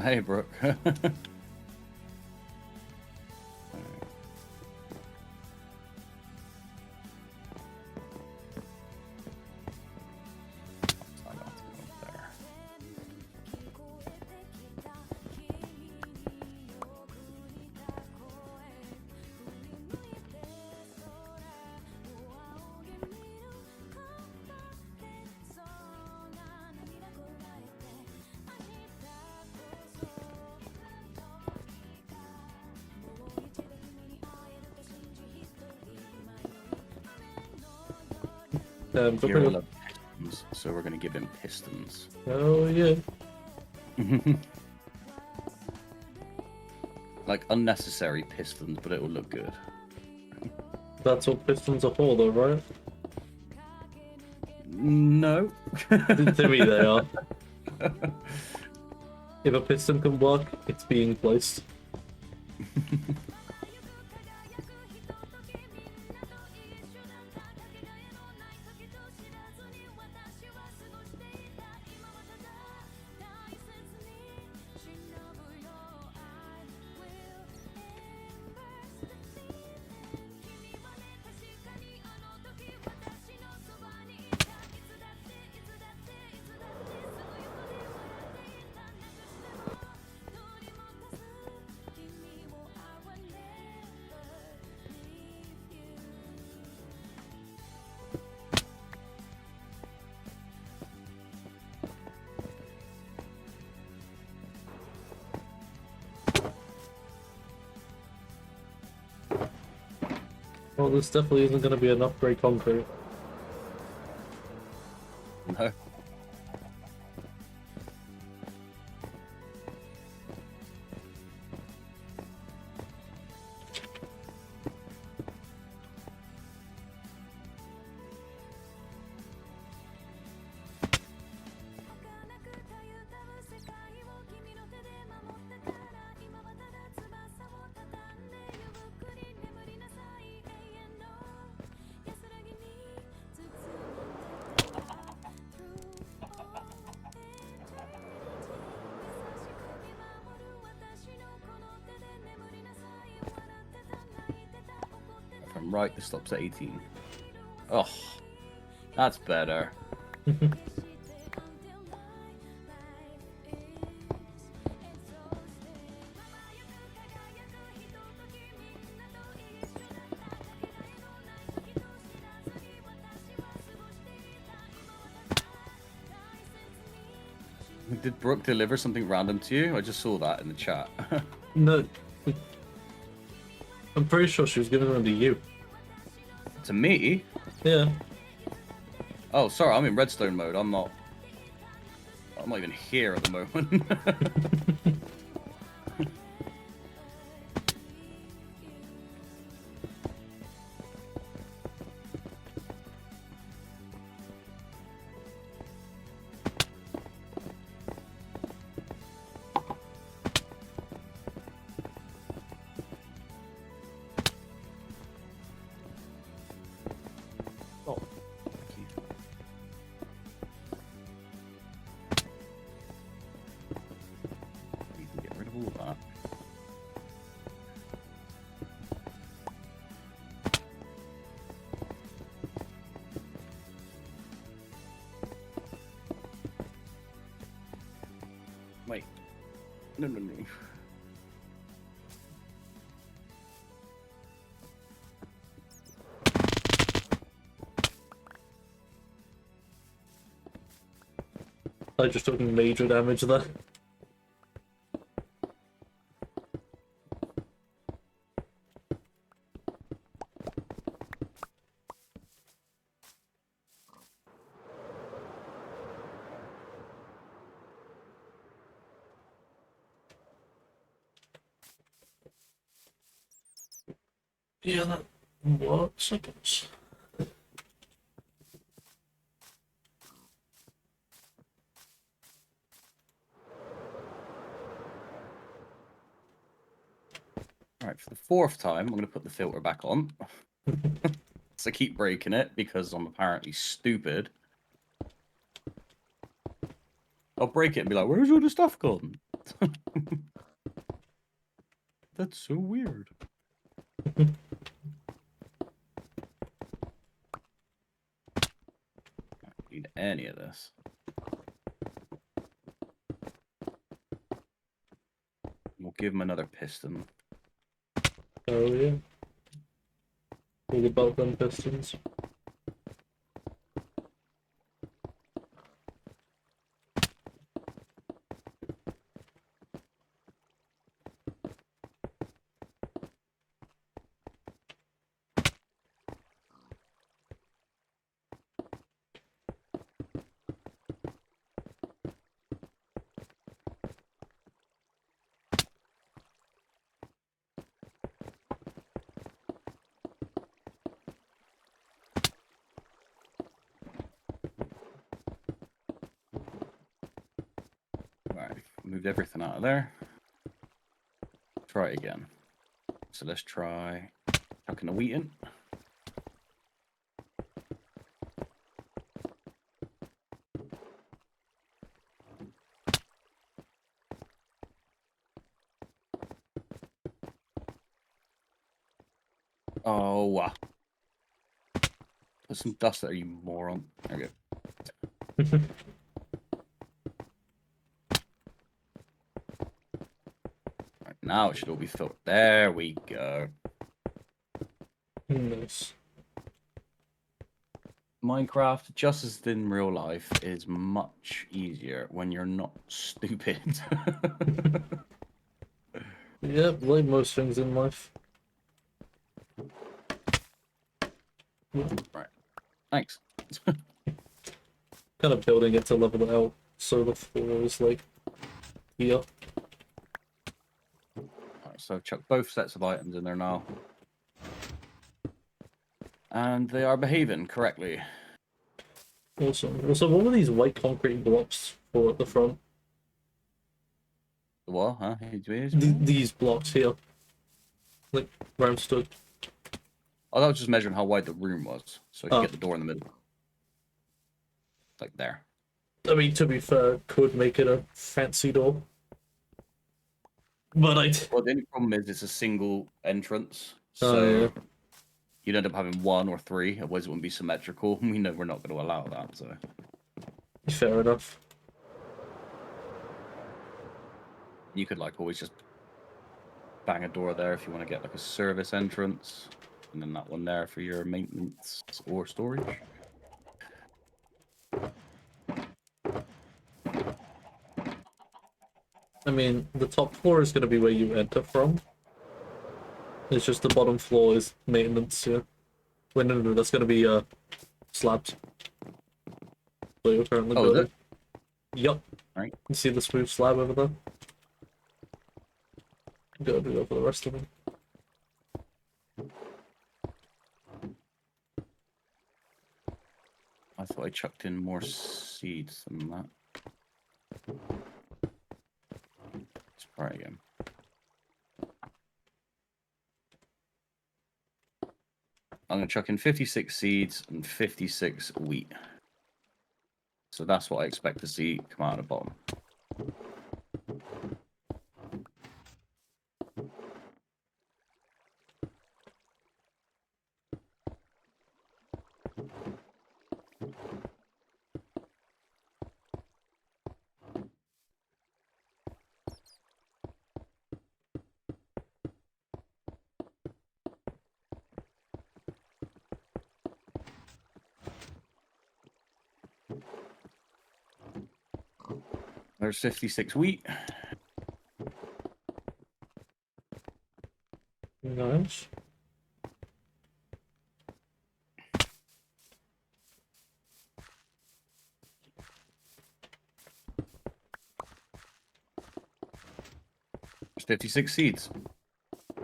Speaker 2: Hey, Brooke.
Speaker 1: But
Speaker 2: Hero loves pistons, so we're going to give him pistons.
Speaker 1: oh yeah.
Speaker 2: Like unnecessary pistons, but it will look good.
Speaker 1: That's what pistons are for, though, right?
Speaker 2: No.
Speaker 1: To me, they are. If a piston can work, it's being placed. Well, this definitely isn't going to be enough grey concrete.
Speaker 2: No. If I'm right, this stops at 18. Oh, that's better. Did Brooke deliver something random to you? I just saw that in the chat.
Speaker 1: No. I'm pretty sure she was giving them to you.
Speaker 2: To me?
Speaker 1: Yeah.
Speaker 2: Oh, sorry, I'm in redstone mode. I'm not even here at the moment. Oh, thank you. We can get rid of all that. Wait. No, no, no.
Speaker 1: I just took major damage there. Yeah, that works, I guess.
Speaker 2: Alright, for the fourth time, I'm going to put the filter back on. So I keep breaking it because I'm apparently stupid. I'll break it and be like, where's all the stuff gone? That's so weird. I don't need any of this. We'll give him another piston.
Speaker 1: Oh yeah. All the bolt and pistons.
Speaker 2: moved everything out of there. Try it again. So let's try chucking the wheat in. Oh, wow. Put some dust there, you moron. There we go. Right, now it should all be filled. There we go.
Speaker 1: Nice.
Speaker 2: Minecraft, just as in real life, is much easier when you're not stupid.
Speaker 1: Yeah, like most things in life.
Speaker 2: Right. Thanks.
Speaker 1: Kind of building it to level it out so the floor is like here.
Speaker 2: Right, so I've chucked both sets of items in there now. And they are behaving correctly.
Speaker 1: Awesome. Also, what were these white concrete blocks for at the front?
Speaker 2: The what, huh?
Speaker 1: These blocks here. Like, where I'm stood.
Speaker 2: Oh, that was just measuring how wide the room was. So I could
Speaker 1: Oh.
Speaker 2: get the door in the middle. Like there.
Speaker 1: I mean, to be fair, could make it a fancy door. But
Speaker 2: Well, the only problem is it's a single entrance.
Speaker 1: Oh,
Speaker 2: So
Speaker 1: yeah.
Speaker 2: you'd end up having one or three. Otherwise, it wouldn't be symmetrical. We know we're not going to allow that. So
Speaker 1: Fair enough.
Speaker 2: you could like always just bang a door there if you want to get like a service entrance. And then that one there for your maintenance or storage.
Speaker 1: I mean, the top floor is going to be where you enter from. It's just the bottom floor is maintenance, yeah. Wait, no, that's going to be slabs. So you're currently
Speaker 2: Oh, is
Speaker 1: building.
Speaker 2: it?
Speaker 1: Yup.
Speaker 2: Right.
Speaker 1: You see the smooth slab over there? Gotta do that for the rest of them.
Speaker 2: I thought I chucked in more seeds than that. Let's try again. I'm going to chuck in 56 seeds and 56 wheat. So that's what I expect to see come out of the bottom. There's 56 wheat.
Speaker 1: Nice.
Speaker 2: There's 56 seeds.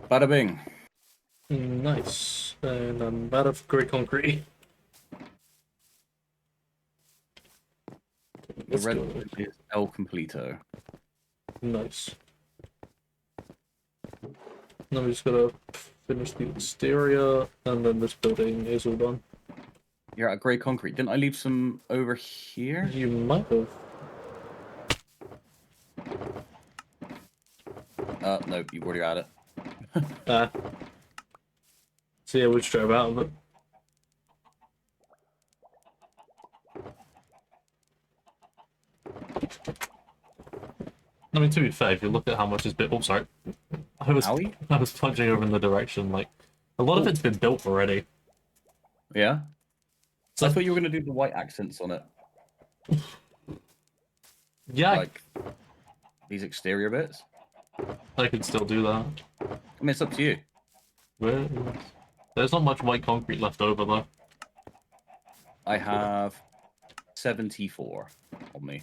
Speaker 2: Bada bing.
Speaker 1: Nice. And I'm out of grey concrete.
Speaker 2: The
Speaker 1: Let's
Speaker 2: red
Speaker 1: go.
Speaker 2: one is El Completo.
Speaker 1: Nice. Now we just gotta finish the exterior, and then this building is all done.
Speaker 2: You're at grey concrete. Didn't I leave some over here?
Speaker 1: You might have.
Speaker 2: No, you've already had it.
Speaker 1: Ah. So yeah, we just drove out of it. I mean, to be fair, if you look at how much is built, oh, sorry, I was punching over in the direction. Like, a lot of it's been built already.
Speaker 2: Yeah.
Speaker 1: So
Speaker 2: I thought you were going to do the white accents on it.
Speaker 1: Yeah,
Speaker 2: Like these exterior bits.
Speaker 1: I can still do that.
Speaker 2: I mean, it's up to you.
Speaker 1: There's not much white concrete left over though.
Speaker 2: I have 74 on me.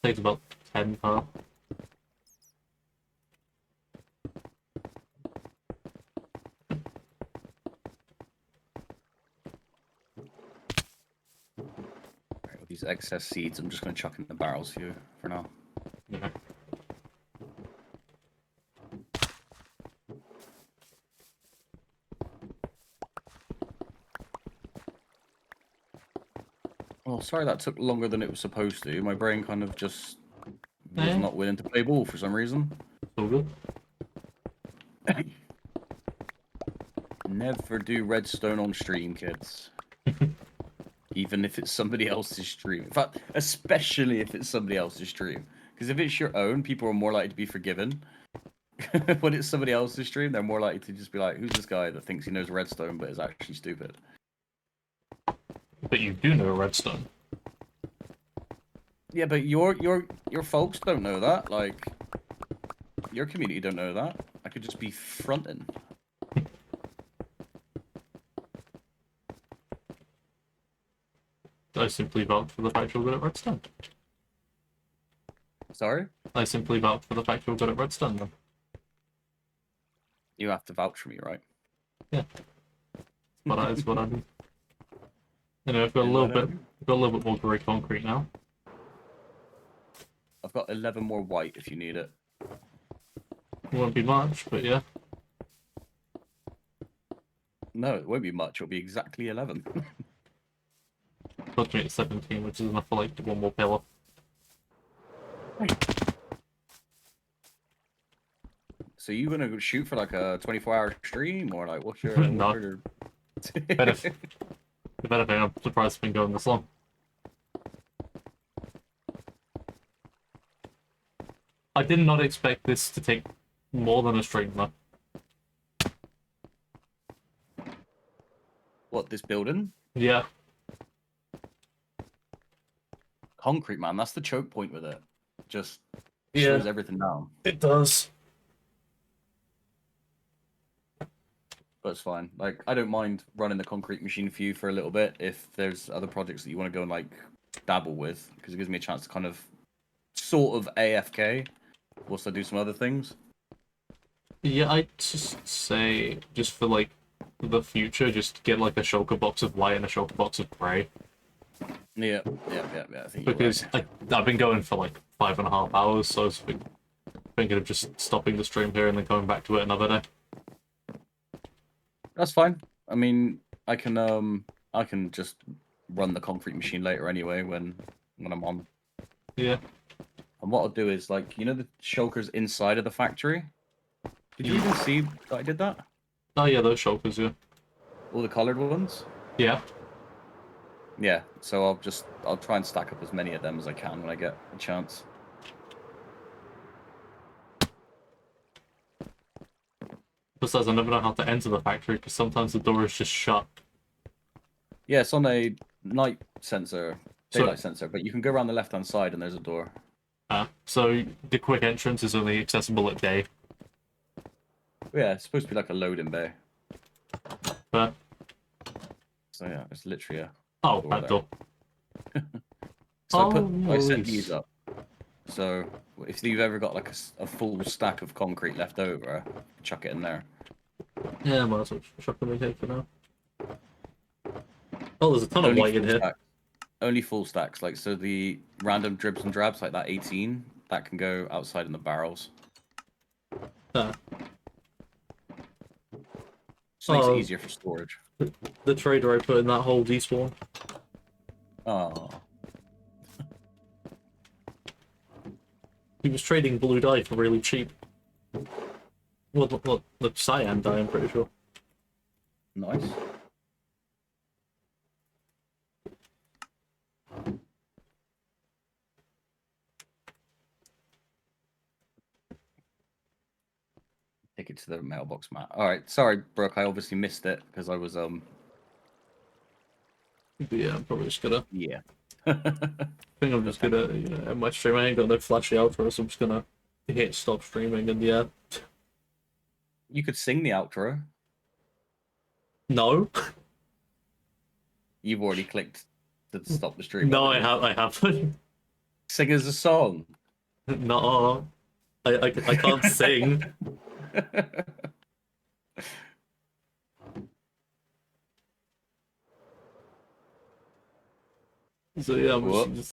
Speaker 1: Takes about 10 per.
Speaker 2: These excess seeds, I'm just going to chuck in the barrels for you for now.
Speaker 1: Yeah.
Speaker 2: Oh, sorry that took longer than it was supposed to. My brain kind of just was
Speaker 1: Eh.
Speaker 2: not willing to play ball for some reason.
Speaker 1: All good.
Speaker 2: Never do redstone on stream, kids. Even if it's somebody else's stream. In fact, especially if it's somebody else's stream. Because if it's your own, people are more likely to be forgiven. When it's somebody else's stream, they're more likely to just be like, who's this guy that thinks he knows redstone but is actually stupid?
Speaker 1: But you do know redstone.
Speaker 2: Yeah, but your folks don't know that. Like, your community don't know that. I could just be fronting.
Speaker 1: I simply vouch for the fact you're good at redstone.
Speaker 2: Sorry?
Speaker 1: I simply vouch for the fact you're good at redstone then.
Speaker 2: You have to vouch for me, right?
Speaker 1: Yeah. But that is what I do. You know, I've got a little bit more grey concrete now.
Speaker 2: I've got 11 more white if you need it.
Speaker 1: Won't be much, but yeah.
Speaker 2: No, it won't be much. It'll be exactly 11.
Speaker 1: Puts me at 17, which is enough for like one more pillar.
Speaker 2: So you gonna go shoot for like a 24-hour stream, or like what's your?
Speaker 1: No.
Speaker 2: What's your...
Speaker 1: If anything, I'm surprised it's been going this long. I did not expect this to take more than a stream though.
Speaker 2: What, this building?
Speaker 1: Yeah.
Speaker 2: Concrete, man. That's the choke point with it. Just
Speaker 1: Yeah.
Speaker 2: shows everything down.
Speaker 1: It does.
Speaker 2: But it's fine. Like, I don't mind running the concrete machine for you for a little bit if there's other projects that you want to go and like dabble with, because it gives me a chance to kind of sort of AFK whilst I do some other things.
Speaker 1: Yeah, I'd just say, just for like the future, just get like a shulker box of white and a shulker box of grey.
Speaker 2: Yeah. I think you're
Speaker 1: Because
Speaker 2: right.
Speaker 1: I've been going for like 5.5 hours, so I was thinking of just stopping the stream here and then coming back to it another day.
Speaker 2: That's fine. I mean, I can just run the concrete machine later anyway when I'm on.
Speaker 1: Yeah.
Speaker 2: And what I'll do is, like, you know the shulkers inside of the factory? Did you even see that I did that?
Speaker 1: Oh yeah, those shulkers, yeah.
Speaker 2: All the coloured ones?
Speaker 1: Yeah.
Speaker 2: Yeah, so I'll try and stack up as many of them as I can when I get a chance.
Speaker 1: Besides, I never know how to enter the factory because sometimes the door is just shut.
Speaker 2: Yeah, it's on a night sensor,
Speaker 1: So-
Speaker 2: daylight sensor, but you can go around the left-hand side and there's a door.
Speaker 1: So the quick entrance is only accessible at day.
Speaker 2: Yeah, it's supposed to be like a loading bay.
Speaker 1: But
Speaker 2: So yeah, it's literally a...
Speaker 1: oh,
Speaker 2: Door
Speaker 1: that
Speaker 2: there.
Speaker 1: door.
Speaker 2: So I set
Speaker 1: nice.
Speaker 2: these up. So if you've ever got like a full stack of concrete left over, chuck it in there.
Speaker 1: Yeah, might as well chuck them in here for now. Oh, there's a ton of white in
Speaker 2: full
Speaker 1: here.
Speaker 2: stacks. Only full stacks. Like, so the random dribs and drabs, like that 18, that can go outside in the barrels.
Speaker 1: Ah,
Speaker 2: Just makes
Speaker 1: Oh.
Speaker 2: it easier for storage.
Speaker 1: the trader I put in that hole despawn.
Speaker 2: Oh,
Speaker 1: He was trading blue dye for really cheap. Well, the cyan dye, I'm pretty sure.
Speaker 2: nice. Take it to the mailbox, Matt. All right, sorry, Brooke. I obviously missed it because I was
Speaker 1: But yeah, I'm probably just gonna.
Speaker 2: yeah.
Speaker 1: I think I'm just gonna, end my stream. I ain't got no flashy outro, so I'm just gonna hit stop streaming and yeah.
Speaker 2: You could sing the outro.
Speaker 1: No,
Speaker 2: You've already clicked to stop the stream.
Speaker 1: no, I
Speaker 2: haven't you?
Speaker 1: haven't.
Speaker 2: Sing us a song.
Speaker 1: No, I can't sing. So yeah, I'm
Speaker 2: What?
Speaker 1: just